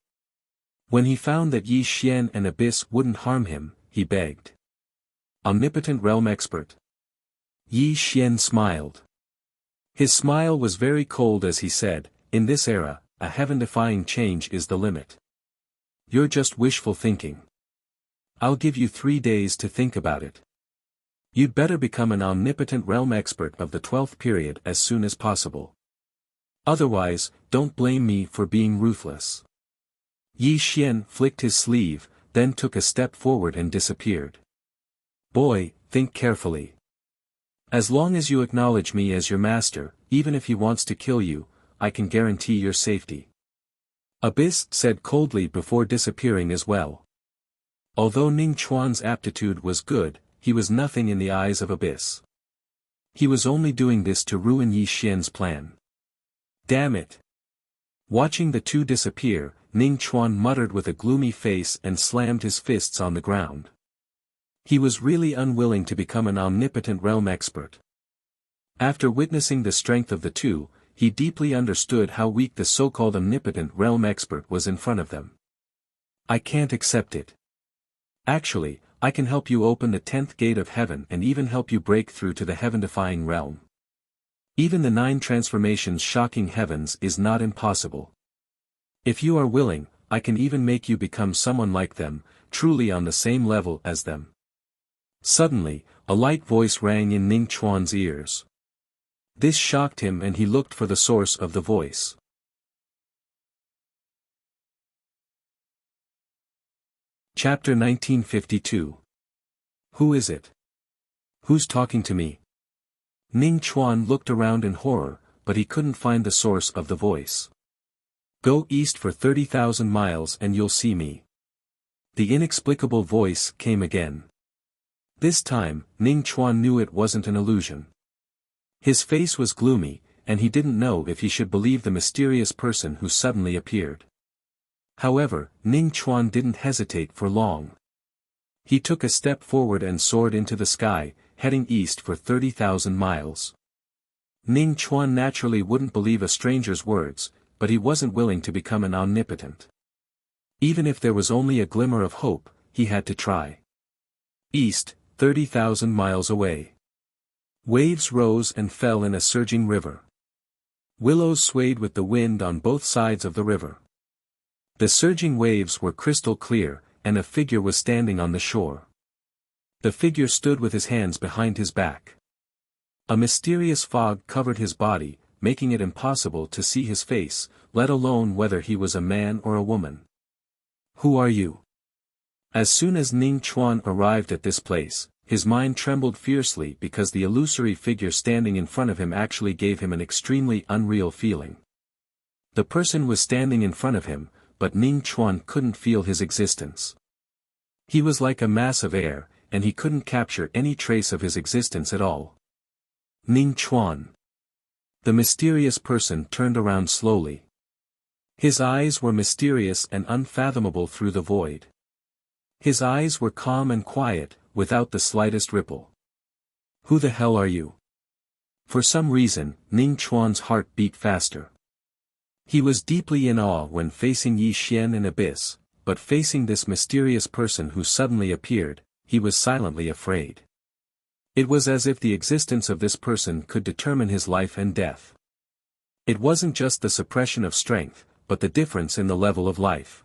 When he found that Yi Xian and Abyss wouldn't harm him, he begged. Omnipotent realm expert. Yi Xian smiled. His smile was very cold as he said, in this era, a heaven-defying change is the limit. You're just wishful thinking. I'll give you 3 days to think about it. You'd better become an omnipotent realm expert of the 12th period as soon as possible. Otherwise, don't blame me for being ruthless. Yi Xian flicked his sleeve, then took a step forward and disappeared. Boy, think carefully. As long as you acknowledge me as your master, even if he wants to kill you, I can guarantee your safety. Abyss said coldly before disappearing as well. Although Ning Chuan's aptitude was good, he was nothing in the eyes of Abyss. He was only doing this to ruin Yi Xian's plan. Damn it! Watching the 2 disappear, Ning Chuan muttered with a gloomy face and slammed his fists on the ground. He was really unwilling to become an omnipotent realm expert. After witnessing the strength of the 2, he deeply understood how weak the so-called omnipotent realm expert was in front of them. I can't accept it. Actually, I can help you open the 10th gate of heaven and even help you break through to the heaven-defying realm. Even the 9 transformations shocking heavens is not impossible. If you are willing, I can even make you become someone like them, truly on the same level as them. Suddenly, a light voice rang in Ning Chuan's ears. This shocked him and he looked for the source of the voice. Chapter 1952. Who is it? Who's talking to me? Ning Chuan looked around in horror, but he couldn't find the source of the voice. Go east for 30,000 miles and you'll see me. The inexplicable voice came again. This time, Ning Chuan knew it wasn't an illusion. His face was gloomy, and he didn't know if he should believe the mysterious person who suddenly appeared. However, Ning Chuan didn't hesitate for long. He took a step forward and soared into the sky, heading east for 30,000 miles. Ning Chuan naturally wouldn't believe a stranger's words, but he wasn't willing to become an omnipotent. Even if there was only a glimmer of hope, he had to try. East, 30,000 miles away. Waves rose and fell in a surging river. Willows swayed with the wind on both sides of the river. The surging waves were crystal clear, and a figure was standing on the shore. The figure stood with his hands behind his back. A mysterious fog covered his body, making it impossible to see his face, let alone whether he was a man or a woman. "Who are you?" As soon as Ning Chuan arrived at this place, his mind trembled fiercely because the illusory figure standing in front of him actually gave him an extremely unreal feeling. The person was standing in front of him, but Ning Chuan couldn't feel his existence. He was like a mass of air, and he couldn't capture any trace of his existence at all. Ning Chuan. The mysterious person turned around slowly. His eyes were mysterious and unfathomable through the void. His eyes were calm and quiet, without the slightest ripple. "Who the hell are you?" For some reason, Ning Chuan's heart beat faster. He was deeply in awe when facing Yi Xian and Abyss, but facing this mysterious person who suddenly appeared, he was silently afraid. It was as if the existence of this person could determine his life and death. It wasn't just the suppression of strength, but the difference in the level of life.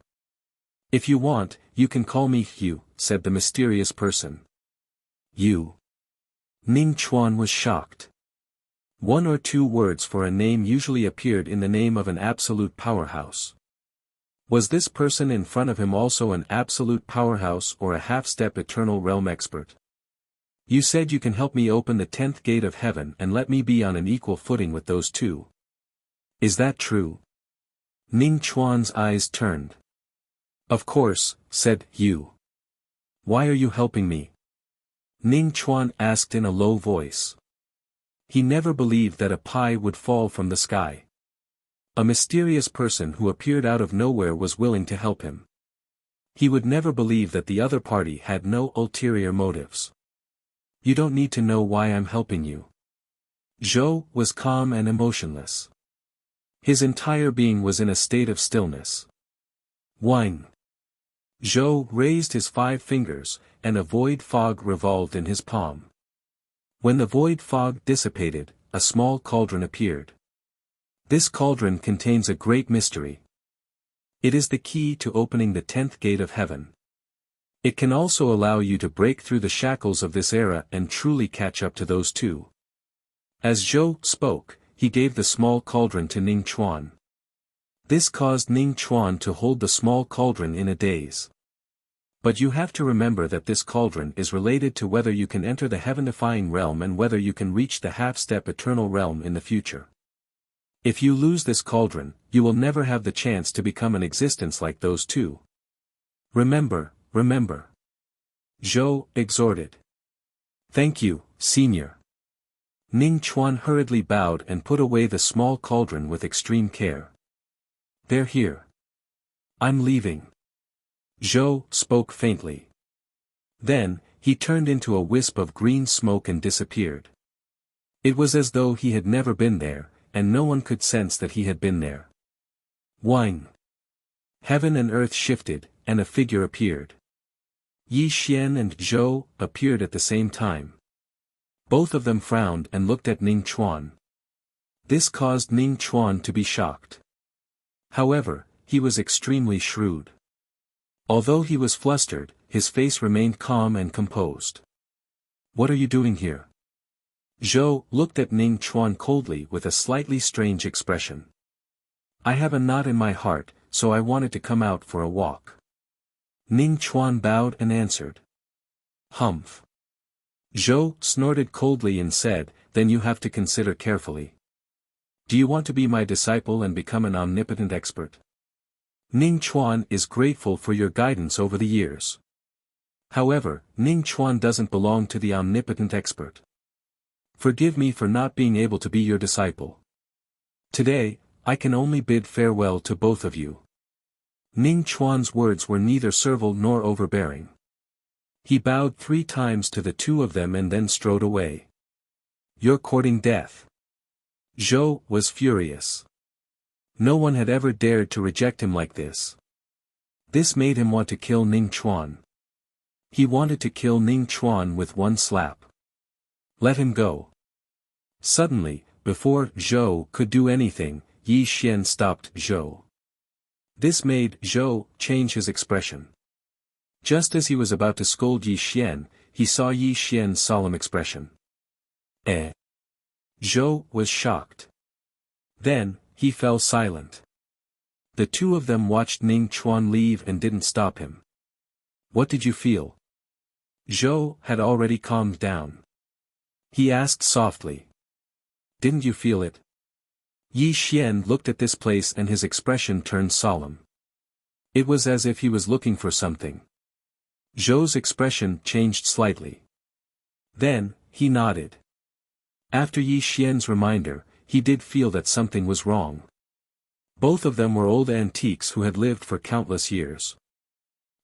"If you want, you can call me Yu," said the mysterious person. "You?" Ning Chuan was shocked. One or two words for a name usually appeared in the name of an absolute powerhouse. Was this person in front of him also an absolute powerhouse or a half-step eternal realm expert? "You said you can help me open the 10th gate of heaven and let me be on an equal footing with those two. Is that true?" Ning Chuan's eyes turned. "Of course," said Yu. "Why are you helping me?" Ning Chuan asked in a low voice. He never believed that a pie would fall from the sky. A mysterious person who appeared out of nowhere was willing to help him. He would never believe that the other party had no ulterior motives. "You don't need to know why I'm helping you." Zhou was calm and emotionless. His entire being was in a state of stillness. "Wine." Zhou raised his 5 fingers, and a void fog revolved in his palm. When the void fog dissipated, a small cauldron appeared. This cauldron contains a great mystery. It is the key to opening the 10th gate of heaven. It can also allow you to break through the shackles of this era and truly catch up to those two. As Zhou spoke, he gave the small cauldron to Ning Chuan. This caused Ning Chuan to hold the small cauldron in a daze. But you have to remember that this cauldron is related to whether you can enter the heaven-defying realm and whether you can reach the half-step eternal realm in the future. If you lose this cauldron, you will never have the chance to become an existence like those two. Remember, remember. Zhou exhorted. "Thank you, Senior." Ning Chuan hurriedly bowed and put away the small cauldron with extreme care. "They're here. I'm leaving." Zhou spoke faintly. Then, he turned into a wisp of green smoke and disappeared. It was as though he had never been there, and no one could sense that he had been there. Wine. Heaven and earth shifted, and a figure appeared. Yi Xian and Zhou appeared at the same time. Both of them frowned and looked at Ning Chuan. This caused Ning Chuan to be shocked. However, he was extremely shrewd. Although he was flustered, his face remained calm and composed. "What are you doing here?" Zhou looked at Ning Chuan coldly with a slightly strange expression. "I have a knot in my heart, so I wanted to come out for a walk." Ning Chuan bowed and answered. "Humph." Zhou snorted coldly and said, "Then you have to consider carefully. Do you want to be my disciple and become an omnipotent expert? Ning Chuan is grateful for your guidance over the years. However, Ning Chuan doesn't belong to the omnipotent expert. Forgive me for not being able to be your disciple. Today, I can only bid farewell to both of you." Ning Chuan's words were neither servile nor overbearing. He bowed 3 times to the two of them and then strode away. "You're courting death." Zhou was furious. No one had ever dared to reject him like this. This made him want to kill Ning Chuan. He wanted to kill Ning Chuan with one slap. "Let him go." Suddenly, before Zhou could do anything, Yi Xian stopped Zhou. This made Zhou change his expression. Just as he was about to scold Yi Xian, he saw Yi Xian's solemn expression. Zhou was shocked. Then, he fell silent. The two of them watched Ning Chuan leave and didn't stop him. What did you feel? Zhou had already calmed down. He asked softly. Didn't you feel it? Yi Xian looked at this place and his expression turned solemn. It was as if he was looking for something. Zhou's expression changed slightly. Then, he nodded. After Yi Xian's reminder, he did feel that something was wrong. Both of them were old antiques who had lived for countless years.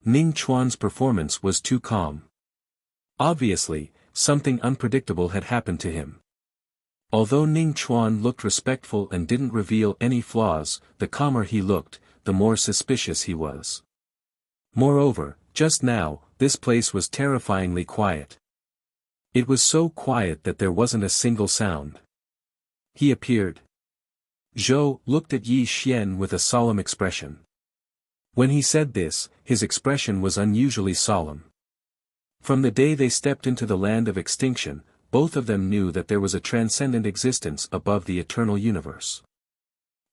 Ning Chuan's performance was too calm. Obviously, something unpredictable had happened to him. Although Ning Chuan looked respectful and didn't reveal any flaws, the calmer he looked, the more suspicious he was. Moreover, just now, this place was terrifyingly quiet. It was so quiet that there wasn't a single sound. He appeared. Zhou looked at Yi Xian with a solemn expression. When he said this, his expression was unusually solemn. From the day they stepped into the land of extinction, both of them knew that there was a transcendent existence above the eternal universe.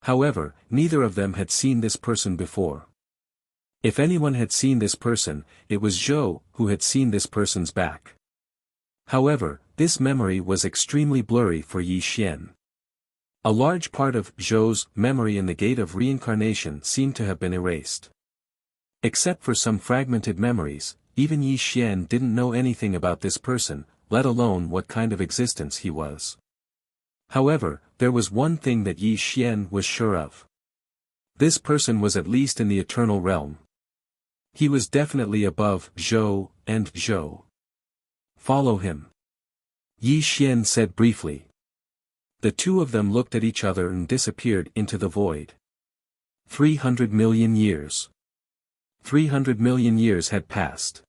However, neither of them had seen this person before. If anyone had seen this person, it was Zhou who had seen this person's back. However, this memory was extremely blurry for Yi Xian. A large part of Zhou's memory in the gate of reincarnation seemed to have been erased. Except for some fragmented memories, even Yi Xian didn't know anything about this person, let alone what kind of existence he was. However, there was one thing that Yi Xian was sure of. This person was at least in the eternal realm. He was definitely above Zhou and Zhou. Follow him. Yi Xian said briefly. The two of them looked at each other and disappeared into the void. 300 million years. 300 million years had passed.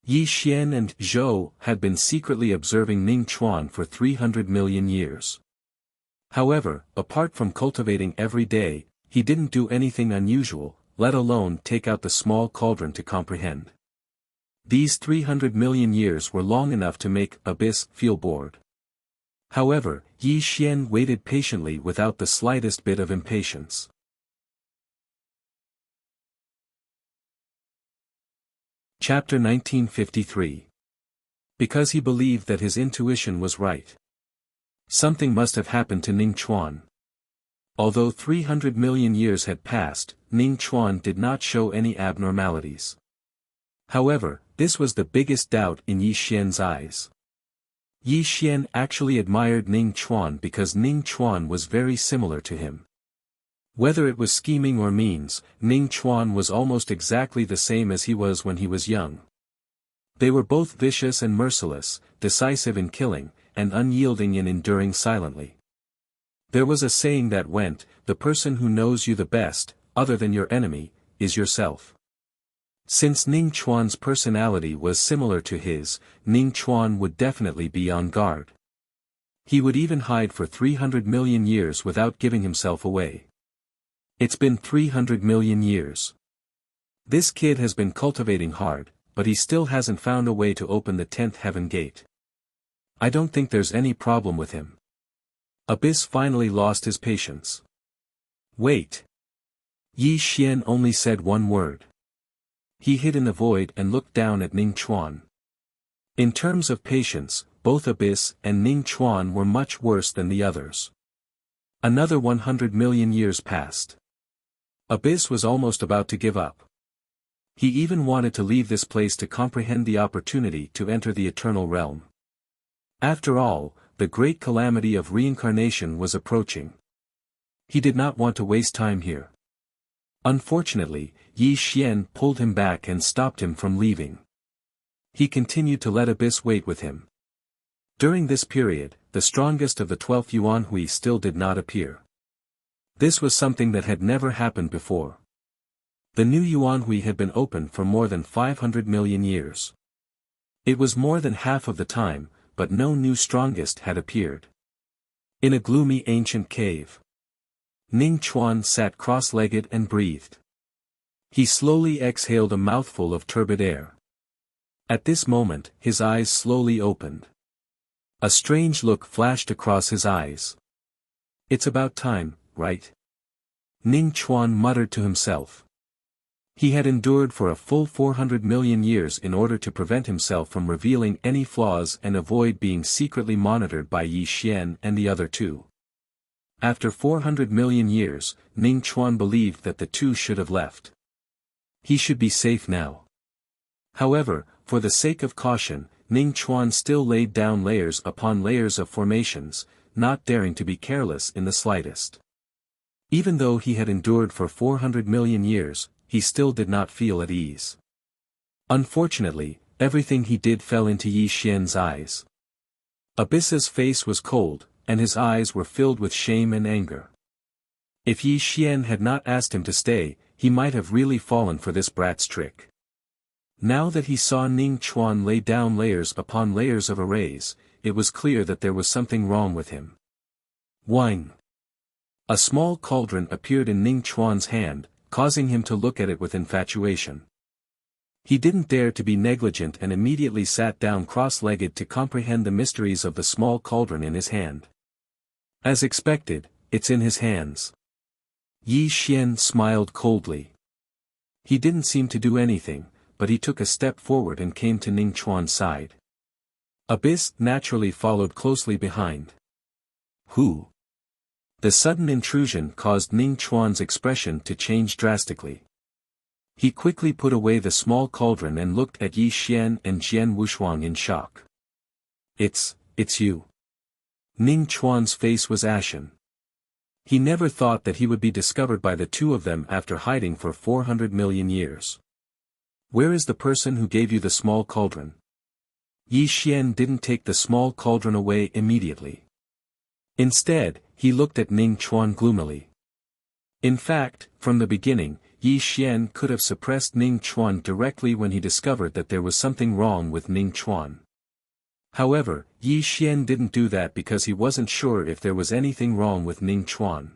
Yi Xian and Zhou had been secretly observing Ning Chuan for 300 million years. However, apart from cultivating every day, he didn't do anything unusual, let alone take out the small cauldron to comprehend. These 300 million years were long enough to make Abyss feel bored. However, Yi Xian waited patiently without the slightest bit of impatience. Chapter 1953. Because he believed that his intuition was right. Something must have happened to Ning Chuan. Although 300 million years had passed, Ning Chuan did not show any abnormalities. However, this was the biggest doubt in Yi Xian's eyes. Yi Xian actually admired Ning Chuan because Ning Chuan was very similar to him. Whether it was scheming or means, Ning Chuan was almost exactly the same as he was when he was young. They were both vicious and merciless, decisive in killing, and unyielding in enduring silently. There was a saying that went, the person who knows you the best, other than your enemy, is yourself. Since Ning Chuan's personality was similar to his, Ning Chuan would definitely be on guard. He would even hide for 300 million years without giving himself away. It's been 300 million years. This kid has been cultivating hard, but he still hasn't found a way to open the 10th heaven gate. I don't think there's any problem with him. Abyss finally lost his patience. Wait. Yi Xian only said one word. He hid in the void and looked down at Ning Chuan. In terms of patience, both Abyss and Ning Chuan were much worse than the others. Another 100 million years passed. Abyss was almost about to give up. He even wanted to leave this place to comprehend the opportunity to enter the eternal realm. After all, the great calamity of reincarnation was approaching. He did not want to waste time here. Unfortunately, Yi Xian pulled him back and stopped him from leaving. He continued to let Abyss wait with him. During this period, the strongest of the 12th Yuanhui still did not appear. This was something that had never happened before. The new Yuanhui had been open for more than 500 million years. It was more than half of the time, but no new strongest had appeared. In a gloomy ancient cave, Ning Chuan sat cross-legged and breathed. He slowly exhaled a mouthful of turbid air. At this moment, his eyes slowly opened. A strange look flashed across his eyes. It's about time, right? Ning Chuan muttered to himself. He had endured for a full 400 million years in order to prevent himself from revealing any flaws and avoid being secretly monitored by Yi Xian and the other two. After 400 million years, Ning Chuan believed that the two should have left. He should be safe now. However, for the sake of caution, Ning Chuan still laid down layers upon layers of formations, not daring to be careless in the slightest. Even though he had endured for 400 million years, he still did not feel at ease. Unfortunately, everything he did fell into Yi Xian's eyes. Abyss's face was cold, and his eyes were filled with shame and anger. If Yi Xian had not asked him to stay, he might have really fallen for this brat's trick. Now that he saw Ning Chuan lay down layers upon layers of arrays, it was clear that there was something wrong with him. Wine. A small cauldron appeared in Ning Chuan's hand, causing him to look at it with infatuation. He didn't dare to be negligent and immediately sat down cross-legged to comprehend the mysteries of the small cauldron in his hand. As expected, it's in his hands. Yi Xian smiled coldly. He didn't seem to do anything, but he took a step forward and came to Ning Chuan's side. Abyss naturally followed closely behind. Who? The sudden intrusion caused Ning Chuan's expression to change drastically. He quickly put away the small cauldron and looked at Yi Xian and Jian Wushuang in shock. It's you. Ning Chuan's face was ashen. He never thought that he would be discovered by the two of them after hiding for 400 million years. Where is the person who gave you the small cauldron? Yi Xian didn't take the small cauldron away immediately. Instead, he looked at Ning Chuan gloomily. In fact, from the beginning, Yi Xian could have suppressed Ning Chuan directly when he discovered that there was something wrong with Ning Chuan. However, Yi Xian didn't do that because he wasn't sure if there was anything wrong with Ning Chuan.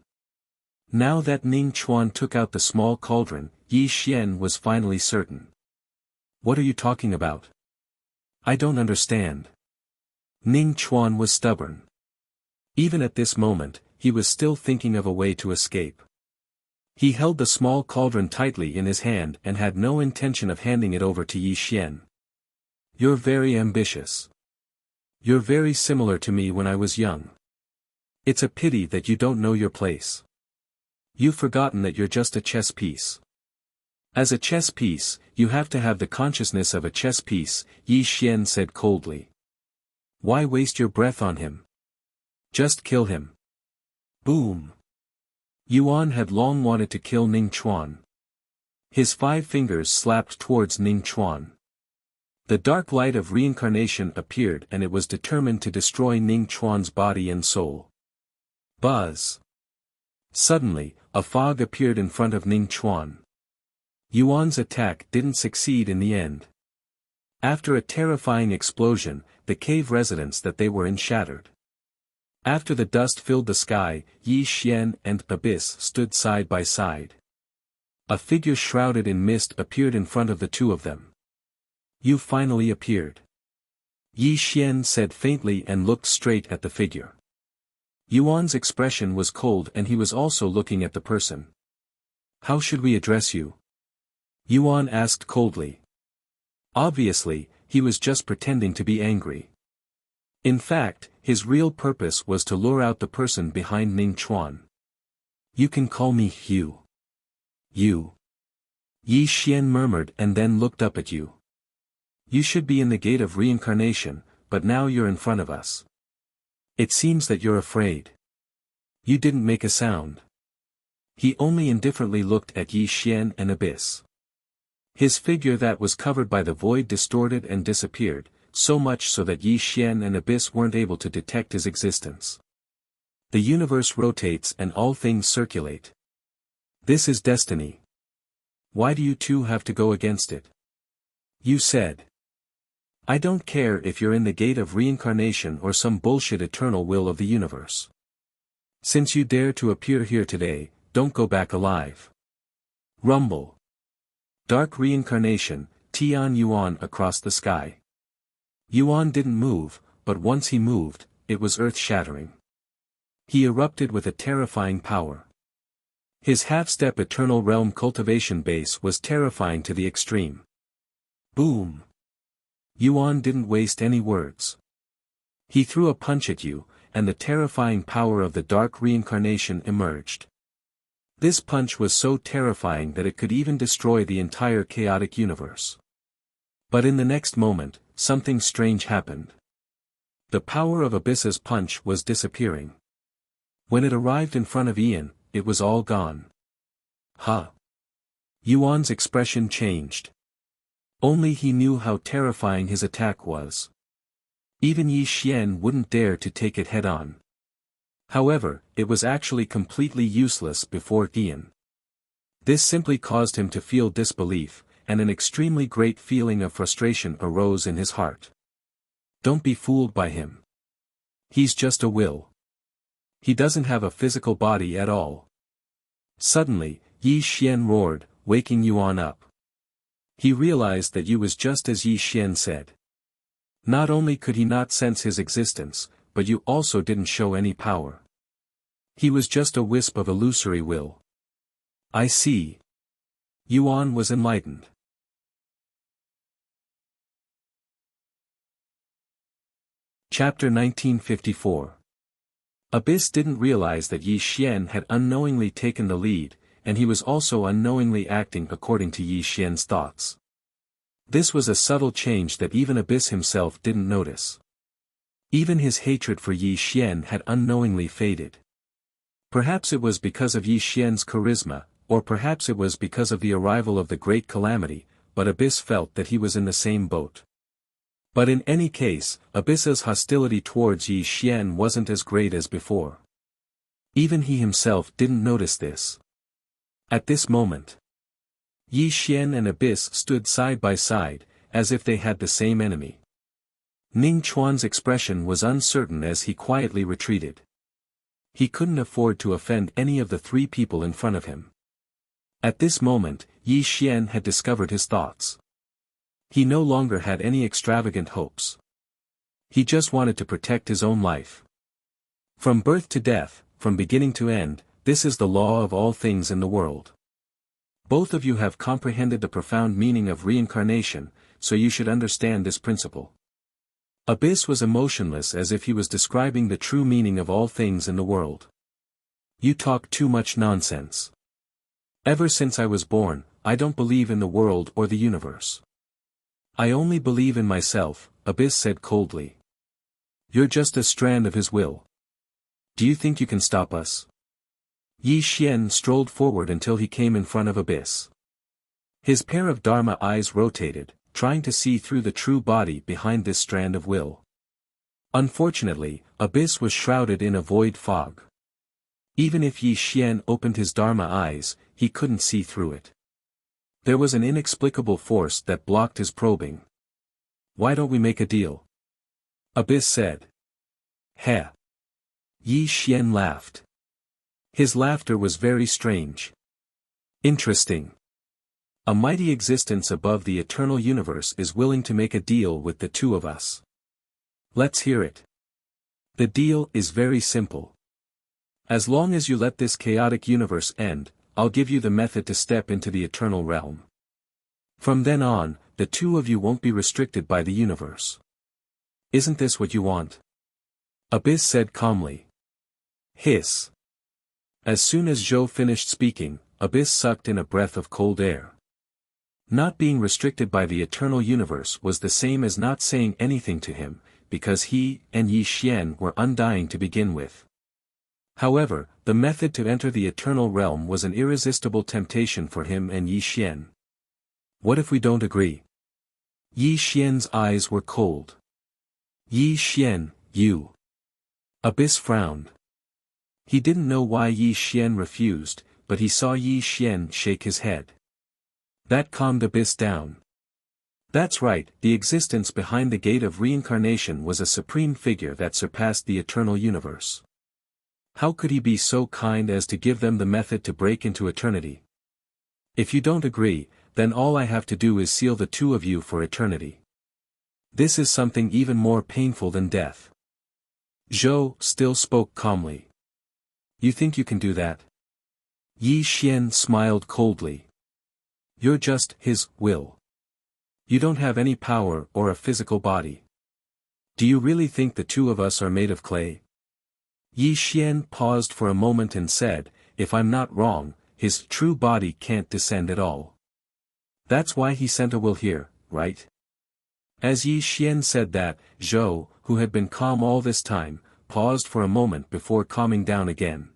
Now that Ning Chuan took out the small cauldron, Yi Xian was finally certain. What are you talking about? I don't understand. Ning Chuan was stubborn. Even at this moment, he was still thinking of a way to escape. He held the small cauldron tightly in his hand and had no intention of handing it over to Yi Xian. You're very ambitious. You're very similar to me when I was young. It's a pity that you don't know your place. You've forgotten that you're just a chess piece. As a chess piece, you have to have the consciousness of a chess piece, Yi Xian said coldly. Why waste your breath on him? Just kill him. Boom. Yuan had long wanted to kill Ning Chuan. His 5 fingers slapped towards Ning Chuan. The dark light of reincarnation appeared and it was determined to destroy Ning Chuan's body and soul. Buzz. Suddenly, a fog appeared in front of Ning Chuan. Yuan's attack didn't succeed in the end. After a terrifying explosion, the cave residence that they were in shattered. After the dust filled the sky, Yi Xian and Abyss stood side by side. A figure shrouded in mist appeared in front of the two of them. You finally appeared. Yi Xian said faintly and looked straight at the figure. Yuan's expression was cold and he was also looking at the person. How should we address you? Yuan asked coldly. Obviously, he was just pretending to be angry. In fact, his real purpose was to lure out the person behind Ning Chuan. You can call me Hugh. You. Yi Xian murmured and then looked up at you. You should be in the gate of reincarnation, but now you're in front of us. It seems that you're afraid. You didn't make a sound. He only indifferently looked at Yi Xian and Abyss. His figure that was covered by the void distorted and disappeared, so much so that Yi Xian and Abyss weren't able to detect his existence. The universe rotates and all things circulate. This is destiny. Why do you two have to go against it? You said. I don't care if you're in the gate of reincarnation or some bullshit eternal will of the universe. Since you dare to appear here today, don't go back alive. Rumble. Dark reincarnation, Tian Yuan across the sky. Yuan didn't move, but once he moved, it was earth-shattering. He erupted with a terrifying power. His half-step eternal realm cultivation base was terrifying to the extreme. Boom! Yuan didn't waste any words. He threw a punch at you, and the terrifying power of the dark reincarnation emerged. This punch was so terrifying that it could even destroy the entire chaotic universe. But in the next moment, something strange happened. The power of Abyss's punch was disappearing. When it arrived in front of Ian, it was all gone. Huh! Yuan's expression changed. Only he knew how terrifying his attack was. Even Yi Xian wouldn't dare to take it head-on. However, it was actually completely useless before Ian. This simply caused him to feel disbelief, and an extremely great feeling of frustration arose in his heart. Don't be fooled by him. He's just a will. He doesn't have a physical body at all. Suddenly, Yi Xian roared, waking Yuan up. He realized that Yu was just as Yi Xian said. Not only could he not sense his existence, but Yu also didn't show any power. He was just a wisp of illusory will. I see. Yuan was enlightened. Chapter 1954. Abyss didn't realize that Yi Xian had unknowingly taken the lead, and he was also unknowingly acting according to Yi Xian's thoughts. This was a subtle change that even Abyss himself didn't notice. Even his hatred for Yi Xian had unknowingly faded. Perhaps it was because of Yi Xian's charisma, or perhaps it was because of the arrival of the Great Calamity, but Abyss felt that he was in the same boat. But in any case, Abyss's hostility towards Yi Xian wasn't as great as before. Even he himself didn't notice this. At this moment, Yi Xian and Abyss stood side by side, as if they had the same enemy. Ning Chuan's expression was uncertain as he quietly retreated. He couldn't afford to offend any of the three people in front of him. At this moment, Yi Xian had discovered his thoughts. He no longer had any extravagant hopes. He just wanted to protect his own life. From birth to death, from beginning to end, this is the law of all things in the world. Both of you have comprehended the profound meaning of reincarnation, so you should understand this principle. Abyss was emotionless as if he was describing the true meaning of all things in the world. You talk too much nonsense. Ever since I was born, I don't believe in the world or the universe. I only believe in myself, Abyss said coldly. You're just a strand of his will. Do you think you can stop us? Yi Xian strolled forward until he came in front of Abyss. His pair of Dharma eyes rotated, trying to see through the true body behind this strand of will. Unfortunately, Abyss was shrouded in a void fog. Even if Yi Xian opened his Dharma eyes, he couldn't see through it. There was an inexplicable force that blocked his probing. Why don't we make a deal? Abyss said. Heh. Yi Xian laughed. His laughter was very strange. Interesting. A mighty existence above the eternal universe is willing to make a deal with the two of us. Let's hear it. The deal is very simple. As long as you let this chaotic universe end, I'll give you the method to step into the eternal realm. From then on, the two of you won't be restricted by the universe. Isn't this what you want? Abyss said calmly. Hiss. As soon as Zhou finished speaking, Abyss sucked in a breath of cold air. Not being restricted by the eternal universe was the same as not saying anything to him, because he and Yi Xian were undying to begin with. However, the method to enter the eternal realm was an irresistible temptation for him and Yi Xian. What if we don't agree? Yi Xian's eyes were cold. Yi Xian, you. Abyss frowned. He didn't know why Yi Xian refused, but he saw Yi Xian shake his head. That calmed Abyss down. That's right, the existence behind the gate of reincarnation was a supreme figure that surpassed the eternal universe. How could he be so kind as to give them the method to break into eternity? If you don't agree, then all I have to do is seal the two of you for eternity. This is something even more painful than death. Zhou still spoke calmly. You think you can do that? Yi Xian smiled coldly. You're just his will. You don't have any power or a physical body. Do you really think the two of us are made of clay? Yi Xian paused for a moment and said, if I'm not wrong, his true body can't descend at all. That's why he sent a will here, right? As Yi Xian said that, Zhou, who had been calm all this time, paused for a moment before calming down again.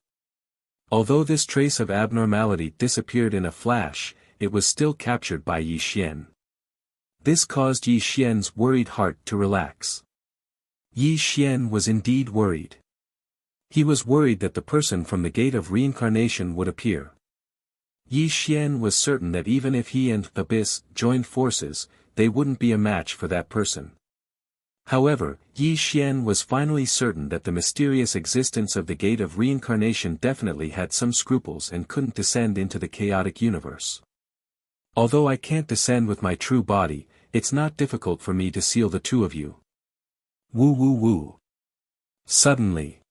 Although this trace of abnormality disappeared in a flash, it was still captured by Yi Xian. This caused Yi Xian's worried heart to relax. Yi Xian was indeed worried. He was worried that the person from the gate of reincarnation would appear. Yi Xian was certain that even if he and Abyss joined forces, they wouldn't be a match for that person. However, Yi Xian was finally certain that the mysterious existence of the gate of reincarnation definitely had some scruples and couldn't descend into the chaotic universe. Although I can't descend with my true body, it's not difficult for me to seal the two of you. Woo woo woo. Suddenly,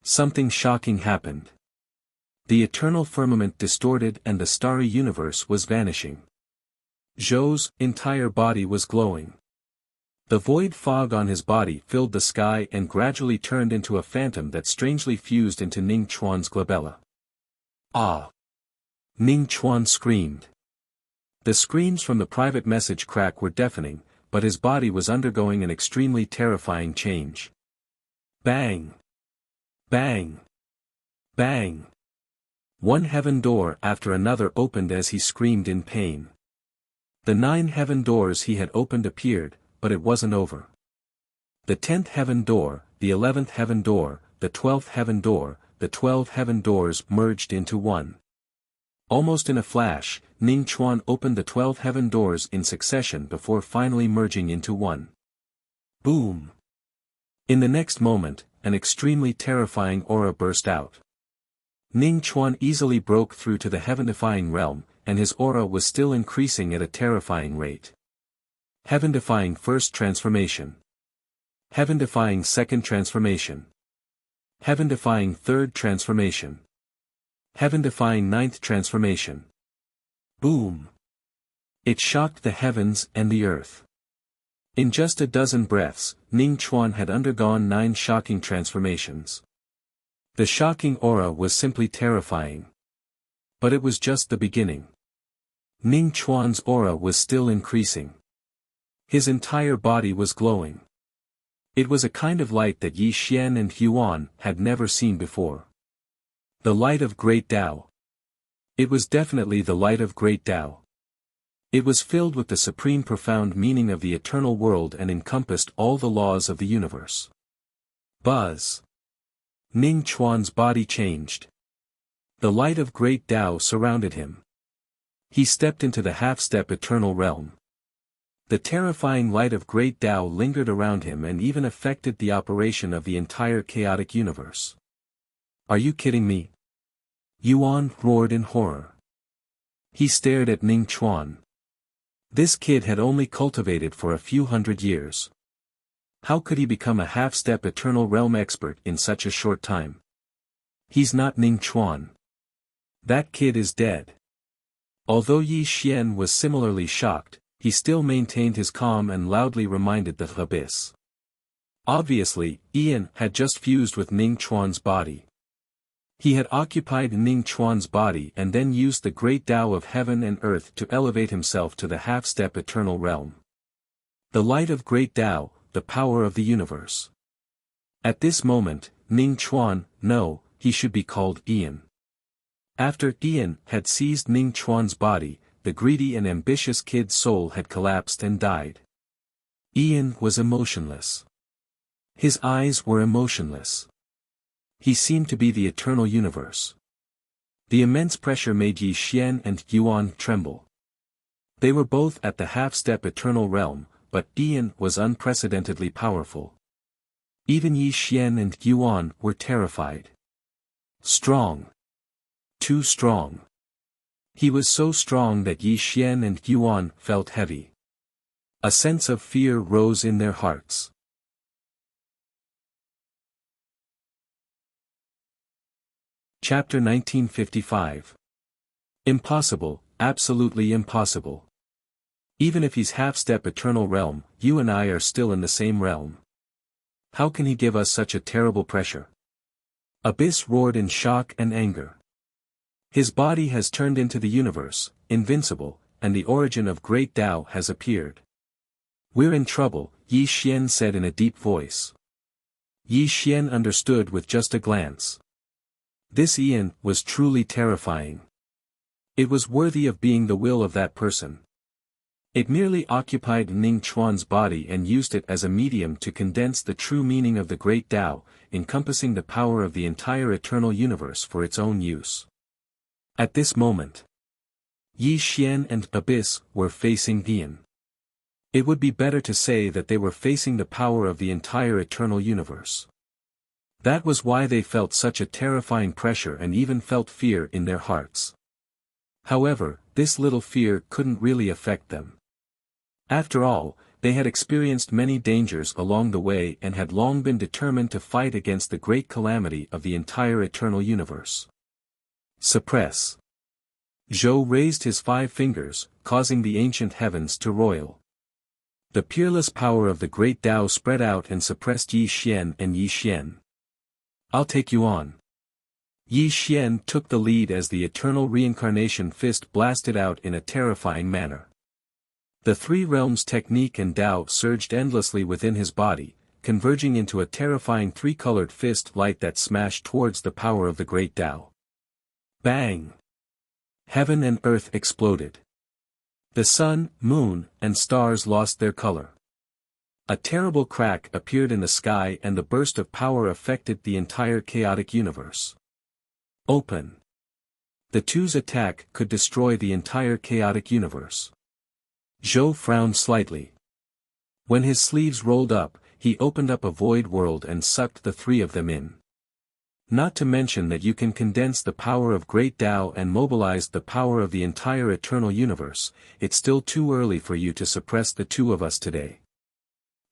something shocking happened. The eternal firmament distorted and the starry universe was vanishing. Zhou's entire body was glowing. The void fog on his body filled the sky and gradually turned into a phantom that strangely fused into Ning Chuan's glabella. Ah! Ning Chuan screamed. The screams from the private message crack were deafening, but his body was undergoing an extremely terrifying change. Bang! Bang! Bang! One heaven door after another opened as he screamed in pain. The 9 heaven doors he had opened appeared, but it wasn't over. The 10th heaven door, the 11th heaven door, the 12th heaven door, the 12 heaven doors merged into one. Almost in a flash, Ning Chuan opened the 12 heaven doors in succession before finally merging into one. Boom! In the next moment, an extremely terrifying aura burst out. Ning Chuan easily broke through to the heaven-defying realm, and his aura was still increasing at a terrifying rate. Heaven-defying first transformation. Heaven-defying second transformation. Heaven-defying third transformation. Heaven-defying 9th transformation. Boom! It shocked the heavens and the earth. In just a dozen breaths, Ning Chuan had undergone 9 shocking transformations. The shocking aura was simply terrifying. But it was just the beginning. Ning Chuan's aura was still increasing. His entire body was glowing. It was a kind of light that Yi Xian and Huan had never seen before. The light of Great Tao. It was definitely the light of Great Tao. It was filled with the supreme profound meaning of the eternal world and encompassed all the laws of the universe. Buzz! Ning Chuan's body changed. The light of Great Tao surrounded him. He stepped into the half-step eternal realm. The terrifying light of Great Tao lingered around him and even affected the operation of the entire chaotic universe. Are you kidding me? Yuan roared in horror. He stared at Ning Chuan. This kid had only cultivated for a few hundred years. How could he become a half-step eternal realm expert in such a short time? He's not Ning Chuan. That kid is dead. Although Yi Xian was similarly shocked, he still maintained his calm and loudly reminded the abyss. Obviously, Ian had just fused with Ning Chuan's body. He had occupied Ning Chuan's body and then used the great Tao of heaven and earth to elevate himself to the half-step eternal realm. The light of great Tao, the power of the universe. At this moment, Ning Chuan, no, he should be called Ian. After Ian had seized Ning Chuan's body, the greedy and ambitious kid's soul had collapsed and died. Ian was emotionless. His eyes were emotionless. He seemed to be the eternal universe. The immense pressure made Yi Xian and Yuan tremble. They were both at the half-step eternal realm, but Ian was unprecedentedly powerful. Even Yi Xian and Yuan were terrified. Strong. Too strong. He was so strong that Yi Xian and Yuan felt heavy. A sense of fear rose in their hearts. Chapter 1955. Impossible, absolutely impossible. Even if he's half-step eternal realm, you and I are still in the same realm. How can he give us such a terrible pressure? Abyss roared in shock and anger. His body has turned into the universe, invincible, and the origin of great Tao has appeared. We're in trouble, Yi Xian said in a deep voice. Yi Xian understood with just a glance. This Ian was truly terrifying. It was worthy of being the will of that person. It merely occupied Ning Chuan's body and used it as a medium to condense the true meaning of the great Tao, encompassing the power of the entire eternal universe for its own use. At this moment, Yi Xian and Abyss were facing Ian. It would be better to say that they were facing the power of the entire eternal universe. That was why they felt such a terrifying pressure and even felt fear in their hearts. However, this little fear couldn't really affect them. After all, they had experienced many dangers along the way and had long been determined to fight against the great calamity of the entire eternal universe. Suppress. Zhou raised his 5 fingers, causing the ancient heavens to roil. The peerless power of the great Tao spread out and suppressed Yi Xian and Yi Xian. I'll take you on. Yi Xian took the lead as the eternal reincarnation fist blasted out in a terrifying manner. The 3 realms technique and Tao surged endlessly within his body, converging into a terrifying 3-colored fist light that smashed towards the power of the great Tao. Bang! Heaven and earth exploded. The sun, moon, and stars lost their color. A terrible crack appeared in the sky and the burst of power affected the entire chaotic universe. Open. The two's attack could destroy the entire chaotic universe. Zhou frowned slightly. When his sleeves rolled up, he opened up a void world and sucked the 3 of them in. Not to mention that you can condense the power of great Tao and mobilize the power of the entire eternal universe, it's still too early for you to suppress the 2 of us today.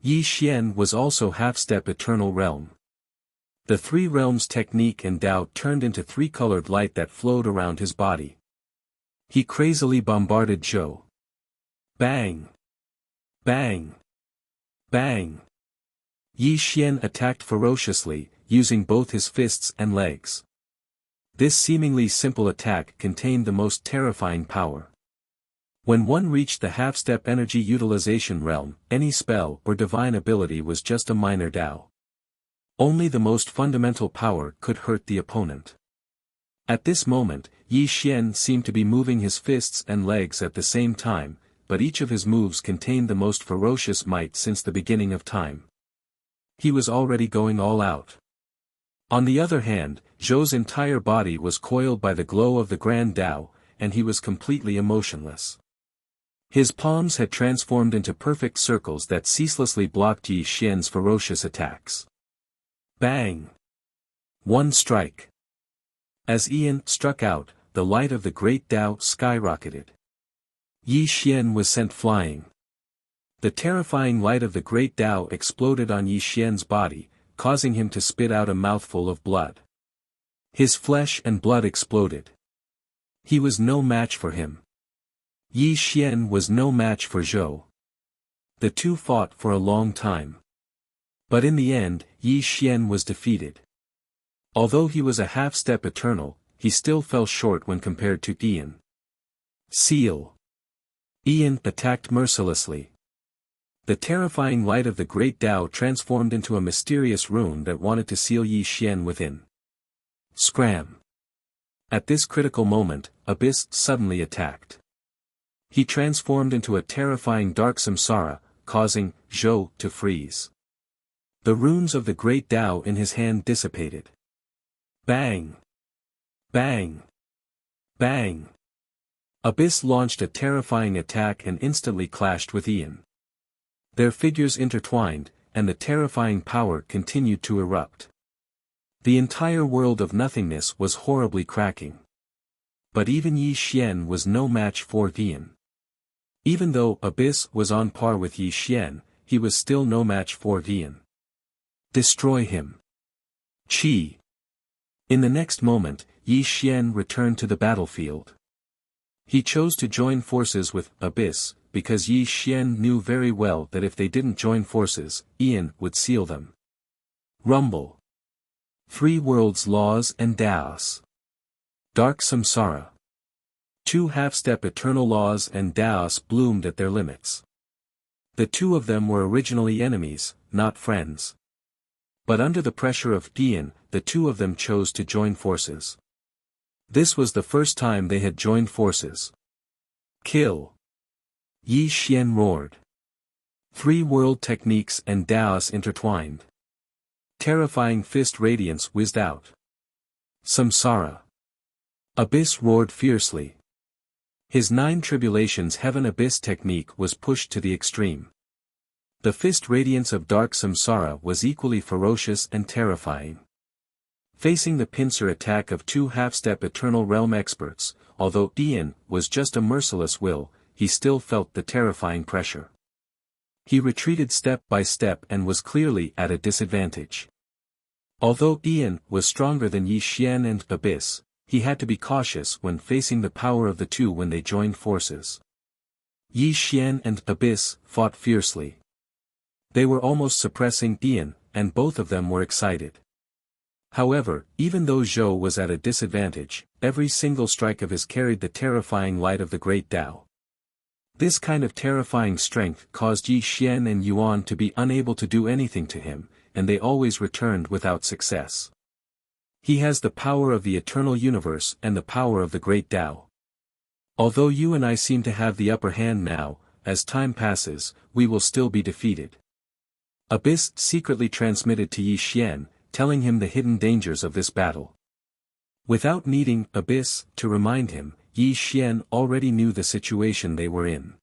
Yi Xian was also half-step eternal realm. The 3 realms technique and Tao turned into 3-colored light that flowed around his body. He crazily bombarded Zhou. Bang! Bang! Bang! Yi Xian attacked ferociously, using both his fists and legs. This seemingly simple attack contained the most terrifying power. When one reached the half-step energy utilization realm, any spell or divine ability was just a minor Tao. Only the most fundamental power could hurt the opponent. At this moment, Yi Xian seemed to be moving his fists and legs at the same time, but each of his moves contained the most ferocious might since the beginning of time. He was already going all out. On the other hand, Zhou's entire body was coiled by the glow of the Grand Tao, and he was completely emotionless. His palms had transformed into perfect circles that ceaselessly blocked Yi Xian's ferocious attacks. Bang! One strike. As Ian struck out, the light of the great Tao skyrocketed. Yi Xian was sent flying. The terrifying light of the great Tao exploded on Yi Xian's body, causing him to spit out a mouthful of blood. His flesh and blood exploded. He was no match for him. Yi Xian was no match for Zhou. The 2 fought for a long time. But in the end, Yi Xian was defeated. Although he was a half-step eternal, he still fell short when compared to Ian. Seal. Ian attacked mercilessly. The terrifying light of the great Tao transformed into a mysterious rune that wanted to seal Yi Xian within. Scram. At this critical moment, Abyss suddenly attacked. He transformed into a terrifying dark samsara, causing Zhou to freeze. The runes of the great Tao in his hand dissipated. Bang! Bang! Bang! Abyss launched a terrifying attack and instantly clashed with Ian. Their figures intertwined, and the terrifying power continued to erupt. The entire world of nothingness was horribly cracking. But even Yi Xian was no match for Dian. Even though Abyss was on par with Yi Xian, he was still no match for Dian. Destroy him. Qi. In the next moment, Yi Xian returned to the battlefield. He chose to join forces with Abyss, because Yi Xian knew very well that if they didn't join forces, Ian would seal them. Rumble. Three worlds laws and Daos. Dark Samsara. Two half-step eternal laws and Daos bloomed at their limits. The two of them were originally enemies, not friends. But under the pressure of Dian, the two of them chose to join forces. This was the first time they had joined forces. Kill. Yi Xian roared. Three world techniques and Daos intertwined. Terrifying fist radiance whizzed out. Samsara. Abyss roared fiercely. His 9 tribulations heaven abyss technique was pushed to the extreme. The fist radiance of dark Samsara was equally ferocious and terrifying. Facing the pincer attack of 2 half-step eternal realm experts, although Dian was just a merciless will, he still felt the terrifying pressure. He retreated step by step and was clearly at a disadvantage. Although Dian was stronger than Yi Xian and Abyss, he had to be cautious when facing the power of the two when they joined forces. Yi Xian and Abyss fought fiercely. They were almost suppressing Dian, and both of them were excited. However, even though Zhou was at a disadvantage, every single strike of his carried the terrifying light of the Great Tao. This kind of terrifying strength caused Yi Xian and Yuan to be unable to do anything to him, and they always returned without success. He has the power of the eternal universe and the power of the Great Tao. Although you and I seem to have the upper hand now, as time passes, we will still be defeated. Abyss secretly transmitted to Yi Xian, telling him the hidden dangers of this battle. Without needing Abyss to remind him, Yi Xian already knew the situation they were in.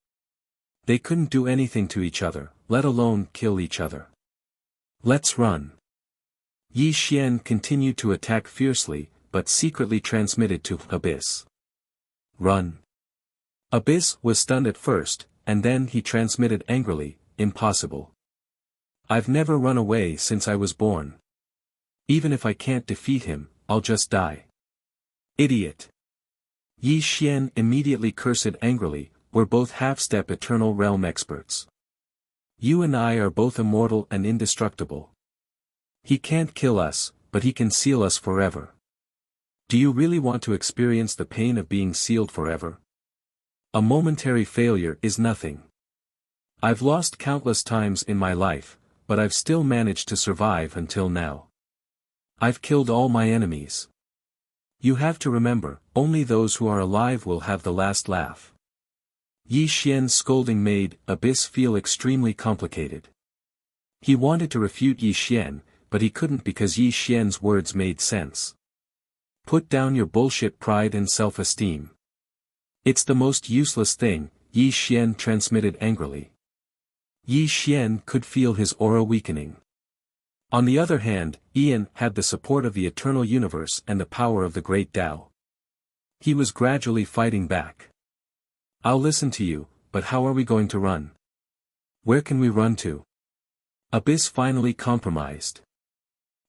They couldn't do anything to each other, let alone kill each other. Let's run. Yi Xian continued to attack fiercely, but secretly transmitted to Abyss. Run. Abyss was stunned at first, and then he transmitted angrily, impossible. I've never run away since I was born. Even if I can't defeat him, I'll just die. Idiot. Yi Xian immediately cursed angrily, we're both half-step eternal realm experts. You and I are both immortal and indestructible. He can't kill us, but he can seal us forever. Do you really want to experience the pain of being sealed forever? A momentary failure is nothing. I've lost countless times in my life, but I've still managed to survive until now. I've killed all my enemies. You have to remember, only those who are alive will have the last laugh. Yi Xian's scolding made Abyss feel extremely complicated. He wanted to refute Yi Xian, but he couldn't because Yi Xian's words made sense. Put down your bullshit pride and self-esteem. It's the most useless thing, Yi Xian transmitted angrily. Yi Xian could feel his aura weakening. On the other hand, Ian had the support of the eternal universe and the power of the Great Tao. He was gradually fighting back. I'll listen to you, but how are we going to run? Where can we run to? Abyss finally compromised.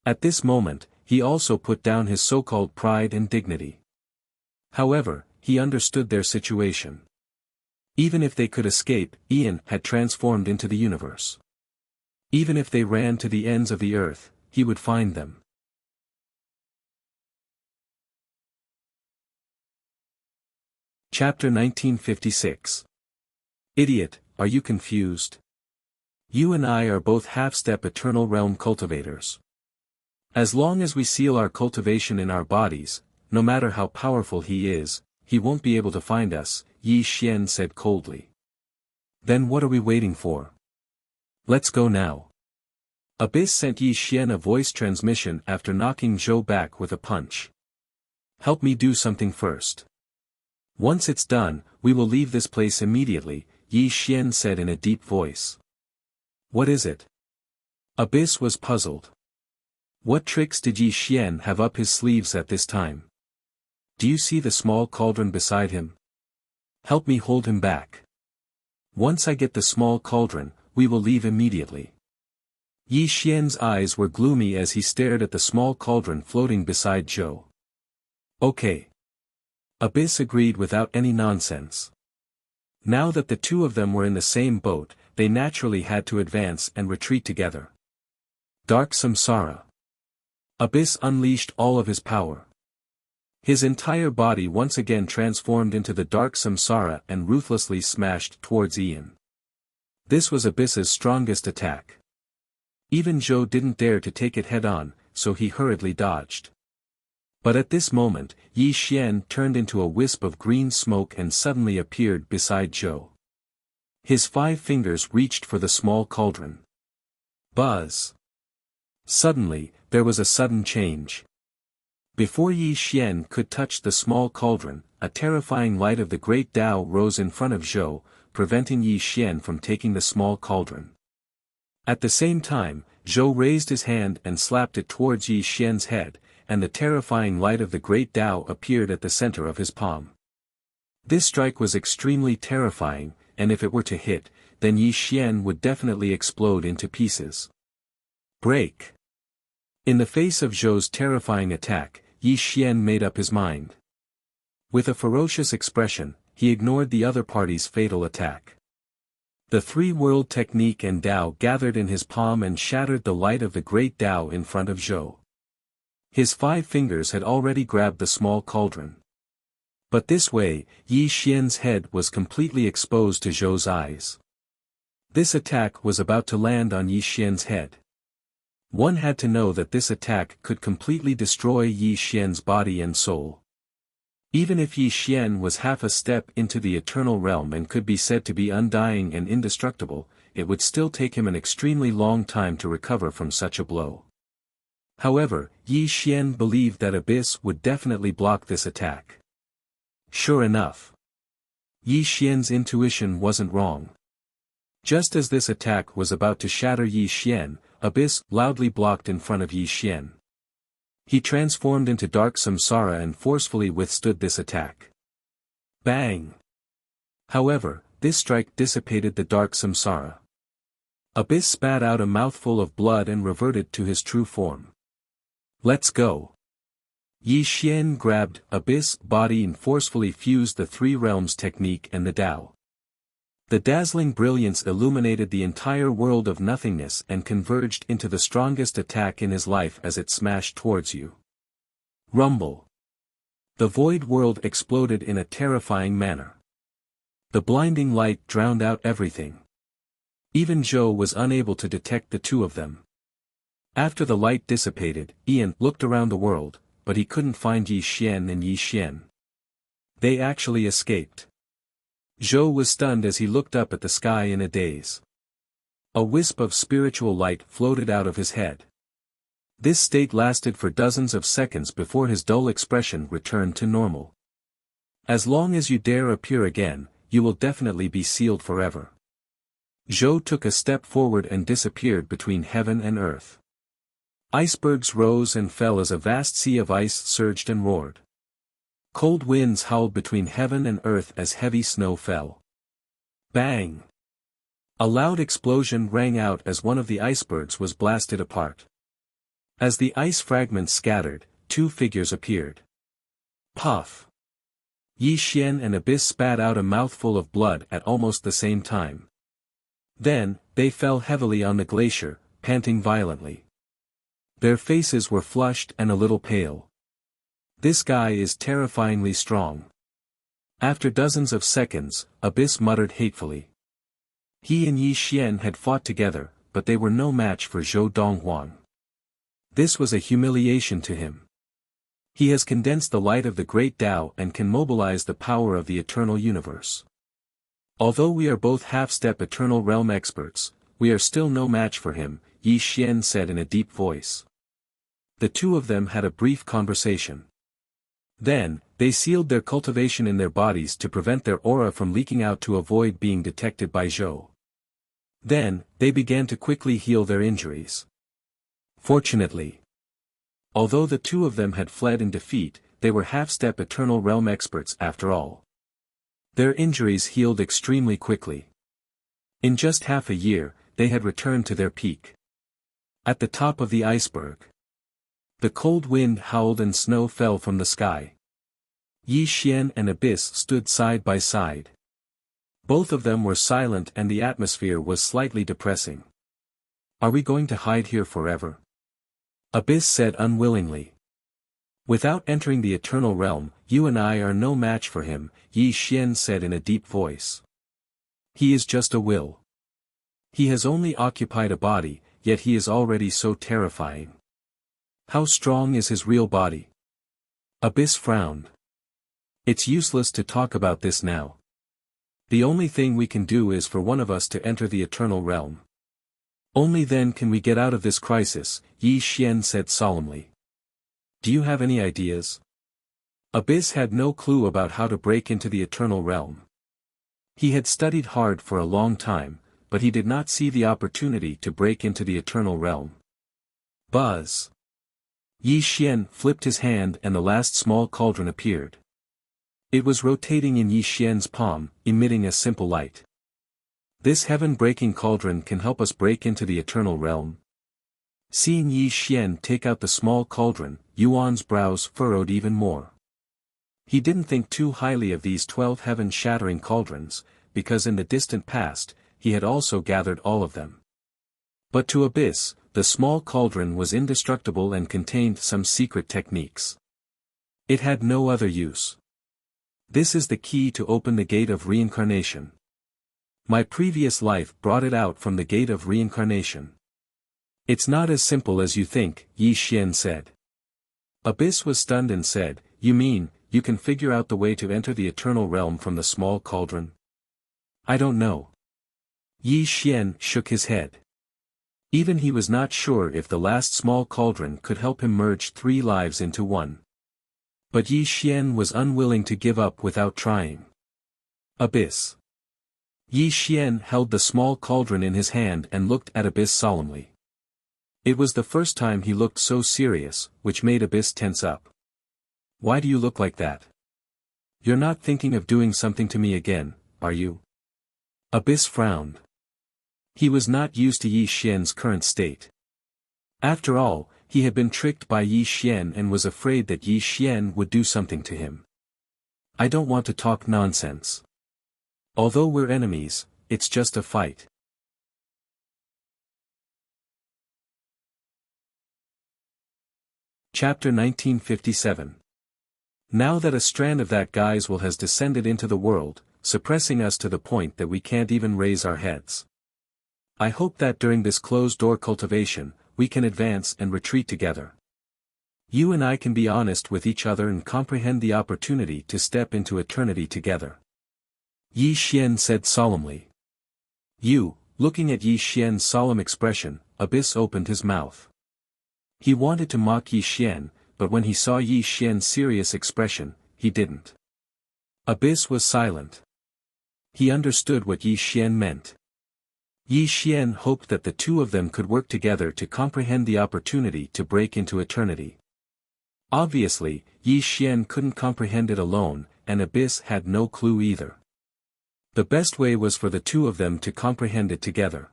At this moment, he also put down his so-called pride and dignity. However, he understood their situation. Even if they could escape, Ian had transformed into the universe. Even if they ran to the ends of the earth, he would find them. Chapter 1956. Idiot, are you confused? You and I are both half-step eternal realm cultivators. As long as we seal our cultivation in our bodies, no matter how powerful he is, he won't be able to find us, Yi Xian said coldly. Then what are we waiting for? Let's go now. Abyss sent Yi Xian a voice transmission after knocking Zhou back with a punch. Help me do something first. Once it's done, we will leave this place immediately, Yi Xian said in a deep voice. What is it? Abyss was puzzled. What tricks did Yi Xian have up his sleeves at this time? Do you see the small cauldron beside him? Help me hold him back. Once I get the small cauldron, we will leave immediately. Yi Xian's eyes were gloomy as he stared at the small cauldron floating beside Zhou. Okay. Abyss agreed without any nonsense. Now that the two of them were in the same boat, they naturally had to advance and retreat together. Dark Samsara. Abyss unleashed all of his power. His entire body once again transformed into the Dark Samsara and ruthlessly smashed towards Ian. This was Abyss's strongest attack. Even Zhou didn't dare to take it head-on, so he hurriedly dodged. But at this moment, Yi Xian turned into a wisp of green smoke and suddenly appeared beside Zhou. His 5 fingers reached for the small cauldron. Buzz! Suddenly, there was a sudden change. Before Yi Xian could touch the small cauldron, a terrifying light of the great Tao rose in front of Zhou, preventing Yi Xian from taking the small cauldron. At the same time, Zhou raised his hand and slapped it towards Yi Xian's head, and the terrifying light of the great Tao appeared at the center of his palm. This strike was extremely terrifying, and if it were to hit, then Yi Xian would definitely explode into pieces. Break! In the face of Zhou's terrifying attack, Yi Xian made up his mind. With a ferocious expression, he ignored the other party's fatal attack. The 3-world technique and Tao gathered in his palm and shattered the light of the great Tao in front of Zhou. His 5 fingers had already grabbed the small cauldron. But this way, Yi Xian's head was completely exposed to Zhou's eyes. This attack was about to land on Yi Xian's head. One had to know that this attack could completely destroy Yi Xian's body and soul. Even if Yi Xian was half a step into the eternal realm and could be said to be undying and indestructible, it would still take him an extremely long time to recover from such a blow. However, Yi Xian believed that Abyss would definitely block this attack. Sure enough. Yi Xian's intuition wasn't wrong. Just as this attack was about to shatter Yi Xian, Abyss loudly blocked in front of Yi Xian. He transformed into Dark Samsara and forcefully withstood this attack. Bang! However, this strike dissipated the Dark Samsara. Abyss spat out a mouthful of blood and reverted to his true form. Let's go! Yi Xian grabbed Abyss' body and forcefully fused the 3 realms technique and the Tao. The dazzling brilliance illuminated the entire world of nothingness and converged into the strongest attack in his life as it smashed towards you. Rumble! The void world exploded in a terrifying manner. The blinding light drowned out everything. Even Zhou was unable to detect the two of them. After the light dissipated, Ian looked around the world, but he couldn't find Yi Xian and Yi Xian. They actually escaped. Zhou was stunned as he looked up at the sky in a daze. A wisp of spiritual light floated out of his head. This state lasted for dozens of seconds before his dull expression returned to normal. As long as you dare appear again, you will definitely be sealed forever. Zhou took a step forward and disappeared between heaven and earth. Icebergs rose and fell as a vast sea of ice surged and roared. Cold winds howled between heaven and earth as heavy snow fell. Bang! A loud explosion rang out as one of the icebergs was blasted apart. As the ice fragments scattered, 2 figures appeared. Puff! Yi Xian and Abyss spat out a mouthful of blood at almost the same time. Then, they fell heavily on the glacier, panting violently. Their faces were flushed and a little pale. This guy is terrifyingly strong. After dozens of seconds, Abyss muttered hatefully. He and Yi Xian had fought together, but they were no match for Zhou Donghuang. This was a humiliation to him. He has condensed the light of the great Tao and can mobilize the power of the eternal universe. Although we are both half-step eternal realm experts, we are still no match for him, Yi Xian said in a deep voice. The two of them had a brief conversation. Then, they sealed their cultivation in their bodies to prevent their aura from leaking out to avoid being detected by Zhou. Then, they began to quickly heal their injuries. Fortunately, although the two of them had fled in defeat, they were half-step Eternal Realm experts after all. Their injuries healed extremely quickly. In just half a year, they had returned to their peak. At the top of the iceberg, the cold wind howled and snow fell from the sky. Yi Xian and Abyss stood side by side. Both of them were silent and the atmosphere was slightly depressing. "Are we going to hide here forever?" Abyss said unwillingly. "Without entering the Eternal Realm, you and I are no match for him," Yi Xian said in a deep voice. "He is just a will. He has only occupied a body, yet he is already so terrifying. How strong is his real body?" Abyss frowned. "It's useless to talk about this now. The only thing we can do is for one of us to enter the Eternal Realm. Only then can we get out of this crisis," Yi Xian said solemnly. "Do you have any ideas?" Abyss had no clue about how to break into the Eternal Realm. He had studied hard for a long time, but he did not see the opportunity to break into the Eternal Realm. Buzz! Yi Xian flipped his hand and the last small cauldron appeared. It was rotating in Yi Xian's palm, emitting a simple light. "This heaven-breaking cauldron can help us break into the Eternal Realm." Seeing Yi Xian take out the small cauldron, Yuan's brows furrowed even more. He didn't think too highly of these 12 heaven-shattering cauldrons, because in the distant past, he had also gathered all of them. But to Abyss, the small cauldron was indestructible and contained some secret techniques. It had no other use. "This is the key to open the gate of reincarnation. My previous life brought it out from the gate of reincarnation." "It's not as simple as you think," Yi Xian said. Abyss was stunned and said, "You mean, you can figure out the way to enter the Eternal Realm from the small cauldron?" "I don't know." Yi Xian shook his head. Even he was not sure if the last small cauldron could help him merge 3 lives into one. But Yi Xian was unwilling to give up without trying. "Abyss." Yi Xian held the small cauldron in his hand and looked at Abyss solemnly. It was the first time he looked so serious, which made Abyss tense up. "Why do you look like that? You're not thinking of doing something to me again, are you?" Abyss frowned. He was not used to Yi Xian's current state. After all, he had been tricked by Yi Xian and was afraid that Yi Xian would do something to him. "I don't want to talk nonsense. Although we're enemies, it's just a fight." Chapter 1957. Now that a strand of that guy's will has descended into the world, suppressing us to the point that we can't even raise our heads. I hope that during this closed-door cultivation, we can advance and retreat together. You and I can be honest with each other and comprehend the opportunity to step into eternity together. Yi Xian said solemnly. Looking at Yi Xian's solemn expression, Abyss opened his mouth. He wanted to mock Yi Xian, but when he saw Yi Xian's serious expression, he didn't. Abyss was silent. He understood what Yi Xian meant. Yi Xian hoped that the two of them could work together to comprehend the opportunity to break into eternity. Obviously, Yi Xian couldn't comprehend it alone, and Abyss had no clue either. The best way was for the two of them to comprehend it together.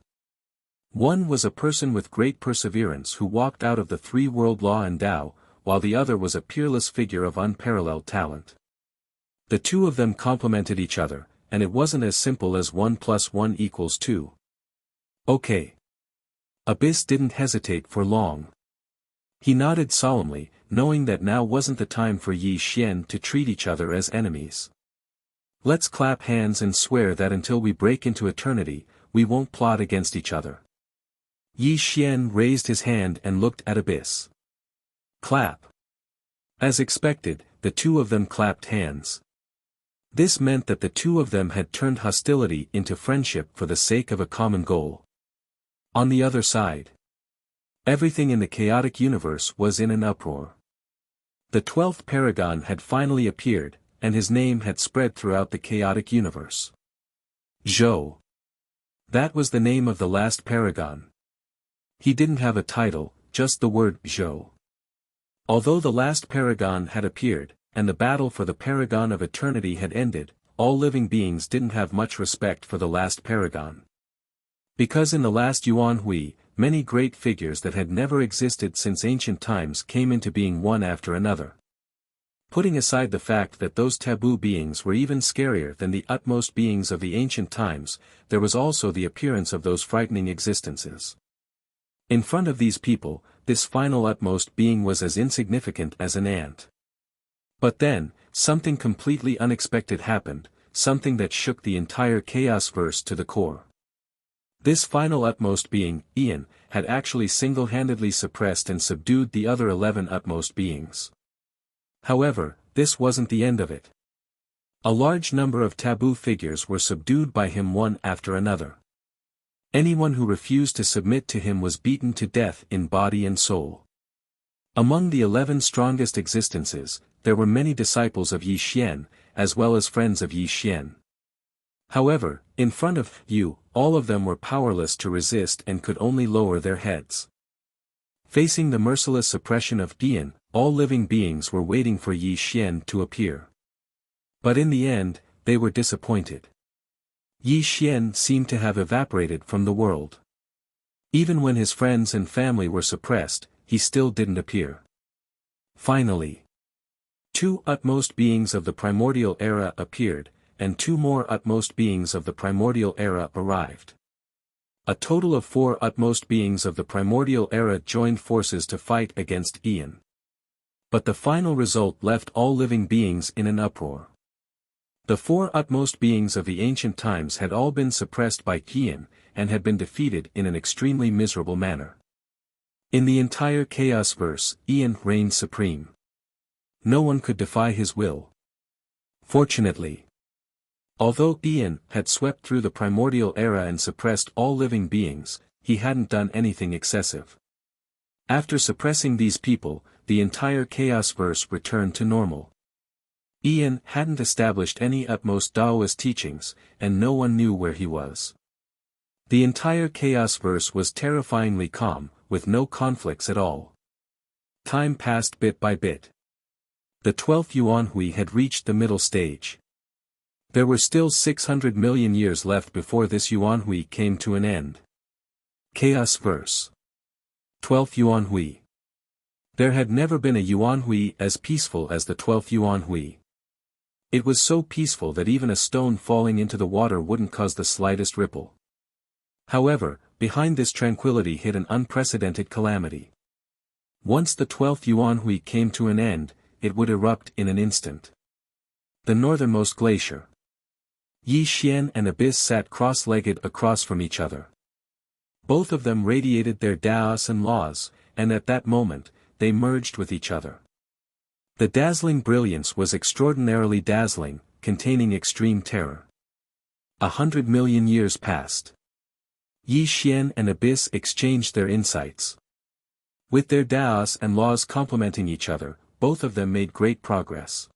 One was a person with great perseverance who walked out of the three-world law and Tao, while the other was a peerless figure of unparalleled talent. The two of them complemented each other, and it wasn't as simple as 1 + 1 = 2. Okay. Abyss didn't hesitate for long. He nodded solemnly, knowing that now wasn't the time for Yi Xian to treat each other as enemies. Let's clap hands and swear that until we break into eternity, we won't plot against each other. Yi Xian raised his hand and looked at Abyss. Clap. As expected, the two of them clapped hands. This meant that the two of them had turned hostility into friendship for the sake of a common goal. On the other side, everything in the chaotic universe was in an uproar. The 12th paragon had finally appeared, and his name had spread throughout the chaotic universe. Zhou. That was the name of the last paragon. He didn't have a title, just the word Zhou. Although the last paragon had appeared, and the battle for the paragon of eternity had ended, all living beings didn't have much respect for the last paragon. Because in the last Yuan Hui, many great figures that had never existed since ancient times came into being one after another. Putting aside the fact that those taboo beings were even scarier than the utmost beings of the ancient times, there was also the appearance of those frightening existences. In front of these people, this final utmost being was as insignificant as an ant. But then, something completely unexpected happened, something that shook the entire chaos-verse to the core. This final utmost being, Ian, had actually single-handedly suppressed and subdued the other 11 utmost beings. However, this wasn't the end of it. A large number of taboo figures were subdued by him one after another. Anyone who refused to submit to him was beaten to death in body and soul. Among the 11 strongest existences, there were many disciples of Yi Xian, as well as friends of Yi Xian. However, in front of Yu, all of them were powerless to resist and could only lower their heads. Facing the merciless suppression of Dian, all living beings were waiting for Yi Xian to appear. But in the end, they were disappointed. Yi Xian seemed to have evaporated from the world. Even when his friends and family were suppressed, he still didn't appear. Finally, 2 utmost beings of the primordial era appeared, and 2 more utmost beings of the primordial era arrived. A total of 4 utmost beings of the primordial era joined forces to fight against Ian. But the final result left all living beings in an uproar. The 4 utmost beings of the ancient times had all been suppressed by Ian, and had been defeated in an extremely miserable manner. In the entire chaos-verse, Ian reigned supreme. No one could defy his will. Fortunately, although Ian had swept through the primordial era and suppressed all living beings, he hadn't done anything excessive. After suppressing these people, the entire chaos-verse returned to normal. Ian hadn't established any utmost Taoist teachings, and no one knew where he was. The entire chaos-verse was terrifyingly calm, with no conflicts at all. Time passed bit by bit. The 12th Yuan Hui had reached the middle stage. There were still 600 million years left before this Yuan Hui came to an end. Chaos Verse 12th Yuan Hui. There had never been a Yuan Hui as peaceful as the 12th Yuan Hui. It was so peaceful that even a stone falling into the water wouldn't cause the slightest ripple. However, behind this tranquility hid an unprecedented calamity. Once the 12th Yuan Hui came to an end, it would erupt in an instant. The northernmost glacier. Yi Xian and Abyss sat cross-legged across from each other. Both of them radiated their Daos and laws, and at that moment, they merged with each other. The dazzling brilliance was extraordinarily dazzling, containing extreme terror. 100 million years passed. Yi Xian and Abyss exchanged their insights. With their Daos and laws complementing each other, both of them made great progress.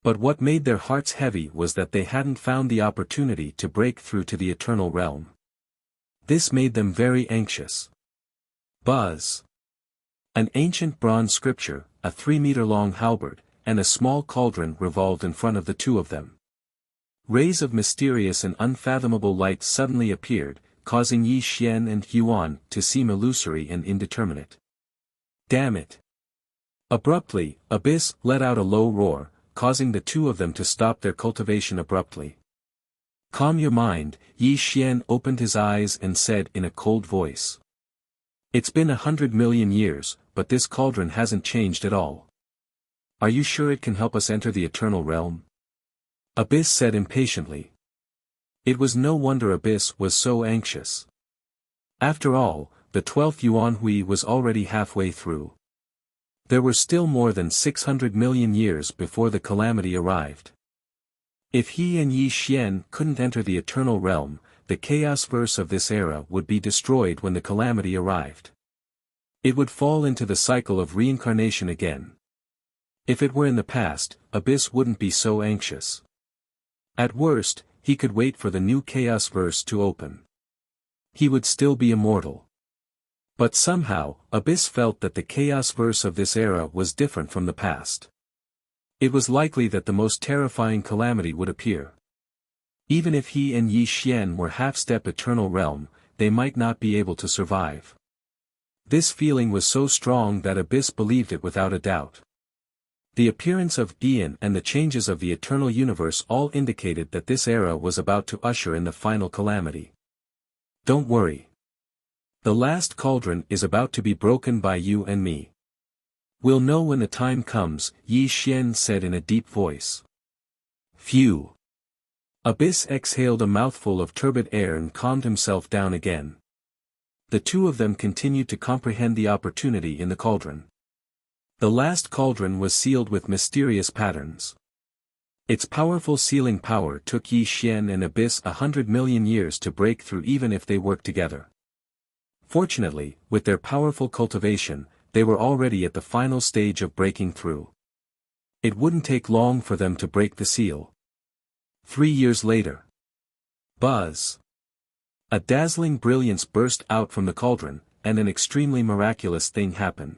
But what made their hearts heavy was that they hadn't found the opportunity to break through to the eternal realm. This made them very anxious. Buzz. An ancient bronze scripture, a 3-meter-long halberd, and a small cauldron revolved in front of the two of them. Rays of mysterious and unfathomable light suddenly appeared, causing Yi Xian and Yuan to seem illusory and indeterminate. Damn it! Abruptly, Abyss let out a low roar, causing the two of them to stop their cultivation abruptly. Calm your mind, Yi Xian opened his eyes and said in a cold voice. It's been 100 million years, but this cauldron hasn't changed at all. Are you sure it can help us enter the eternal realm? Abyss said impatiently. It was no wonder Abyss was so anxious. After all, the 12th Yuan Hui was already halfway through. There were still more than 600 million years before the calamity arrived. If he and Yi Xian couldn't enter the eternal realm, the chaos verse of this era would be destroyed when the calamity arrived. It would fall into the cycle of reincarnation again. If it were in the past, Abyss wouldn't be so anxious. At worst, he could wait for the new chaos verse to open. He would still be immortal. But somehow, Abyss felt that the chaos verse of this era was different from the past. It was likely that the most terrifying calamity would appear. Even if he and Yi Xian were half-step eternal realm, they might not be able to survive. This feeling was so strong that Abyss believed it without a doubt. The appearance of Ian and the changes of the eternal universe all indicated that this era was about to usher in the final calamity. Don't worry. The last cauldron is about to be broken by you and me. We'll know when the time comes, Yi Xian said in a deep voice. Phew. Abyss exhaled a mouthful of turbid air and calmed himself down again. The two of them continued to comprehend the opportunity in the cauldron. The last cauldron was sealed with mysterious patterns. Its powerful sealing power took Yi Xian and Abyss 100 million years to break through even if they worked together. Fortunately, with their powerful cultivation, they were already at the final stage of breaking through. It wouldn't take long for them to break the seal. 3 years later. Buzz. A dazzling brilliance burst out from the cauldron, and an extremely miraculous thing happened.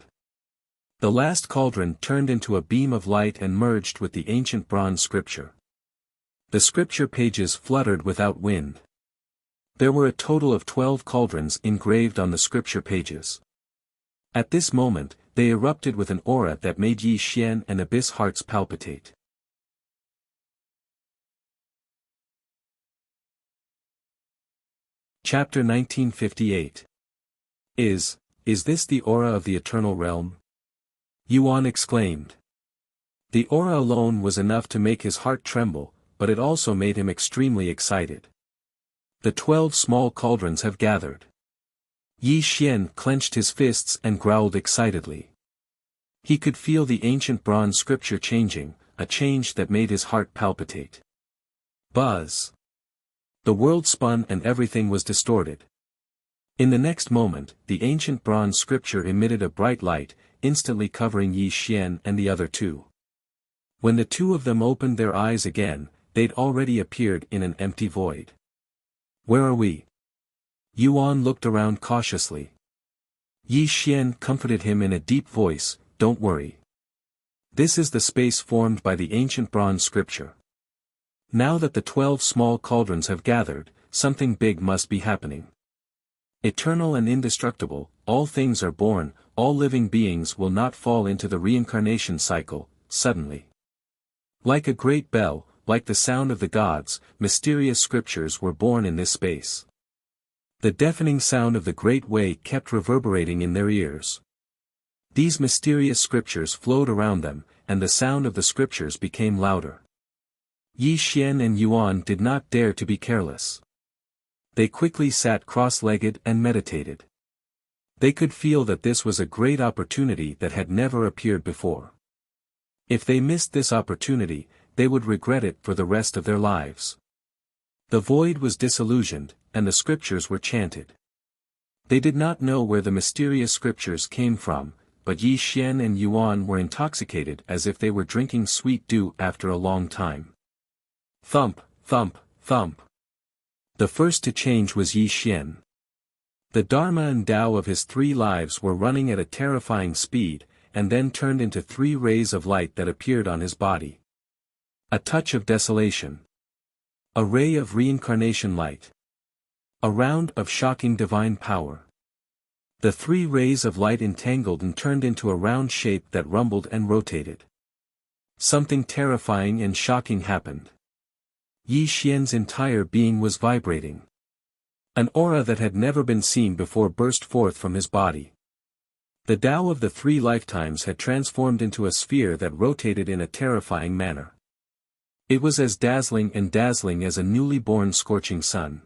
The last cauldron turned into a beam of light and merged with the ancient bronze scripture. The scripture pages fluttered without wind. There were a total of 12 cauldrons engraved on the scripture pages. At this moment, they erupted with an aura that made Yi Xian and Abyss hearts palpitate. Chapter 1958. Is this the aura of the Eternal Realm? Yuan exclaimed. The aura alone was enough to make his heart tremble, but it also made him extremely excited. The 12 small cauldrons have gathered. Yi Xian clenched his fists and growled excitedly. He could feel the ancient bronze scripture changing, a change that made his heart palpitate. Buzz. The world spun and everything was distorted. In the next moment, the ancient bronze scripture emitted a bright light, instantly covering Yi Xian and the other two. When the two of them opened their eyes again, they'd already appeared in an empty void. Where are we? Yuan looked around cautiously. Yi Xian comforted him in a deep voice, don't worry. This is the space formed by the ancient bronze scripture. Now that the 12 small cauldrons have gathered, something big must be happening. Eternal and indestructible, all things are born, all living beings will not fall into the reincarnation cycle, suddenly. Like a great bell, like the sound of the gods, mysterious scriptures were born in this space. The deafening sound of the Great Way kept reverberating in their ears. These mysterious scriptures flowed around them, and the sound of the scriptures became louder. Yi Xian and Yuan did not dare to be careless. They quickly sat cross-legged and meditated. They could feel that this was a great opportunity that had never appeared before. If they missed this opportunity, they would regret it for the rest of their lives. The void was disillusioned, and the scriptures were chanted. They did not know where the mysterious scriptures came from, but Yi Xian and Yuan were intoxicated as if they were drinking sweet dew after a long time. Thump, thump, thump. The first to change was Yi Xian. The Dharma and Tao of his 3 lives were running at a terrifying speed, and then turned into 3 rays of light that appeared on his body. A touch of desolation. A ray of reincarnation light. A round of shocking divine power. The 3 rays of light entangled and turned into a round shape that rumbled and rotated. Something terrifying and shocking happened. Yi Xian's entire being was vibrating. An aura that had never been seen before burst forth from his body. The Tao of the 3 lifetimes had transformed into a sphere that rotated in a terrifying manner. It was as dazzling as a newly born scorching sun.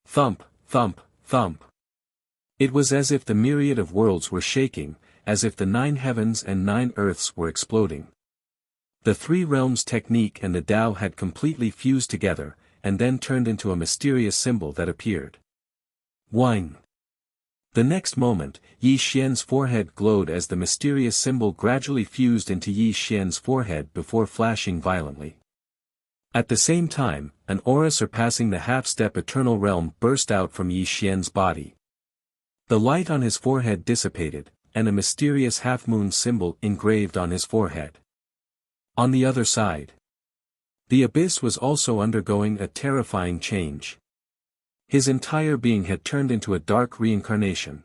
Thump, thump, thump. It was as if the myriad of worlds were shaking, as if the 9 heavens and 9 earths were exploding. The 3 realms technique and the Tao had completely fused together, and then turned into a mysterious symbol that appeared. Wine. The next moment, Yi Xian's forehead glowed as the mysterious symbol gradually fused into Yi Xian's forehead before flashing violently. At the same time, an aura surpassing the half-step eternal realm burst out from Yi Xian's body. The light on his forehead dissipated, and a mysterious half-moon symbol engraved on his forehead. On the other side, the abyss was also undergoing a terrifying change. His entire being had turned into a dark reincarnation.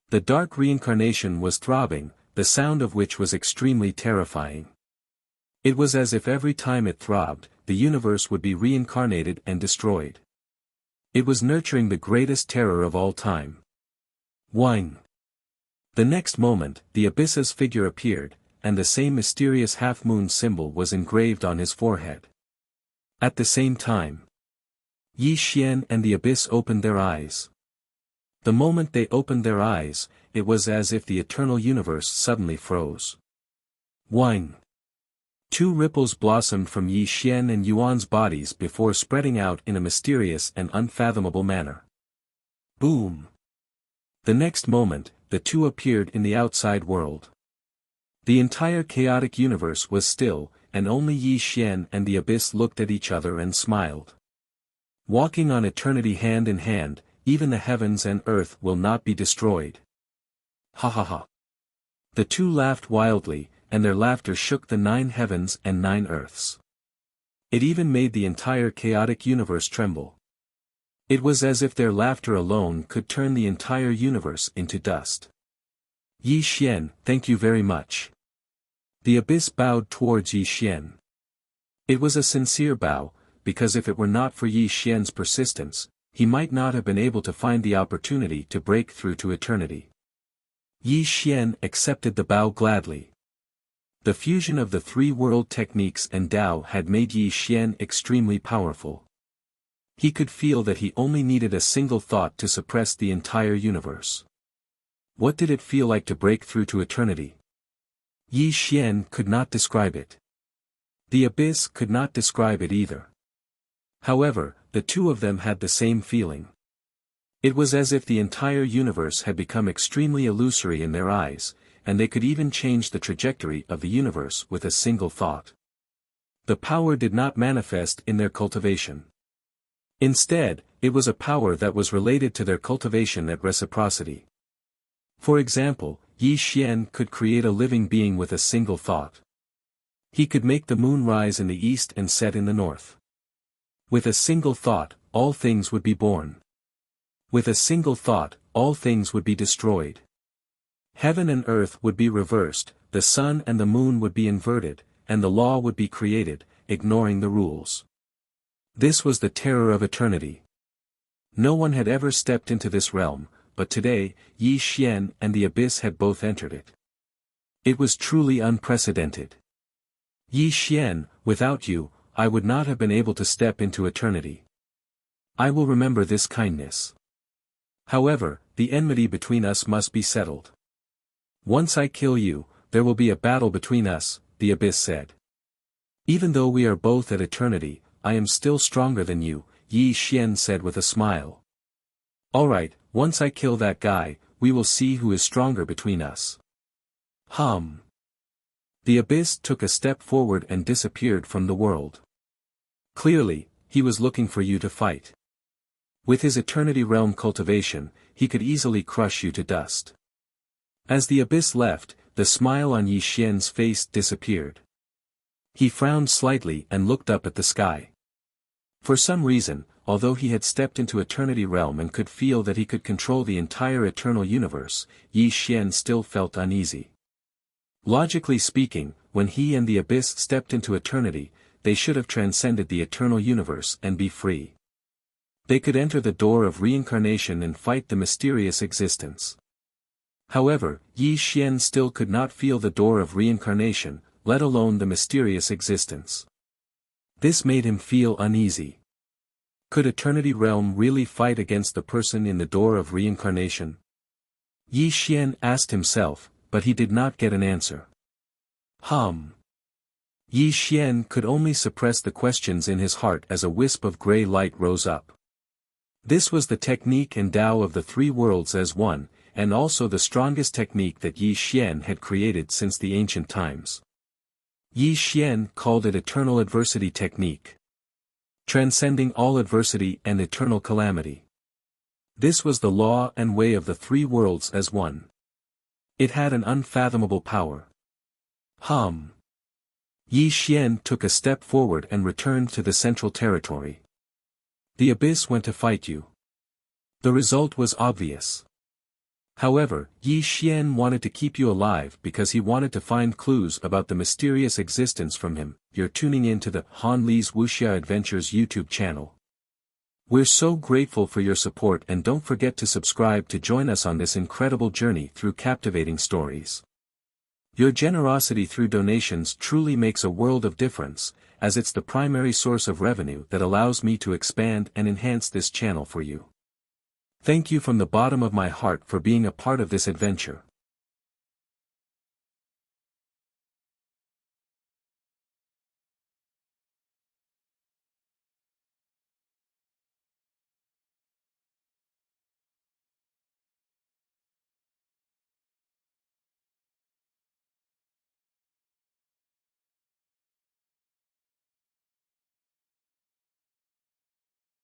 The dark reincarnation was throbbing, the sound of which was extremely terrifying. It was as if every time it throbbed, the universe would be reincarnated and destroyed. It was nurturing the greatest terror of all time. Whine. The next moment, the abyss's figure appeared, and the same mysterious half-moon symbol was engraved on his forehead. At the same time, Yi Xian and the abyss opened their eyes. The moment they opened their eyes, it was as if the eternal universe suddenly froze. Whine. Two ripples blossomed from Yi Xian and Yuan's bodies before spreading out in a mysterious and unfathomable manner. Boom! The next moment, the two appeared in the outside world. The entire chaotic universe was still, and only Yi Xian and the abyss looked at each other and smiled. Walking on eternity hand in hand, even the heavens and earth will not be destroyed. Ha ha ha. The two laughed wildly, and their laughter shook the 9 heavens and 9 earths. It even made the entire chaotic universe tremble. It was as if their laughter alone could turn the entire universe into dust. Yi Xian, thank you very much. The abyss bowed towards Yi Xian. It was a sincere bow, because if it were not for Yi Xian's persistence, he might not have been able to find the opportunity to break through to eternity. Yi Xian accepted the bow gladly. The fusion of the 3 world techniques and Tao had made Yi Xian extremely powerful. He could feel that he only needed a single thought to suppress the entire universe. What did it feel like to break through to eternity? Yi Xian could not describe it. The abyss could not describe it either. However, the two of them had the same feeling. It was as if the entire universe had become extremely illusory in their eyes, and they could even change the trajectory of the universe with a single thought. The power did not manifest in their cultivation. Instead, it was a power that was related to their cultivation at reciprocity. For example, Yi Xian could create a living being with a single thought. He could make the moon rise in the east and set in the north. With a single thought, all things would be born. With a single thought, all things would be destroyed. Heaven and earth would be reversed, the sun and the moon would be inverted, and the law would be created, ignoring the rules. This was the terror of eternity. No one had ever stepped into this realm, but today, Yi Xian and the abyss had both entered it. It was truly unprecedented. Yi Xian, without you, I would not have been able to step into eternity. I will remember this kindness. However, the enmity between us must be settled. Once I kill you, there will be a battle between us, the abyss said. Even though we are both at eternity, I am still stronger than you, Yi Xian said with a smile. Alright, once I kill that guy, we will see who is stronger between us. Hum. The abyss took a step forward and disappeared from the world. Clearly, he was looking for you to fight. With his eternity realm cultivation, he could easily crush you to dust. As the abyss left, the smile on Yi Xian's face disappeared. He frowned slightly and looked up at the sky. For some reason, although he had stepped into eternity realm and could feel that he could control the entire eternal universe, Yi Xian still felt uneasy. Logically speaking, when he and the abyss stepped into eternity, they should have transcended the eternal universe and be free. They could enter the door of reincarnation and fight the mysterious existence. However, Yi Xian still could not feel the door of reincarnation, let alone the mysterious existence. This made him feel uneasy. Could Eternity Realm really fight against the person in the door of reincarnation? Yi Xian asked himself, but he did not get an answer. Yi Xian could only suppress the questions in his heart as a wisp of gray light rose up. This was the technique and Tao of the 3 worlds as one, and also the strongest technique that Yi Xian had created since the ancient times. Yi Xian called it Eternal Adversity Technique. Transcending all adversity and eternal calamity. This was the law and way of the 3 worlds as one. It had an unfathomable power. Yi Xian took a step forward and returned to the central territory. The abyss went to fight you. The result was obvious. However, Yi Xian wanted to keep you alive because he wanted to find clues about the mysterious existence from him. You're tuning in to the Han Li's Wuxia Adventures YouTube channel. We're so grateful for your support, and don't forget to subscribe to join us on this incredible journey through captivating stories. Your generosity through donations truly makes a world of difference, as it's the primary source of revenue that allows me to expand and enhance this channel for you. Thank you from the bottom of my heart for being a part of this adventure.